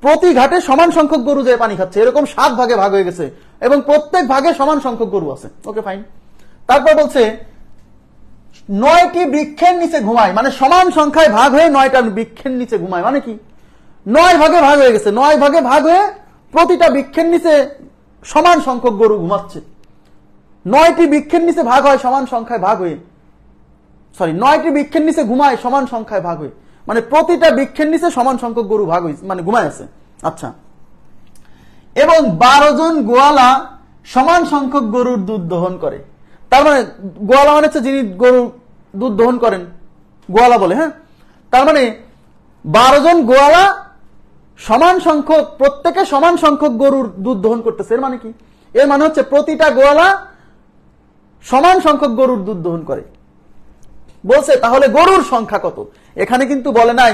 প্রতি ঘাটে সমান সংখ্যক গরু যে পানি খাচ্ছে, এরকম 7 ভাগে ভাগ হয়ে গেছে এবং প্রত্যেক ভাগে সমান সংখ্যক গরু আছে। ওকে, ফাইন। তারপর বলছে 9টি বৃক্ষের নিচে ঘুমায়, মানে সমান সংখ্যায় ভাগ হয়ে 9টা বৃক্ষের নিচে ঘুমায়, মানে কি 9 ভাগে ভাগ হয়ে গেছে, 9 ভাগে ভাগ হয়ে প্রতিটা বৃক্ষের নিচে সমান সংখ্যক গরু ঘুমাচ্ছে। 9টি বৃক্ষের নিচে ভাগ হয় সমান সংখ্যায় ভাগ হয়ে, 9টি বৃক্ষের নিচে ঘুমায় সমান সংখ্যায় ভাগ হয়ে, মানে প্রতিটা বৃক্ষের নিচে সমান সংখ্যক গরু ভাগ হয়েছে, মানে ঘুমায় আছে। আচ্ছা, এবং 12 জন গোয়ালা সমান সংখ্যক গরুর দুধ দহন করে। তার মানে গোয়ালা মানে হচ্ছে যিনি গরুর দুধ দহন করেন, গোয়ালা বলে। হ্যাঁ, তার মানে 12 জন গোয়ালা সমান সংখ্যক, প্রত্যেকে সমান সংখ্যক গরুর দুধ দহন করতেছে। এর মানে কি? এর মানে হচ্ছে প্রতিটা গোয়ালা সমান সংখ্যক গরুর দুধ দহন করে। বলছে তাহলে গরুর সংখ্যা কত? এখানে কিন্তু বলে নাই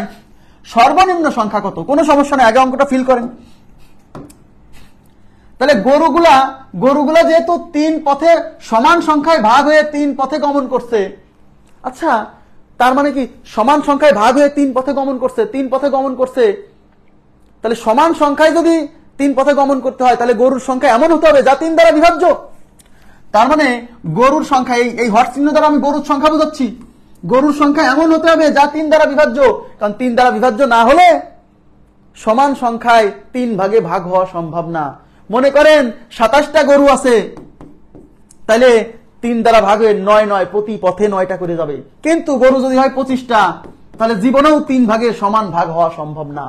সর্বনিম্ন সংখ্যা কত। কোনো সমস্যা নেই, আগে অঙ্কটা ফিল করেন। তাহলে গরুগুলা যেহেতু 3 পথে সমান সংখ্যায় ভাগ হয়ে 3 পথে গমন করছে। আচ্ছা, তার মানে কি সমান সংখ্যায় ভাগ হয়ে 3 পথে গমন করছে, 3 পথে গমন করছে, তাহলে সমান সংখ্যায় যদি 3 পথে গমন করতে হয় তাহলে গরুর সংখ্যা এমন হতে হবে যা 3 দ্বারা বিভাজ্য। তার মানে গরুর সংখ্যা, এই হর চিহ্ন দ্বারা আমি গরুর সংখ্যা বোঝাচ্ছি, গরুর সংখ্যা এমন হতে হবে যা 3 দ্বারা বিভাজ্য, কারণ 3 দ্বারা বিভাজ্য না হলে সমান সংখ্যায় 3 ভাগে ভাগ হওয়া সম্ভব না। মনে করেন 27টা গরু আছে, তাহলে 3 দ্বারা ভাগ হয়ে 9 প্রতি পথে 9টা করে যাবে। কিন্তু গরু যদি হয় 25টা, তাহলে জীবনেও 3 ভাগে সমান ভাগ হওয়া সম্ভব না।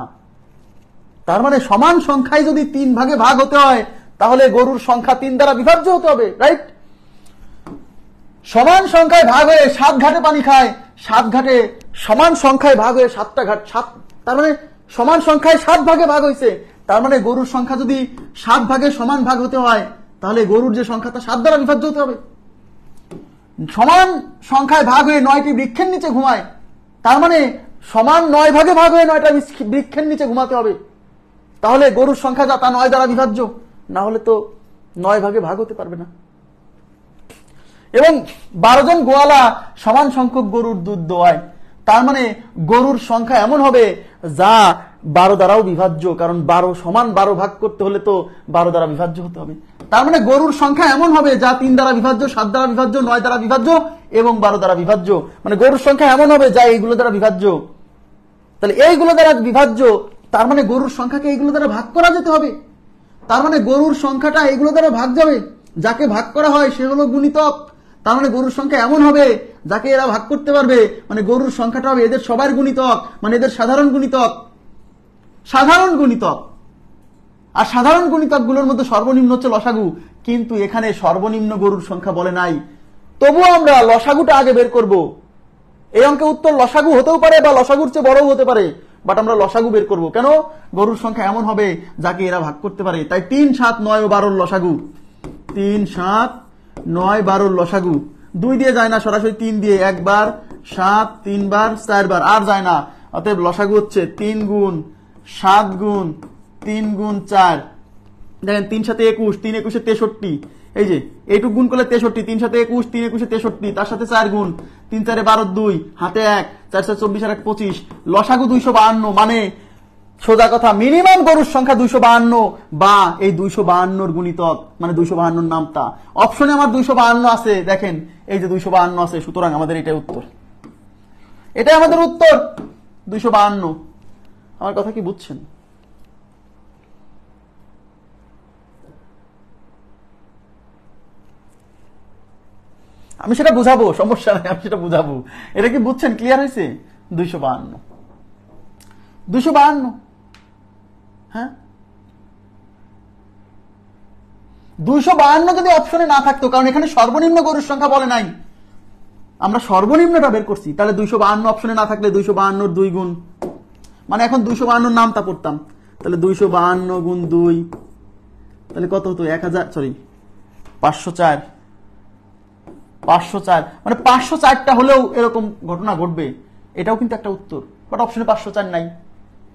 তার মানে সমান সংখ্যায় যদি 3 ভাগে ভাগ হতে হয় তাহলে গরুর সংখ্যা 3 দ্বারা বিভাজ্য হতে হবে, রাইট? সমান সংখ্যায় ভাগ হয়ে 7 ঘাটে পানি খায়, 7 ঘাটে সমান সংখ্যায় ভাগ হয়ে 7টা ঘাট, 7, তার মানে সমান সংখ্যায় 7 ভাগে ভাগ হয়েছে। তার মানে গরুর সংখ্যা যদি 7 ভাগে সমান ভাগ হতে হয় তাহলে গরুর যে সংখ্যা তা 7 দ্বারা বিভাজ্য হতে হবে। সমান সংখ্যায় ভাগ হয়ে 9টি বৃক্ষের নিচে ঘুমায়, তার মানে সমান 9 ভাগে ভাগ হয়ে 9টা বৃক্ষের নিচে ঘুমাতে হবে। তাহলে গরুর সংখ্যা যা তা 9 দ্বারা বিভাজ্য, না হলে তো 9 ভাগে ভাগ হতে পারবে না। এবং 12 জন গোয়ালা সমান সংখ্যক গরুর দুধ দোয়ায়, তার মানে গরুর সংখ্যা এমন হবে যা 12 দ্বারাও বিভাজ্য, কারণ 12 সমান 12 ভাগ করতে হলে তো 12 দ্বারা বিভাজ্য হতে হবে। তার মানে গরুর সংখ্যা এমন হবে যা 3 দ্বারা বিভাজ্য, 7 দ্বারা বিভাজ্য, 9 দ্বারা বিভাজ্য এবং 12 দ্বারা বিভাজ্য। মানে গরুর সংখ্যা এমন হবে যা এইগুলো দ্বারা বিভাজ্য। তাহলে এইগুলো দ্বারা বিভাজ্য, তার মানে গরুর সংখ্যাকে এইগুলো দ্বারা ভাগ করা যেতে হবে। তার মানে গরুর সংখ্যাটা এইগুলো দ্বারা ভাগ যাবে, যাকে ভাগ করা হয় সে হলো গুণিতক। তার মানে গরুর সংখ্যা এমন হবে যাকে এরা ভাগ করতে পারবে, মানে গরুর সংখ্যাটা হবে এদের সবার গুণিতক, মানে এদের সাধারণ গুণিতক। সাধারণ গুণিতক, আর সাধারণ গুণিতক গুলোর মধ্যে সর্বনিম্ন হচ্ছে লসাগু, কিন্তু এখানে সর্বনিম্ন গরুর সংখ্যা বলে নাই। তবুও আমরা লসাগুটা আগে বের করব। এই অঙ্কে উত্তর লসাগু হতেও পারে বা লসাগুর চেয়ে বড়ও হতে পারে, বাট আমরা লসাগু বের করব। কেন? গরুর সংখ্যা এমন হবে যাকে এরা ভাগ করতে পারে। তাই 3, 7, 9 ও 12 লসাগু, 3, 7, 9, 12 লসাগু 2 দিয়ে যায় না, সরাসরি 3 দিয়ে, 1 বার 7, 3 বার 4 বার, আর যায় না। অতএব লসাগু হচ্ছে 3 গুণ 7 গুণ 3 গুণ 4। দেখেন 3 7 21, 3 21 63। এই যে এইটুক গুণ করলে 63, 3 7 21, 3 21 63, তার সাথে 4 গুণ, 3 4 12, 2 হাতে 1, 4 4 24 আর 1 25, লসাগু 252। মানে সোজা কথা, মিনিমাম গরুর সংখ্যা 252 বা এই 252 গুণিতক, মানে 252 নামতা। অপশনে আমার 252 আছে, দেখেন এই যে 252 আছে, সুতরাং আমাদের এটাই উত্তর, এটাই আমাদের উত্তর 252। আমার কথা কি বুঝছেন? আমি সেটা বুঝাবো, সমস্যা নাই, আমি সেটা বুঝাবো। এটা কি বুঝছেন? ক্লিয়ার হয়েছে? 252, 252। হ্যাঁ, 252 যদি অপশনে না থাকতো, কারণ এখানে সর্বনিম্ন গরুর সংখ্যা বলে নাই, আমরা সর্বনিম্নটা বের করছি। তাহলে 252 অপশনে না থাকলে 252 2 গুণ, মানে এখন 252 নামটা পড়তাম, তাহলে 252 গুণ 2, তাহলে কত হতো? 504, 504, মানে 504টা হলেও এরকম ঘটনা ঘটবে। এটাও কিন্তু একটা উত্তর। বাট অপশনে 504 নাই,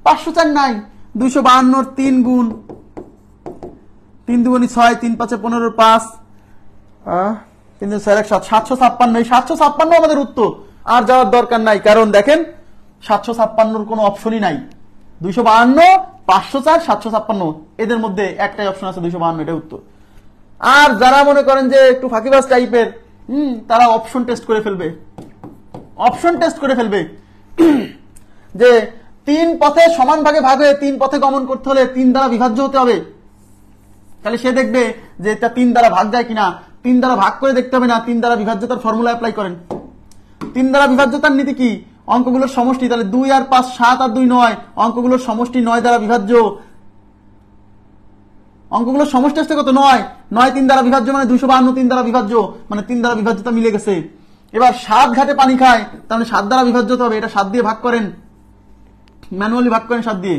504 নাই। 252 3 গুণ 3 দুগুণে 6, 3 5 15, 5 3 4 1 7, 756। এই 756 আমাদের উত্তর, আর যাওয়ার দরকার নাই, কারণ দেখেন 756 কোনো অপশনই নাই। 252 504 756 এদের মধ্যে একটাই অপশন আছে 252, এটা উত্তর। আর যারা মনে করেন যে একটু ফাঁকিবাজ টাইপের, তারা অপশন টেস্ট করে ফেলবে, অপশন টেস্ট করে ফেলবে যে 3 পথে সমান ভাগে ভাগ হয়ে 3 পথে গমন করতে হলে 3 দ্বারা বিভাজ্য হতে হবে। তাহলে সে দেখবে যে এটা 3 দ্বারা ভাগ যায় কিনা, 3 দ্বারা ভাগ করে দেখতে হবে না, 3 দ্বারা বিভাজ্যতার ফর্মুলা অ্যাপ্লাই করেন। 3 দ্বারা বিভাজ্যতার নীতি কি? অঙ্কগুলোর সমষ্টি, তাহলে 2 আর 5 7 আর 2 9, অঙ্কগুলোর সমষ্টি 9 দ্বারা বিভাজ্য। অঙ্কগুলোর সমষ্টি আসতে কত? 9, 9 3 দ্বারা বিভাজ্য মানে 252 3 দ্বারা বিভাজ্য, মানে 3 দ্বারা বিভাজ্যতা মিলে গেছে। এবার 7 ঘাটে পানি খায়, তাহলে 7 দ্বারা বিভাজ্য হতে হবে, এটা 7 দিয়ে ভাগ করেন, ম্যানুয়ালি ভাগ করেন 7 দিয়ে।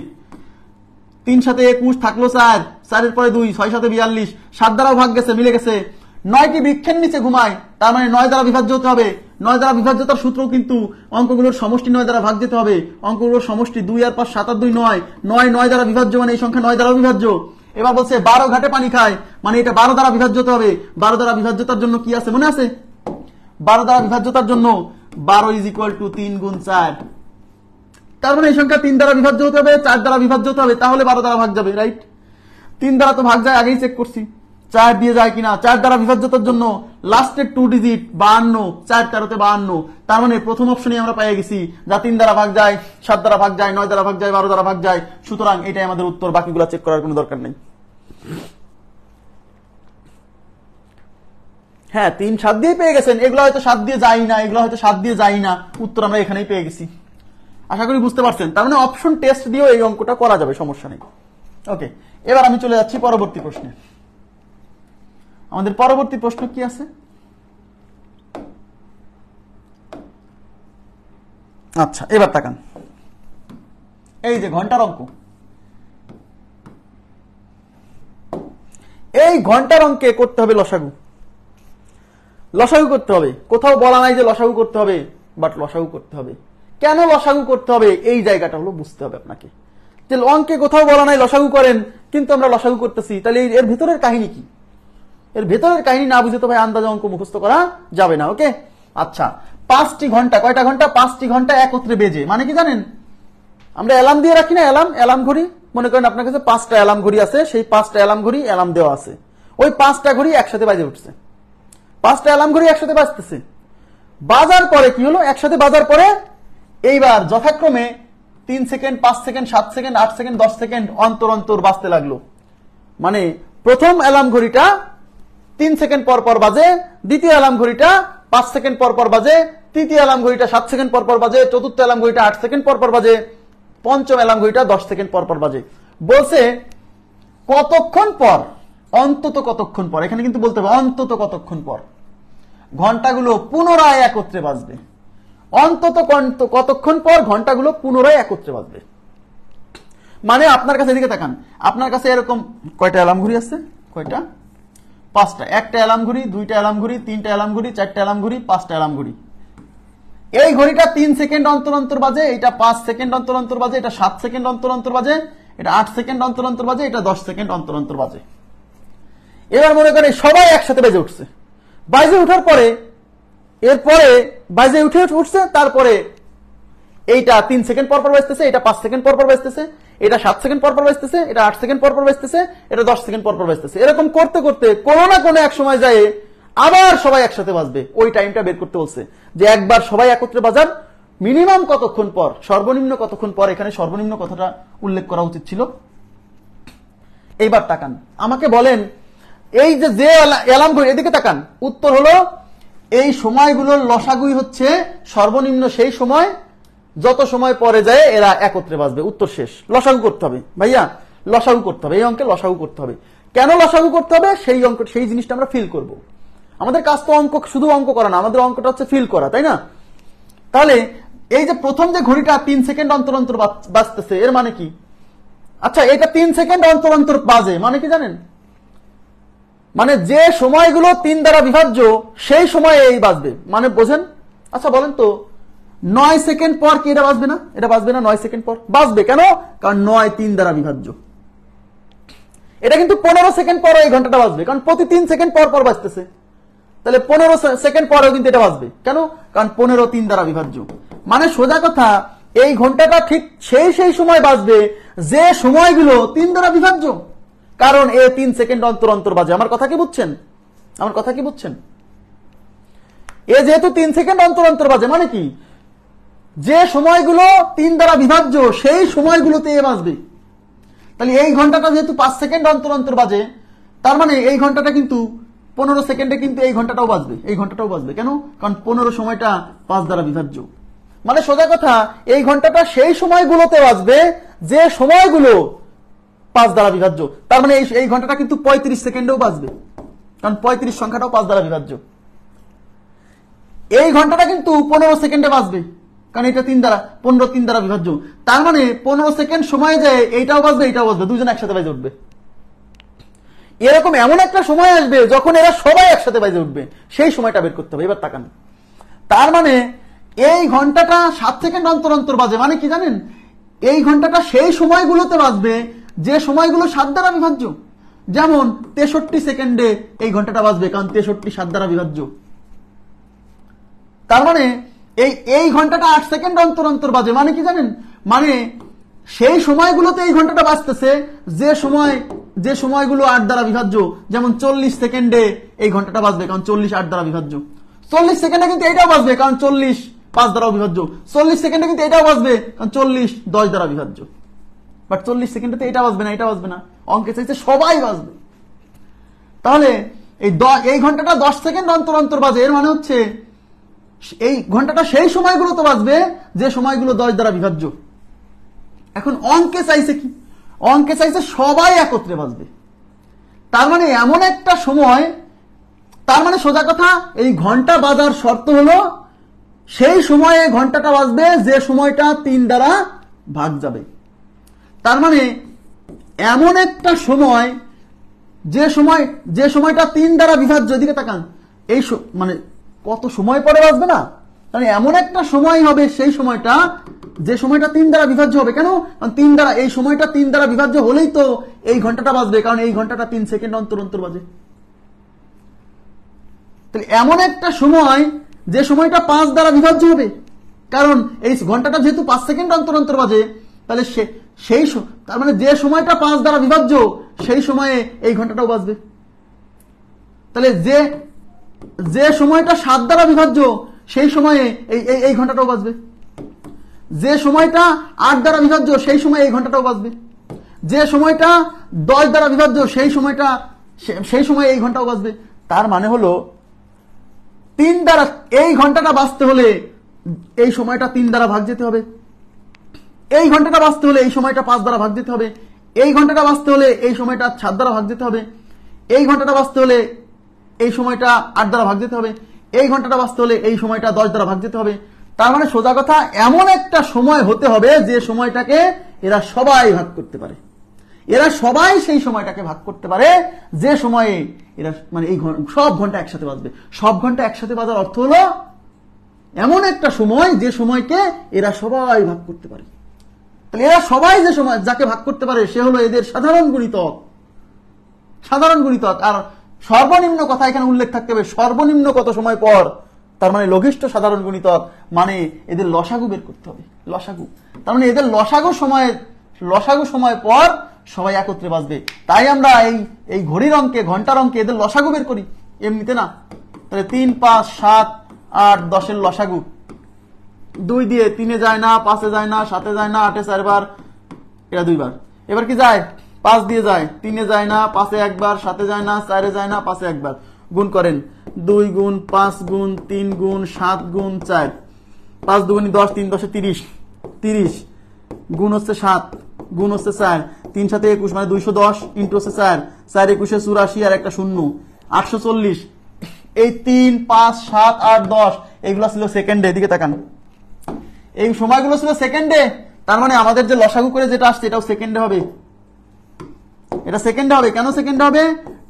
3 সাথে 21 থাকলো 4, 4 এর পরে 2, 6 সাথে 42, 7 দ্বারাও ভাগ গেছে, মিলে গেছে। 9টি বৃক্ষের নিচে ঘুমায়, তার মানে 9 দ্বারা বিভাজ্য হতে হবে। 9 দ্বারা বিভাজ্যতার সূত্র কিন্তু অঙ্কগুলোর সমষ্টি 9 দ্বারা ভাগ যেতে হবে। অঙ্কগুলোর সমষ্টি 2 আর 5 7 আর 2 9, 9 9 দ্বারা বিভাজ্য মানে এই সংখ্যা 9 দ্বারা বিভাজ্য। এবার বলছে 12 ঘাটে পানি খায়, মানে এটা 12 দ্বারা বিভাজ্য হতে হবে। 12 দ্বারা বিভাজ্যতার জন্য কি আছে মনে আছে? 12 দ্বারা বিভাজ্যতার জন্য 12 = 3 গুণ 4, তার মানে এই সংখ্যা 3 দ্বারা বিভাজ্য হতে হবে, 4 দ্বারা বিভাজ্য হতে হবে, তাহলে 12 দ্বারা ভাগ যাবে, রাইট? 3 দ্বারা তো ভাগ যায়, আগেই চেক করছি। 4 দিয়ে যায় কিনা? 4 দ্বারা বিভাজ্যতার জন্য লাস্টের 2 ডিজিট 52, 4 13 52, তার মানে প্রথম অপশনই আমরা পেয়ে গেছি, যা 3 দ্বারা ভাগ যায়, 7 দ্বারা ভাগ যায়, 9 দ্বারা ভাগ যায়, 12 দ্বারা ভাগ যায়। সুতরাং এটাই আমাদের উত্তর, বাকিগুলো চেক করার কোনো দরকার নেই। হ্যাঁ 3 7 দিয়ে পেয়ে গেছেন, এগুলো হয়তো 7 দিয়ে যায় না, এগুলো হয়তো 7 দিয়ে যায় না, উত্তর আমরা এখানেই পেয়ে গেছি। আশা করি বুঝতে পারছেন। তার মানে অপশন টেস্ট দিয়েও এই অঙ্কটা করা যাবে, সমস্যা নেই। ওকে, এবার আমি চলে যাচ্ছি পরবর্তী প্রশ্নে। আমাদের পরবর্তী প্রশ্ন কি আছে? আচ্ছা এবার তাকান, এই যে ঘন্টার অঙ্ক। এই ঘন্টার অঙ্কে করতে হবে লসাগু, লসাগু করতে হবে। কোথাও বলা নাই যে লসাগু করতে হবে, বাট লসাগু করতে হবে। কেন লসাগু করতে হবে এই জায়গাটা হলো বুঝতে হবে আপনাকে। যে অঙ্কে কোথাও বলা নাই লসাগু করেন, কিন্তু আমরা লসাগু করতেছি, তাহলে এর ভিতরের কাহিনী কি? এর ভেতরের কাহিনী না বুঝে তো ভাই আন্দাজে অঙ্ক মুখস্থ করা যাবে না। ওকে, আচ্ছা 5টি ঘন্টা, কয়টা ঘন্টা? 5টি ঘন্টা একত্রে বেজে, মানে কি জানেন? আমরা অ্যালার্ম দিয়ে রাখি না, অ্যালার্ম ঘড়ি। মনে করেন আপনার কাছে 5টা অ্যালার্ম ঘড়ি আছে, সেই 5টা অ্যালার্ম ঘড়ি অ্যালার্ম দেওয়া আছে, ওই 5টা ঘড়ি একসাথে বাজে উঠছে। 5টা অ্যালার্ম ঘড়ি একসাথে বাজতেছে, বাজার পরে কি হলো? একসাথে বাজার পরে এইবার যথাক্রমে 3 second, 5 second, 7 second, 8 second, 10 second অন্তর অন্তর বাজতে লাগলো। মানে প্রথম অ্যালার্ম ঘড়িটা 3 সেকেন্ড পর পর বাজে, দ্বিতীয় অ্যালার্ম ঘড়িটা 5 সেকেন্ড পর পর বাজে, তৃতীয় অ্যালার্ম ঘড়িটা 7 সেকেন্ড পর পর বাজে, চতুর্থ অ্যালার্ম ঘড়িটা 8 সেকেন্ড পর পর বাজে, পঞ্চম অ্যালার্ম ঘড়িটা 10 সেকেন্ড পর পর বাজে। বলছে কতক্ষণ পর, অন্তত কতক্ষণ পর, এখানে কিন্তু বলতে হবে অন্তত কতক্ষণ পর ঘন্টাগুলো পুনরায় একত্রে বাজবে। অন্তত কতক্ষণ পর ঘন্টাগুলো পুনরায় একত্রে বাজবে। মানে আপনার কাছে এদিকে তাকান, আপনার কাছে এরকম কয়টা অ্যালার্ম ঘড়ি আছে? কয়টা? 5টা। একটা অ্যালার্ম ঘড়ি, 2টা অ্যালার্ম ঘড়ি, 3টা অ্যালার্ম ঘড়ি, 4টা অ্যালার্ম ঘড়ি, 5টা অ্যালার্ম ঘড়ি। এই ঘড়িটা 3 সেকেন্ড অন্তর অন্তর বাজে, এটা 5 সেকেন্ড অন্তর অন্তর বাজে, এটা 7 সেকেন্ড অন্তর অন্তর বাজে, এটা 8 সেকেন্ড অন্তর অন্তর বাজে, এটা 10 সেকেন্ড অন্তর অন্তর বাজে। এবার মনে করেন সবাই একসাথে বেজে উঠছে। বাজে উঠার পরে, এরপরে বাজে উঠছে, তারপরে এইটা 3 সেকেন্ড পর পর বাজতেছে, এটা 5 সেকেন্ড পর পর বাজতেছে, এটা 7 সেকেন্ড পর পর বাজতেছে, এটা 8 সেকেন্ড পর পর বাজতেছে, এটা 10 সেকেন্ড পর পর বাজতেছে। এরকম করতে করতে কোনো না কোনো এক সময় যায় আবার সবাই একসাথে বাজবে। ওই টাইমটা বের করতে বলছে যে একবার সবাই একত্রে বাজার মিনিমাম কতক্ষণ পর, সর্বনিম্ন কতক্ষণ পর। এখানে সর্বনিম্ন কথাটা উল্লেখ করা উচিত ছিল। এইবার তাকান, আমাকে বলেন এই যে অ্যালার্ম ঘড়ি, এদিকে তাকান, উত্তর হলো এই সময়গুলোর লসাগুই হচ্ছে সর্বনিম্ন সেই সময় যত সময় পরে যায় এরা একত্রে বাজবে। উত্তর শেষ। লসাগু করতে হবে ভাইয়া, লসাগু করতে হবে, এই অঙ্কে লসাগু করতে হবে। কেন লসাগু করতে হবে সেই অঙ্ক, সেই জিনিসটা আমরা ফিল করব। আমাদের কাজ তো অঙ্ক, শুধু অঙ্ক করা না, আমাদের অঙ্কটা হচ্ছে ফিল করা, তাই না? তাহলে এই যে প্রথম যে ঘড়িটা 3 সেকেন্ড অন্তর অন্তর বাজতেছে, এর মানে কি? আচ্ছা এটা 3 সেকেন্ড অন্তর অন্তর বাজে মানে কি জানেন? মানে যে সময়গুলো 3 দ্বারা বিভাজ্য সেই সময় এই বাজবে, মানে বোঝেন? আচ্ছা বলেন তো, 9 সেকেন্ড পর কি এটা বাজবে না? এটা বাজবে না 9 সেকেন্ড পর? বাজবে। কেন? কারণ 9 3 দ্বারা বিভাজ্য। এটা কিন্তু 15 সেকেন্ড পর এই ঘন্টাটা বাজবে, কারণ প্রতি 3 সেকেন্ড পর পর বাজতেছে। তাহলে 15 সেকেন্ড পরেও কিন্তু এটা বাজবে। কেন? কারণ 15 3 দ্বারা বিভাজ্য। মানে সোজা কথা, এই ঘন্টাটা ঠিক সেই সময় বাজবে যে সময়গুলো 3 দ্বারা বিভাজ্য, কারণ এ 3 সেকেন্ড অন্তর অন্তর বাজে। আমার কথা কি বুঝছেন? আমার কথা কি বুঝছেন? এ যেহেতু 3 সেকেন্ড অন্তর অন্তর বাজে, মানে কি, যে সময়গুলো 3 দ্বারা বিভাজ্য সেই সময়গুলোতে এ বাজবে। তাহলে এই ঘন্টাটা যেহেতু 5 সেকেন্ড অন্তর অন্তর বাজে, তার মানে এই ঘন্টাটা কিন্তু 15 সেকেন্ডে কিন্তু এই ঘন্টাটাও বাজবে, এই ঘন্টাটাও বাজবে। কেন? কারণ 15 সময়টা 5 দ্বারা বিভাজ্য। মানে সোজা কথা, এই ঘন্টাটা সেই সময়গুলোতে বাজবে যে সময়গুলো 5 দ্বারা বিভাজ্য। তার মানে এই ঘন্টাটা কিন্তু 35 সেকেন্ডেও বাজবে, কারণ 35 সংখ্যাটাও 5 দ্বারা বিভাজ্য। এই ঘন্টাটা কিন্তু 15 সেকেন্ডে বাজবে, কারণ এটা 15 3 দ্বারা বিভাজ্য। তার মানে 15 সেকেন্ড সময় যায় এইটাও বাজবে এইটাও বাজবে, দুজন একসাথে বাজে উঠবে। এরকম এমন একটা সময় আসবে যখন এরা সবাই একসাথে বাজে উঠবে, সেই সময়টা বের করতে হবে। এবার তাকান, তার মানে এই ঘন্টাটা 7 সেকেন্ড অন্তর অন্তর বাজে, মানে কি জানেন, এই ঘন্টাটা সেই সময়গুলোতে বাজবে যে সময়গুলো 7 দ্বারা বিভাজ্য। যেমন 63 সেকেন্ডে এই ঘন্টাটা বাজবে, কারণ 63 7 দ্বারা বিভাজ্য। তার মানে এই ঘন্টাটা 8 সেকেন্ড অন্তর অন্তর বাজে, মানে কি জানেন, মানে সেই সময়গুলোতে এই ঘন্টাটা বাজতেছে যে সময়গুলো 8 দ্বারা বিভাজ্য। যেমন 40 সেকেন্ডে এই ঘন্টাটা বাজবে, কারণ 40 8 দ্বারা বিভাজ্য। 40 সেকেন্ডে কিন্তু এটাও বাজবে, কারণ 40 5 দ্বারা বিভাজ্য। 40 সেকেন্ডে কিন্তু এটাও বাজবে, কারণ 40 10 দ্বারা বিভাজ্য। বাট 40 সেকেন্ডে তো এটা বাজবে না, এটা বাজবে না, অঙ্কে চাইছে সবাই বাজবে। তাহলে এই ঘন্টাটা 10 সেকেন্ড অন্তর অন্তর বাজে, এর মানে হচ্ছে এই ঘন্টাটা সেই সময়গুলো তো বাজবে যে সময়গুলো 10 দ্বারা বিভাজ্য। এখন অঙ্কে চাইছে কি? অঙ্কে চাইছে সবাই একত্রে বাজবে। তার মানে এমন একটা সময়, তার মানে সোজা কথা, এই ঘন্টা বাজার শর্ত হলো সেই সময়ে ঘন্টাটা বাজবে যে সময়টা 3 দ্বারা ভাগ যাবে। তার মানে এমন একটা সময় যে সময়টা 3 দ্বারা বিভাজ্য, এদিকে তাকান, এই মানে কত সময় পরে বাজবে না, মানে এমন একটা সময় হবে সেই সময়টা যে সময়টা 3 দ্বারা বিভাজ্য হবে। কেন? কারণ 3 দ্বারা এই সময়টা 3 দ্বারা বিভাজ্য হলেই তো এই ঘন্টাটা বাজবে, কারণ এই ঘন্টাটা 3 সেকেন্ড অন্তর অন্তর বাজে। তাহলে এমন একটা সময় যে সময়টা 5 দ্বারা বিভাজ্য হবে, কারণ এই ঘন্টাটা যেহেতু 5 সেকেন্ড অন্তর অন্তর বাজে, তাহলে তার মানে যে সময়টা 5 দ্বারা বিভাজ্য সেই সময়ে এই ঘন্টাটাও বাজবে। তাহলে যে সময়টা 7 দ্বারা বিভাজ্য সেই সময়ে এই ঘন্টাটাও বাজবে। যে সময়টা 8 দ্বারা বিভাজ্য সেই সময়ে এই ঘন্টাটাও বাজবে। যে সময়টা 10 দ্বারা বিভাজ্য সেই সময়ে এই ঘন্টাও বাজবে। তার মানে হলো 3 দ্বারা এই ঘন্টাটা বাজতে হলে এই সময়টা 3 দ্বারা ভাগ যেতে হবে, এই ঘন্টাটা বাজতে হলে এই সময়টা 5 দ্বারা ভাগ যেতে হবে, এই ঘন্টাটা বাজতে হলে এই সময়টা 7 দ্বারা ভাগ যেতে হবে, এই ঘন্টাটা বাজতে হলে এই সময়টা 8 দ্বারা ভাগ যেতে হবে, এই ঘন্টাটা বাজতে হলে এই সময়টা 10 দ্বারা ভাগ যেতে হবে। তার মানে সোজা কথা, এমন একটা সময় হতে হবে যে সময়টাকে এরা সবাই ভাগ করতে পারে। এরা সবাই সেই সময়টাকে ভাগ করতে পারে যে সময়ে এরা মানে এই সব ঘন্টা একসাথে বাজবে। সব ঘন্টা একসাথে বাজার অর্থ হলো এমন একটা সময় যে সময়কে এরা সবাই ভাগ করতে পারে। তাহলে এরা সবাই যে সময় যাকে ভাগ করতে পারে সে হলো এদের সাধারণ গুণিতক। সাধারণ গুণিতক। আর সর্বনিম্ন কথা এখানে উল্লেখ থাকতে হবে, সর্বনিম্ন কত সময় পর, তার মানে লঘিষ্ঠ সাধারণ গুণিতক, মানে এদের লসাগু বের করতে হবে। লসাগু, তার মানে এদের লসাগু সময় পর সবাই একত্রে বাজবে। তাই আমরা এই ঘড়ির অঙ্কে, ঘন্টার অঙ্কে এদের লসাগু বের করি, এমনিতে না। তাহলে 3 5 7 8 10 লসাগু 2 দিয়ে 3-এ যায় না, 5-এ যায় না, 7-এ যায় না, 8-এ 4 বার, এটা 2 বার। এবার কি যায়? 5 দিয়ে যায়, 3-এ যায় না, 5-এ 1 বার, 7-এ যায় না, 4-এ যায় না, 5-এ 1 বার। গুণ করেন, 2 গুণ 5 গুণ 3 গুণ 7 গুণ 4, 5 2 10, 3 10 30, 30 গুণ হচ্ছে 7, গুণ হচ্ছে 4, 3 7 21 মানে 210 ইন্টু হচ্ছে 4, 4 21 84 আর একটা শূন্য, 840। এই 3 5 7 8 10 এইগুলো ছিল সেকেন্ডে। এদিকে তাকান, এই সময়গুলো ছিল সেকেন্ডে। তার মানে আমাদের যে লসাগু করে যেটা আসছে এটাও সেকেন্ডে হবে। এটা সেকেন্ডে হবে। কেন সেকেন্ডে হবে?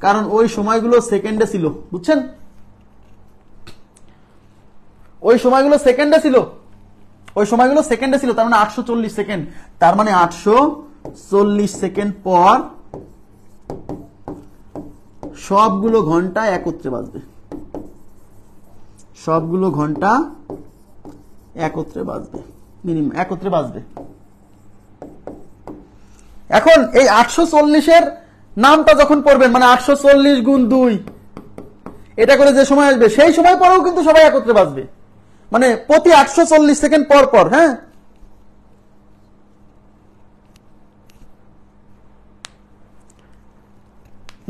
কারণ ওই সময়গুলো সেকেন্ডে ছিল, বুঝছেন? ওই সময়গুলো সেকেন্ডে ছিল। ওই সময়গুলো সেকেন্ডে ছিল, তার মানে 840 সেকেন্ড। তার মানে 840 সেকেন্ড পর সবগুলো ঘন্টা একত্রে বাজবে, সবগুলো ঘন্টা একত্রে বাজবে, মিনিমাম একত্রে বাজবে। এখন এই 840-এর নামটা যখন পড়বেন, মানে 840 গুণ 2 এটা করে যে সময় আসবে, সেই সময় পরেও কিন্তু সবাই একত্রে বাজবে, মানে প্রতি 840 সেকেন্ড পর পর। হ্যাঁ,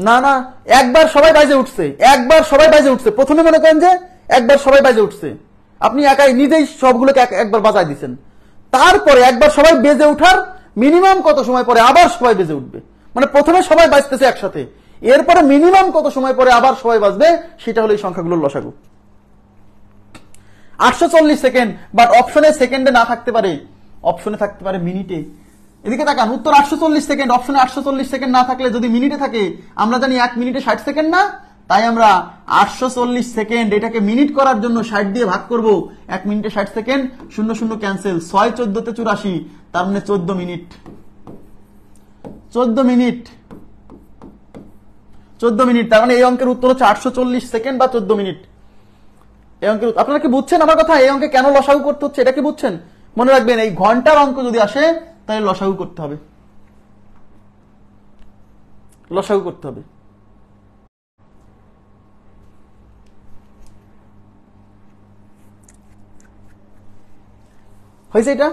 না না, একবার সবাই বাজে উঠছে, একবার সবাই বাজে উঠছে। প্রথমে মনে করেন যে একবার সবাই বাজে উঠছে, আপনি একাই নিজেই সবগুলোকে একবার বাজায় দিচ্ছেন। তারপরে একবার সবাই বেজে উঠার মিনিমাম কত সময় পরে আবার সবাই বেজে উঠবে, মানে প্রথমে সবাই বাজতেছে একসাথে, এরপরে মিনিমাম কত সময় পরে আবার সবাই বাজবে, সেটা হলো এই সংখ্যাগুলোর লসাগু। 840 সেকেন্ড, বাট অপশনে সেকেন্ডে না থাকতে পারে, অপশনে থাকতে পারে মিনিটে। এদিকে তাকান, উত্তর 840 সেকেন্ড, অপশনে 840 সেকেন্ড না থাকলে যদি মিনিটে থাকে, আমরা জানি 1 মিনিটে 60 সেকেন্ড না, তাই আমরা 840 সেকেন্ড এটাকে মিনিট করার জন্য 60 দিয়ে ভাগ করব। 1 মিনিটে 60 সেকেন্ড, 0 0 ক্যান্সেল, 6 14 তে 84, তার মানে 14 মিনিট। 14 মিনিট, 14 মিনিট, তার মানে এই অঙ্কের উত্তর হচ্ছে 840 সেকেন্ড বা 14 মিনিট। এই অঙ্কের আপনারা কি বুঝছেন আমার কথা? এই অঙ্কে কেন লসাগু করতে হচ্ছে এটা কি বুঝছেন? মনে রাখবেন, এই ঘন্টার অঙ্ক যদি আসে তাহলে লসাগু করতে হবে, লসাগু করতে হবে। হয়েছে এটা?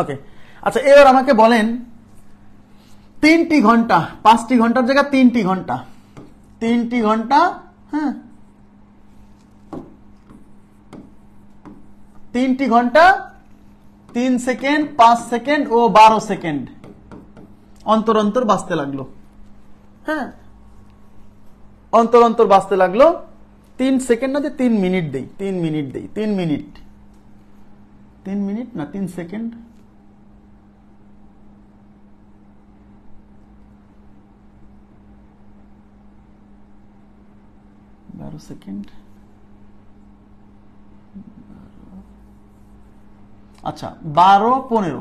ওকে, আচ্ছা এবার আমাকে বলেন 3টি ঘন্টা, 5টি ঘন্টার জায়গায় 3টি ঘন্টা, 3টি ঘন্টা, হ্যাঁ 3টি ঘন্টা 3 সেকেন্ড, 5 সেকেন্ড ও 12 সেকেন্ড অন্তর অন্তর বাজতে লাগলো। হ্যাঁ, অন্তর অন্তর বাজতে লাগলো। 3 সেকেন্ড না, যে 3 মিনিট দেই, 3 মিনিট দেই, 3 মিনিট, 3 মিনিট না 3 সেকেন্ড, 12 সেকেন্ড, আচ্ছা 12 15,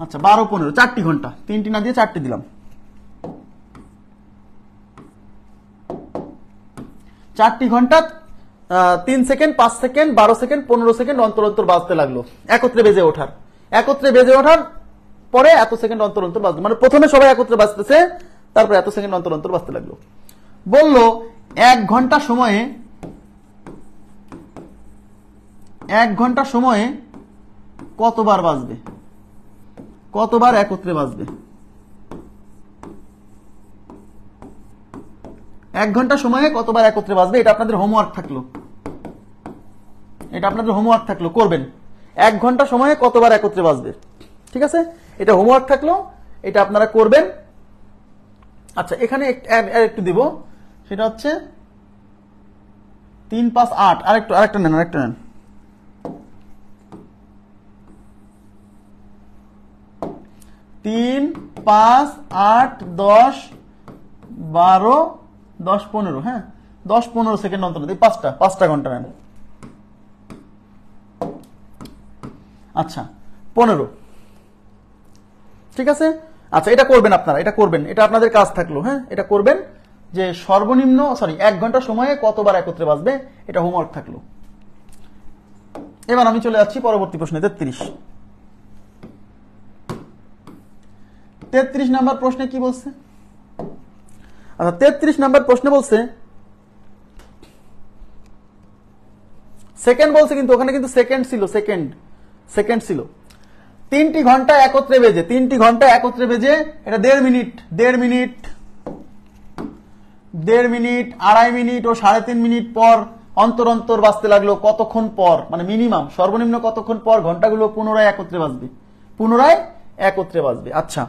আচ্ছা 12 15, 4টি ঘন্টা, 3টি না দিয়ে 4টি দিলাম। 4টি ঘন্টা 3 সেকেন্ড, 5 সেকেন্ড, 12 সেকেন্ড, 15 সেকেন্ড অন্তর অন্তর বাজতে লাগলো, একত্রে বেজে ওঠার, একত্রে বেজে ওঠার পরে এত সেকেন্ড অন্তর অন্তর বাজলো, মানে প্রথমে সবাই একত্রে বাজতেছে, তারপরে এত সেকেন্ড অন্তর অন্তর বাজতে লাগলো। বললো 1 ঘন্টা সময়ে, 1 ঘন্টা সময়ে কতবার বাজবে, কতবার একত্রে বাজবে। 1 ঘন্টা সময়ে কতবার একত্রে বাজবে, এটা আপনাদের হোমওয়ার্ক থাকলো, এটা আপনাদের হোমওয়ার্ক থাকলো, করবেন। 1 ঘন্টা সময়ে কতবার একত্রে বাজবে, ঠিক আছে, এটা হোমওয়ার্ক থাকলো, এটা আপনারা করবেন। আচ্ছা এখানে একটু দিব, সেটা হচ্ছে 3 5 8, আরেকটা নেন, আরেকটা নেন। 3 5 8 10 12 10 15, হ্যাঁ 10 15 সেকেন্ড অন্তর, এই 5টা ঘন্টা নেন। আচ্ছা 15, ঠিক আছে। আচ্ছা এটা করবেন আপনারা, এটা করবেন, এটা আপনাদের কাজ থাকলো। হ্যাঁ, এটা করবেন যে সর্বনিম্ন 1 ঘন্টা সময়ে কতবার একত্রে বাজবে, এটা হোমওয়ার্ক থাকলো। এবার আমি চলে যাচ্ছি পরবর্তী প্রশ্নে, 33 নাম্বার প্রশ্নে কি বলছে। আচ্ছা 33 নাম্বার প্রশ্নে বলছে সেকেন্ড বলছে, কিন্তু ওখানে কিন্তু সেকেন্ড ছিল, সেকেন্ড ছিল। 3টি ঘন্টা একত্রে বেজে, 3টি ঘন্টা একত্রে বেজে, এটা 1.5 মিনিট, 1.5 মিনিট, 1.5 মিনিট, 2.5 মিনিট ও 3.5 মিনিট পর অন্তর অন্তর বাজতে লাগলো। কতক্ষণ পর, মানে মিনিমাম সর্বনিম্ন কতক্ষণ পর ঘন্টাগুলো পুনরায় একত্রে বাজবে, পুনরায় একত্রে বাজবে। আচ্ছা,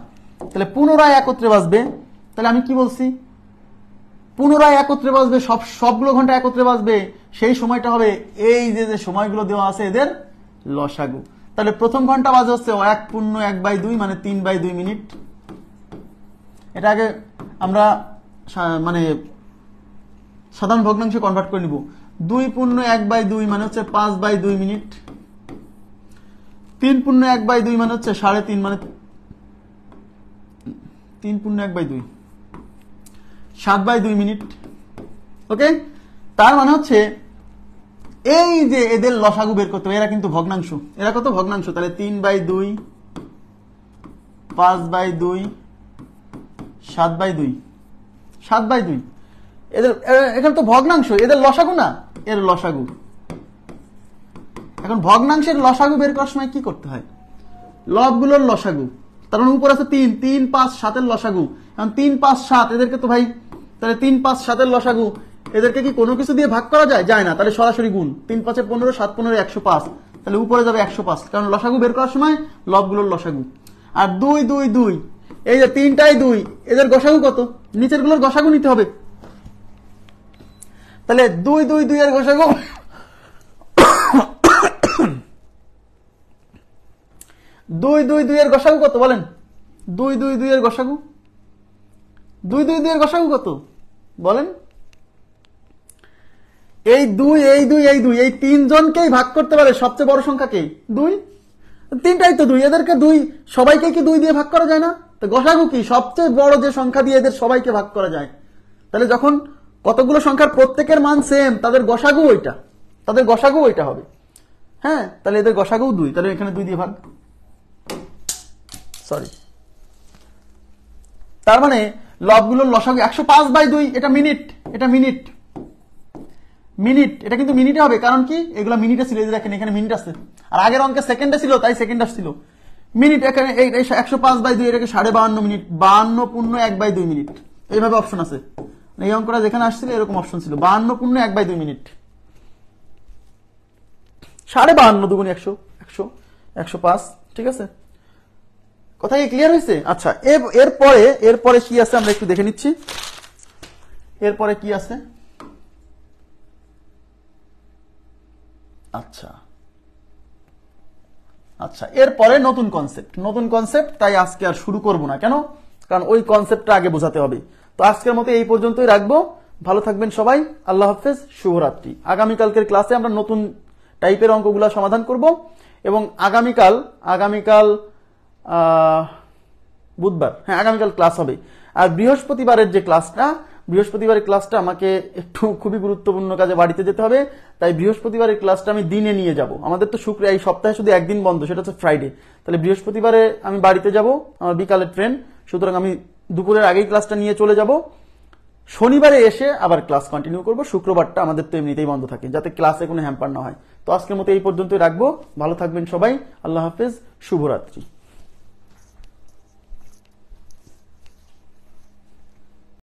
তাহলে পুনরায় একত্রে বাজবে, তাহলে আমি কি বলছি, পুনরায় একত্রে বাজবে, সবগুলো ঘন্টা একত্রে বাজবে, সেই সময়টা হবে এই যে সময়গুলো দেওয়া আছে এদের লসাগু। তাহলে প্রথম ঘন্টা বাজে হচ্ছে 1/1/2 মানে 3/2 মিনিট। এটা আগে আমরা মানে সাধারণ ভগ্নাংশে কনভার্ট করে নিব। 2/1/2 মানে হচ্ছে 5/2 মিনিট। 3/1/2 মানে হচ্ছে 3.5 মানে 3/1/2 7/2 মিনিট। ওকে, তার মানে হচ্ছে এই যে এদের লসাগু বের করতে হবে, এরা কিন্তু ভগ্নাংশ, এরা কত ভগ্নাংশ, তাহলে 3/2 5/2 7/2 7/2 এদের এখানে তো ভগ্নাংশ, এদের লসাগু না, এর লসাগু। এখন ভগ্নাংশের লসাগু বের করার সময় কি করতে হয়, লবগুলোর লসাগু, তার মানে উপর আছে 3 3 5 7 লসাগু। এখন 3 5 7 এদেরকে তো ভাই, তাহলে 3 5 7 লসাগু, এদেরকে কি কোনো কিছু দিয়ে ভাগ করা যায়? যায় না, তাহলে সরাসরি গুণ, 3 5 15 7 15 105, তাহলে উপরে যাবে 105, কারণ লসাগু বের করার সময় লবগুলোর লসাগু। আর 2 2 2 এই যে 3টাই 2, এদের গসাগু কত, নিচের গুলোর গসাগু নিতে হবে। তাহলে 2 2 2 এর গসাগু 2 2 2 এর গসাগু কত বলেন, 2 2 2 এর গসাগু, 2 2 2 এর গসাগু কত বলেন? এই 2 এই 2 এই 2 এই তিনজনকেই ভাগ করতে পারে সবচেয়ে বড় সংখ্যাকে 2, তিনটাই তো 2, এদেরকে 2 সবাইকে কি 2 দিয়ে ভাগ করা যায় না? তো গসাগু কি, সবচেয়ে বড় যে সংখ্যা দিয়ে এদের সবাইকে ভাগ করা যায়। তাহলে যখন কতগুলো সংখ্যার প্রত্যেকের মান সেম, তাদের গসাগু ওইটা, তাদের গসাগু ওইটা হবে। হ্যাঁ, তাহলে এদের গসাগু 2, তাহলে এখানে 2 দিয়ে ভাগ, সরি। তার মানে লবগুলোর লসাগু 105/2, এটা মিনিট, এটা মিনিট, মিনিট, এটা কিন্তু মিনিটে হবে, কারণ কি এগুলো মিনিটে ছিল, এই দেখেন এখানে মিনিট আছে, আর আগের অঙ্কে সেকেন্ডে ছিল, তাই সেকেন্ড আসছিল, মিনিট এখানে 105/2, এটাকে 52 মিনিট, 52.1/2 মিনিট, এইভাবে অপশন আছে। এই অঙ্কটা যেখানে আসছিল এরকম অপশন ছিল, 52.1/2 মিনিট, 52 2 × 100 100 105, ঠিক আছে, কথা কি ক্লিয়ার হয়েছে? আচ্ছা, এরপরে কি আছে আমরা একটু দেখে নিচ্ছি, এরপরে কি আছে। আচ্ছা আচ্ছা, এরপরে নতুন কনসেপ্ট, তাই আজকে আর শুরু করব না, কেন, কারণ ওই কনসেপ্টটা আগে বোঝাতে হবে। তো আজকের মতো এই পর্যন্তই রাখবো, ভালো থাকবেন সবাই, আল্লাহ হাফেজ, শুভরাত্রি। আগামীকালকের ক্লাসে আমরা নতুন টাইপের অঙ্কগুলো সমাধান করব, এবং আগামীকাল বুধবার, হ্যাঁ আগামীকাল ক্লাস হবে। আর বৃহস্পতিবারের ক্লাসটা আমাকে একটু খুবই গুরুত্বপূর্ণ কাজে বাড়িতে যেতে হবে, তাই বৃহস্পতিবারের ক্লাসটা আমি দিনে নিয়ে যাব। আমাদের তো এই সপ্তাহে শুধু একদিন বন্ধ, সেটা হচ্ছে ফ্রাইডে, তাহলে বৃহস্পতিবারে আমি বাড়িতে যাব, আমার বিকালের ট্রেন, সুতরাং আমি দুপুরের আগেই ক্লাসটা নিয়ে চলে যাব। শনিবারে এসে আবার ক্লাস কন্টিনিউ করব, শুক্রবারটা আমাদের তো এমনিতেই বন্ধ থাকে, যাতে ক্লাসে কোনো হ্যাম্পার না হয়। তো আজকের মতো এই পর্যন্তই রাখবো, ভালো থাকবেন সবাই, আল্লাহ হাফেজ, শুভরাত্রি।